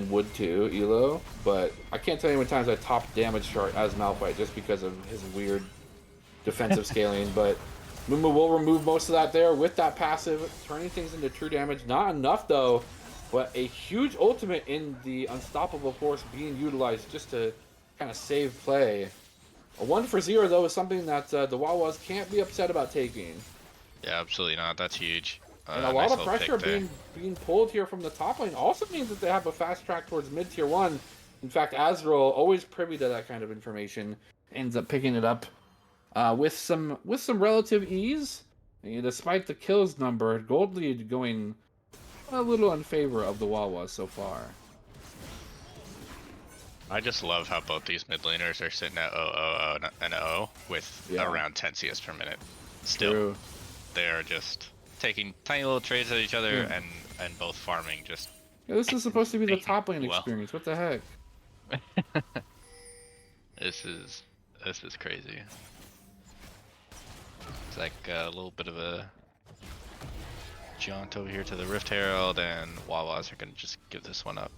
Wood 2 Elo, but I can't tell you how many times I topped damage chart as Malphite just because of his weird defensive scaling. But Mumu will remove most of that there with that passive, turning things into true damage. Not enough though. But a huge ultimate in the Unstoppable Force being utilized just to kind of save play. A 1-for-0 though is something that the Wawas can't be upset about taking.
Yeah, absolutely not. That's huge.
And a lot of pressure being pulled here from the top lane also means that they have a fast track towards mid tier 1. In fact, Azrael, always privy to that kind of information, ends up picking it up with some relative ease. And despite the kills number, Gold Lead going a little in favor of the Wawas so far.
I just love how both these mid laners are sitting at 0 and 0 with around 10 CS per minute. Still, they are just taking tiny little trades at each other and both farming just.
Yeah, this is supposed to be the top lane experience. What the heck?
This is crazy. It's like a little bit of a jaunt over here to the Rift Herald, and Wawas are gonna just give this one up.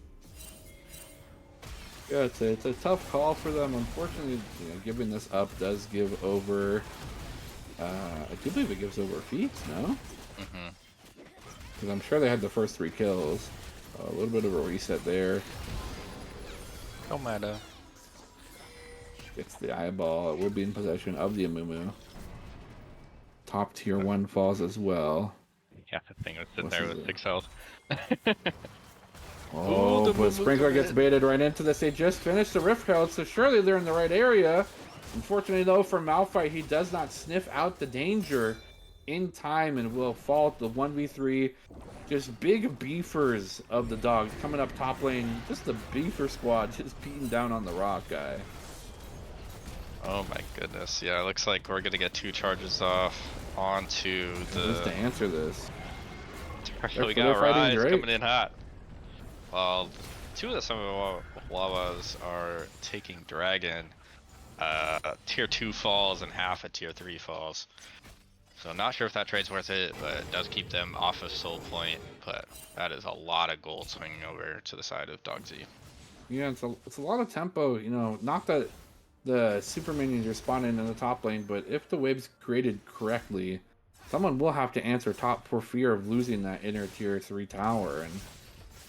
Yeah, it's a tough call for them. Unfortunately, giving this up does give over. I do believe it gives over feats, no? Because I'm sure they had the first 3 kills. A little bit of a reset there.
Don't matter.
Gets the eyeball. It will be in possession of the Amumu. Top tier 1 falls as well.
Yeah, the thing was sitting there with 6 health.
Oh, but Sprinkler gets baited right into this. They just finished the Rift Herald, so surely they're in the right area. Unfortunately, though, for Malphite, he does not sniff out the danger in time and will fall to the 1v3. Just big beefers of the Dogs coming up top lane. Just the beefer squad just beating down on the rock guy.
Oh my goodness. Yeah, it looks like we're going to get 2 charges off onto the...
Just to answer this.
We got Rise coming in hot. Well, 2 of some of the Wawas are taking Dragon. Tier 2 falls and half a tier 3 falls. So not sure if that trade's worth it, but it does keep them off of Soul Point. But that is a lot of gold swinging over to the side of Dog Z.
Yeah, it's a lot of tempo. You know, not that the super minions are spawning in the top lane, but if the wave's created correctly, someone will have to answer top for fear of losing that inner tier 3 tower and,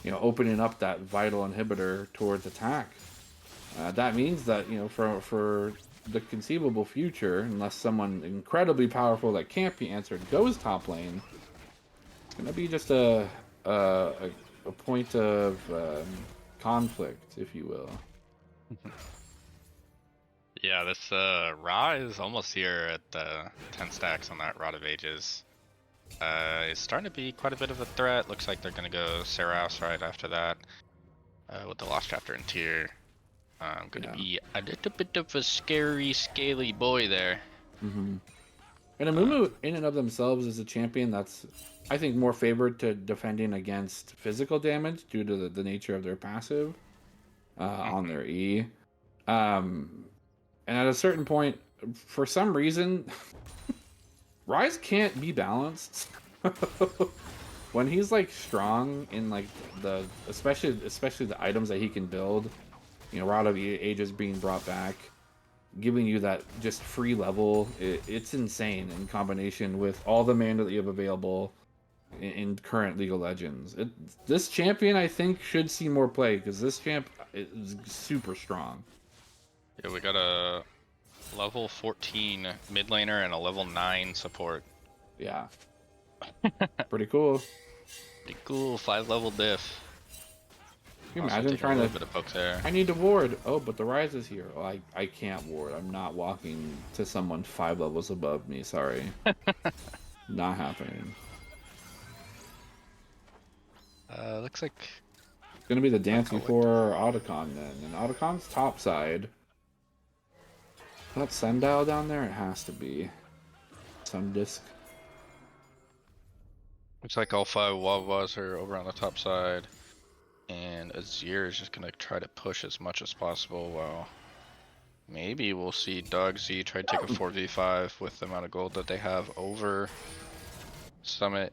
you know, opening up that vital inhibitor towards attack. That means that, you know, for the conceivable future, unless someone incredibly powerful that can't be answered goes top lane, it's gonna be just a point of conflict, if you will.
Yeah, this Ra is almost here at 10 stacks on that Rod of Ages. It's starting to be quite a bit of a threat. Looks like they're gonna go Seras right after that with the Lost Chapter in tier. Gonna be a little bit of a scary, scaly boy there.
Mm-hmm. And Amumu, in and of themselves, is a champion that's, I think, more favored to defending against physical damage due to the nature of their passive on their E. And at a certain point, for some reason, Rise can't be balanced. When he's like strong in like the especially the items that he can build, you know, Rod of Ages being brought back, giving you that just free level, it's insane in combination with all the mana that you have available in current League of Legends. This champion, I think, should see more play because this champ is super strong.
Yeah, we got a level 14 mid laner and a level 9 support.
Yeah. Pretty cool.
Pretty cool, 5-level diff.
Can you
Also
imagine
taking
trying
a
to...
little bit of poke there.
I need to ward. Oh, but the Rise is here. Oh, I can't ward. I'm not walking to someone 5 levels above me. Sorry. Not happening.
Looks like...
It's going to be the dance
I'll
before Otacon then. And Otacon's top side. That Sundial down there? It has to be. Sun Disc.
Looks like all 5 Wawas are over on the top side. And Azir is just gonna try to push as much as possible while maybe we'll see Dog Z try to take a 4v5 with the amount of gold that they have over Summit.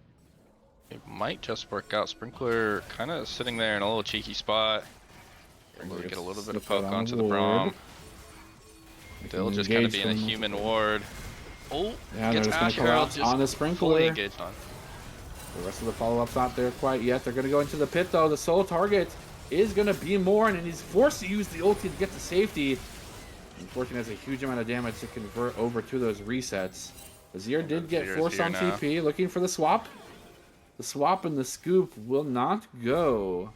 It might just work out. Sprinkler kind of sitting there in a little cheeky spot. Able to get a little bit of poke onto the Braum. Still just kind of being a human ward. Oh,
yeah,
gets
they're just going to collapse on the Sprinkler.
Fully engaged on.
The rest of the follow-up's not there quite yet. They're going to go into the pit, though. The sole target is going to be Morn, and he's forced to use the ulti to get to safety. Unfortunately, has a huge amount of damage to convert over to those resets. Azir did get forced on TP, looking for the swap. The swap and the scoop will not go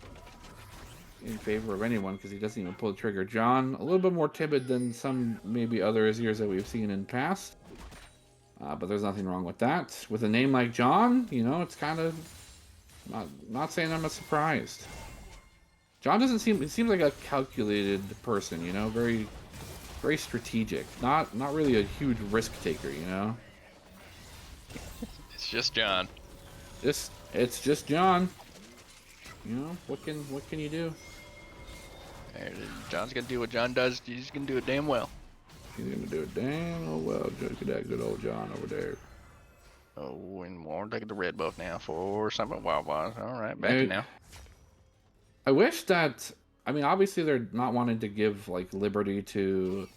in favor of anyone because he doesn't even pull the trigger. John, a little bit more timid than some maybe other Azirs that we've seen in past. But there's nothing wrong with that. With a name like John, you know, it's kind of not saying I'm surprised. John doesn't seem, it seems like a calculated person, you know, very strategic. Not really a huge risk taker, you know.
It's just John.
It's just John. You know, what can you do?
John's gonna do what John does. He's gonna do it damn well.
He's gonna do it damn well. Look at that good old John over there.
Oh, and more taking the red buff now for something Wawas. All right, back in now.
I wish that, I mean, obviously they're not wanting to give like liberty to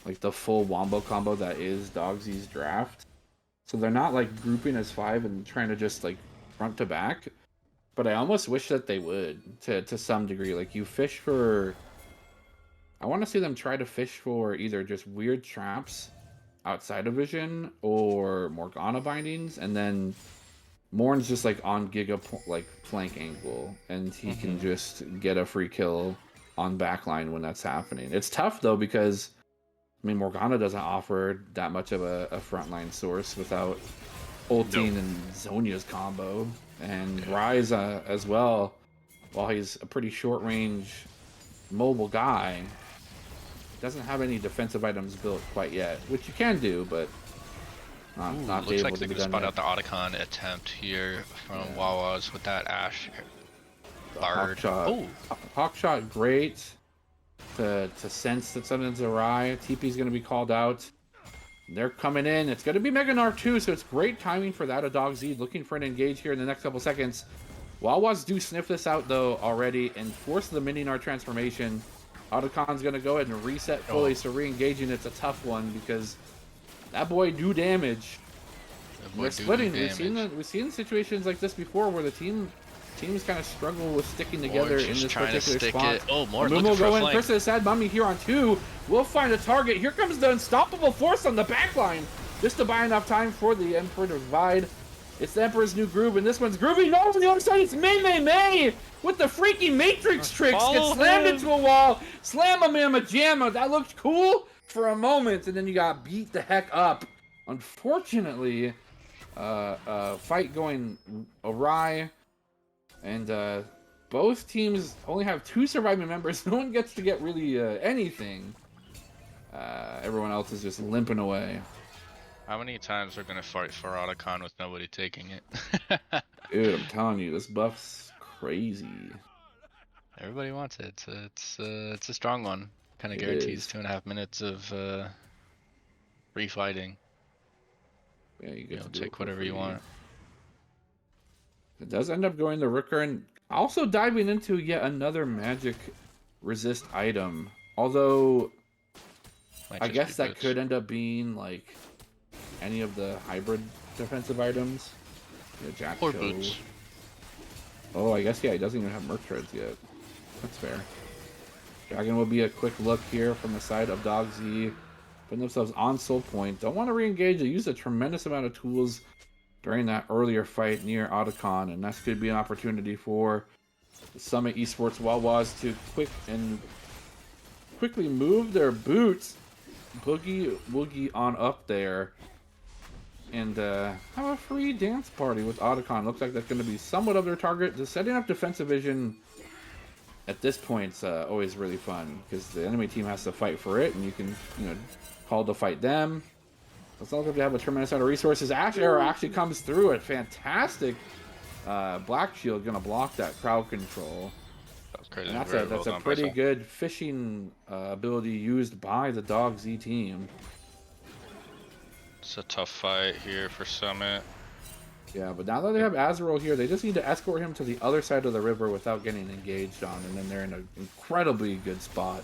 like the full wombo combo that is Dogsy's draft. So they're not like grouping as 5 and trying to just like front to back. But I almost wish that they would to some degree. Like you fish for, I want to see them try to fish for either just weird traps outside of vision or Morgana bindings, and then Morn's just like on Giga like flank angle, and he can just get a free kill on backline when that's happening. It's tough though because I mean Morgana doesn't offer that much of a frontline source without ulting and Zhonya's combo, and Rise as well. While he's a pretty short range mobile guy, doesn't have any defensive items built quite yet, which you can do, but not
looks
able
like
to
they
be
could
done
spot
yet.
out the Otacon attempt here from Wawas with that Ash Bard.
Hawkshot, great to sense that something's awry. TP's going to be called out. They're coming in. It's going to be Meganar too, so it's great timing for that. A Dog Z looking for an engage here in the next couple seconds. Wawas do sniff this out, though, already and force the Mininar transformation. Otacon's going to go ahead and reset fully, so re-engaging it's a tough one because that boy do damage. They're splitting. We've seen situations like this before where the teams kind of struggle with sticking together in this particular spot.
It. Oh, more
Moon will go in. Chris has had Mummy here on 2. We'll find a target. Here comes the unstoppable force on the backline, just to buy enough time for the Emperor to divide. It's the Emperor's new groove, and this one's groovy. No, on the other side, it's May with the freaky Matrix tricks. Gets slammed into a wall. Slam-a-mamma jamma. That looked cool for a moment, and then you got beat the heck up. Unfortunately, fight going awry, and both teams only have 2 surviving members. No one gets to get really anything. Everyone else is just limping away.
How many times are gonna fight for Otacon with nobody taking it?
Dude, I'm telling you, this buff's crazy.
Everybody wants it. It's a strong one. Kind of guarantees 2.5 minutes of free fighting.
Yeah, you get to
take whatever you want.
It does end up going to Rooker, and also diving into yet another magic resist item. Although, I guess that could end up being like any of the hybrid defensive items. Jack
or boots.
Oh, I guess, yeah, he doesn't even have Merc Treads yet. That's fair. Dragon will be a quick look here from the side of Dog Z. Putting themselves on soul point. Don't want to re-engage. They used a tremendous amount of tools during that earlier fight near Otacon, and that's going to be an opportunity for the Summit Esports Wawas to quickly move their boots, boogie woogie on up there, and have a free dance party with Otacon. Looks like that's going to be somewhat of their target. Just setting up defensive vision at this point is always really fun because the enemy team has to fight for it, and you can, call to fight them. It's not like they have a tremendous amount of resources. Ash Arrow actually comes through. A fantastic Black Shield going to block that crowd control.
That was crazy.
And that's a pretty good fishing ability used by the Dog Z team.
It's a tough fight here for Summit.
Yeah, but now that they have Azrael here, they just need to escort him to the other side of the river without getting engaged on, and then they're in an incredibly good spot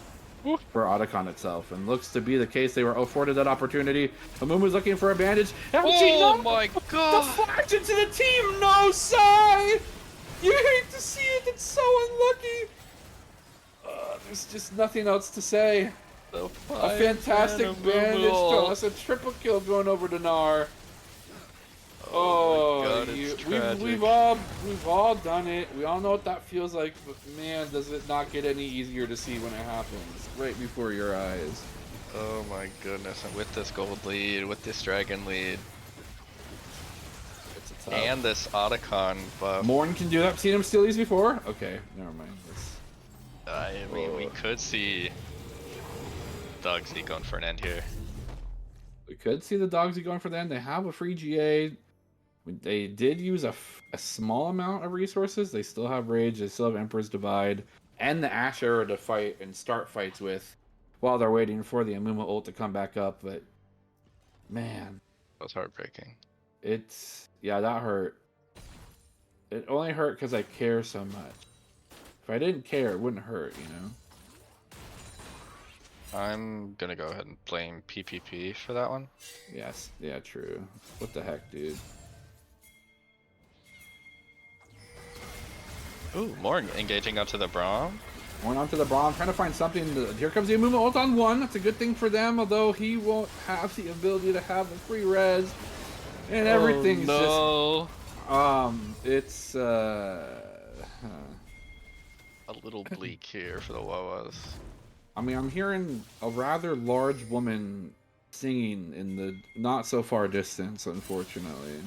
for Otacon itself, and looks to be the case. They were afforded that opportunity. Amumu's looking for a bandage.
Oh my god!
Deflect into the team! No, Sai! You hate to see it, it's so unlucky! There's just nothing else to say. A fantastic bandage toss, a triple kill going over to Nar.
Oh my god, it's tragic.
We've all done it. We all know what that feels like, but man, does it not get any easier to see when it happens right before your eyes.
Oh my goodness, and with this gold lead, with this dragon lead, and this Otacon buff.
Morn can do that. Seen him steal these before? Okay, never mind.
I mean, we could see Dog Z going for an end here.
We could see the Dog Z going for the end. They have a free GA. They did use a small amount of resources. They still have Rage, they still have Emperor's Divide, and the Ash Arrow to fight and start fights with while they're waiting for the Amuma ult to come back up. But, man.
That was heartbreaking.
Yeah, that hurt. It only hurt because I care so much. If I didn't care, it wouldn't hurt,
I'm gonna go ahead and blame PPP for that one.
Yes, yeah, true. What the heck, dude?
Ooh, more engaging onto the Braum.
Going onto the Braum, trying to find something. Here comes the Amuma ult on 1. That's a good thing for them, although he won't have the ability to have a free res. And everything's
just...
it's,
a little bleak here for the Wawas.
I mean, I'm hearing a rather large woman singing in the not so far distance, unfortunately.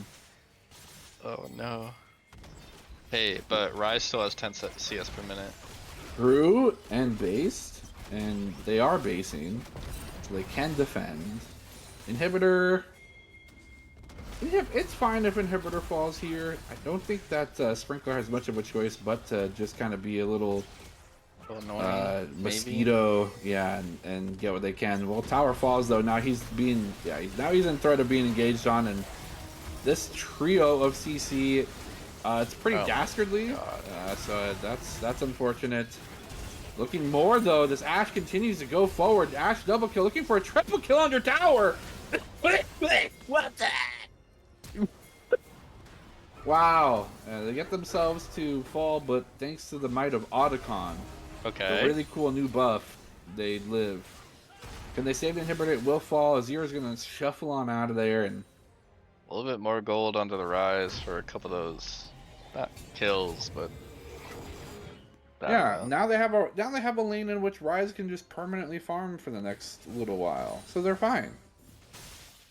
Oh no. Hey, but Rise still has 10 CS per minute.
True, and based, and they are basing, so they can defend. Inhibitor, it's fine if Inhibitor falls here. I don't think that Sprinkler has much of a choice but to just kind of be a little
Annoying, maybe.
Mosquito, yeah, and get what they can. Well, tower falls though. Now he's being, now he's in threat of being engaged on, and this trio of CC, it's pretty dastardly. So that's unfortunate. Looking more though, this Ashe continues to go forward. Ashe double kill, looking for a triple kill under tower. What the? Wow, they get themselves to fall, but thanks to the might of Otacon,
Okay.
the really cool new buff, they live. Can they save the inhibitor? It will fall. Azir's gonna shuffle on out of there, and
A little bit more gold onto the rise for a couple of those, not kills, but
yeah. Now they have a lane in which Ryze can just permanently farm for the next little while, so they're fine.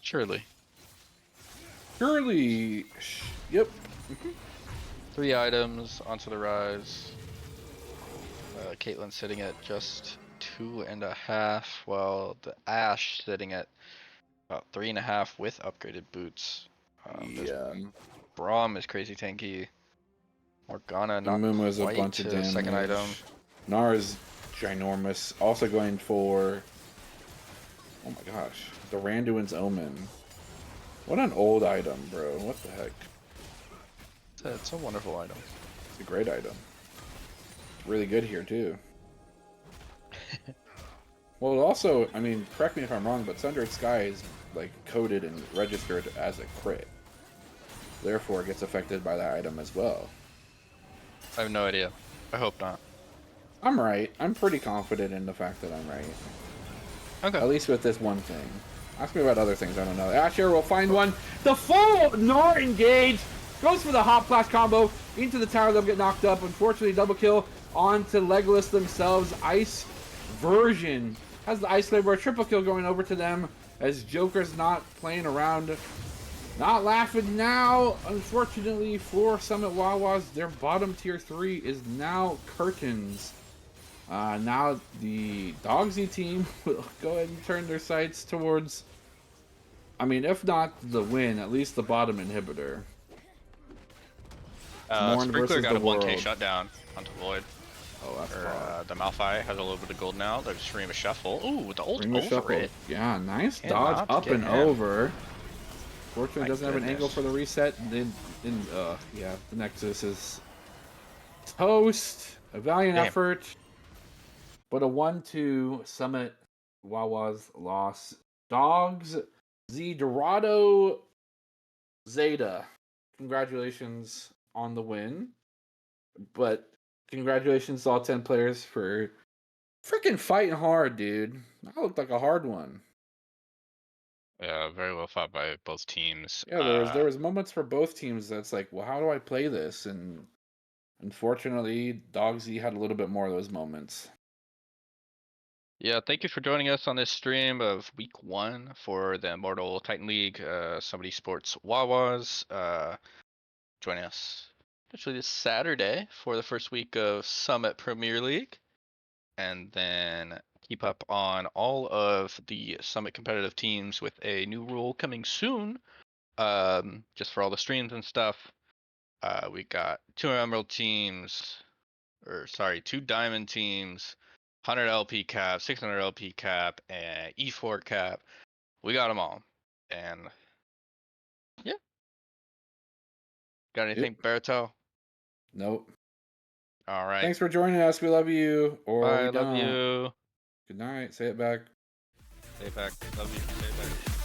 Surely.
Yep.
3 items onto the rise. Caitlyn sitting at just 2.5, while the Ashe sitting at about 3.5 with upgraded boots.
Yeah.
Braum is crazy tanky. Morgana not
Mumu's a
quite
bunch of
to
damage.
second item.
Nara's ginormous. Also going for, oh my gosh, the Randuin's Omen. What an old item, bro. What the heck?
It's a wonderful item.
It's a great item. It's really good here too. Well, also, I mean, correct me if I'm wrong, but Sundered Sky is like coded and registered as a crit. Therefore, it gets affected by that item as well.
I have no idea. I hope not.
I'm right. I'm pretty confident in the fact that I'm right.
Okay.
At least with this one thing. Ask me about other things, I don't know. Asher will find one. The full Gnar engage! Goes for the hop flash combo. Into the tower, they'll get knocked up. Unfortunately, double kill onto Legolas themselves. Ice version has the Ice Flavor. Triple kill going over to them as Joker's not playing around. Not laughing now. Unfortunately for Summit Wawas, their bottom tier 3 is now curtains. Now the Dogsy team will go ahead and turn their sights towards, I mean, if not the win, at least the bottom inhibitor.
Sprinkler got a 1k shutdown onto Void.
Oh, that's
the Malphite has a little bit of gold now. They're Stream of Shuffle. Ooh, the ult over
Shuffle.
it.
Yeah, nice
Cannot
dodge up
get
and
him.
over. Fortunately,
My
doesn't have an angle
goodness.
for the reset. Yeah, the Nexus is toast. A valiant
Damn.
effort, but a 1-2 Summit Wawa's loss. Dogs, Dorado, Zeta. Congratulations on the win. But congratulations to all 10 players for freaking fighting hard, dude. That looked like a hard one.
Yeah, very well fought by both teams.
Yeah, there was moments for both teams that's like, well, how do I play this? And unfortunately, Dogsy had a little bit more of those moments.
Yeah, thank you for joining us on this stream of week 1 for the Immortal Titan League, Somebody Sports Wawas. Join us actually this Saturday for the first week of Summit Premier League. And then keep up on all of the Summit competitive teams with a new rule coming soon. Just for all the streams and stuff. We got 2 Emerald teams, or sorry, 2 Diamond teams, 100 LP cap, 600 LP cap, and E4 cap. We got them all. And yeah. Got anything, Berto?
Nope.
All right.
Thanks for joining us. We love you. Or
Bye,
we
love
don't.
you.
Good night. Say it back.
Stay back. Love you. Stay back.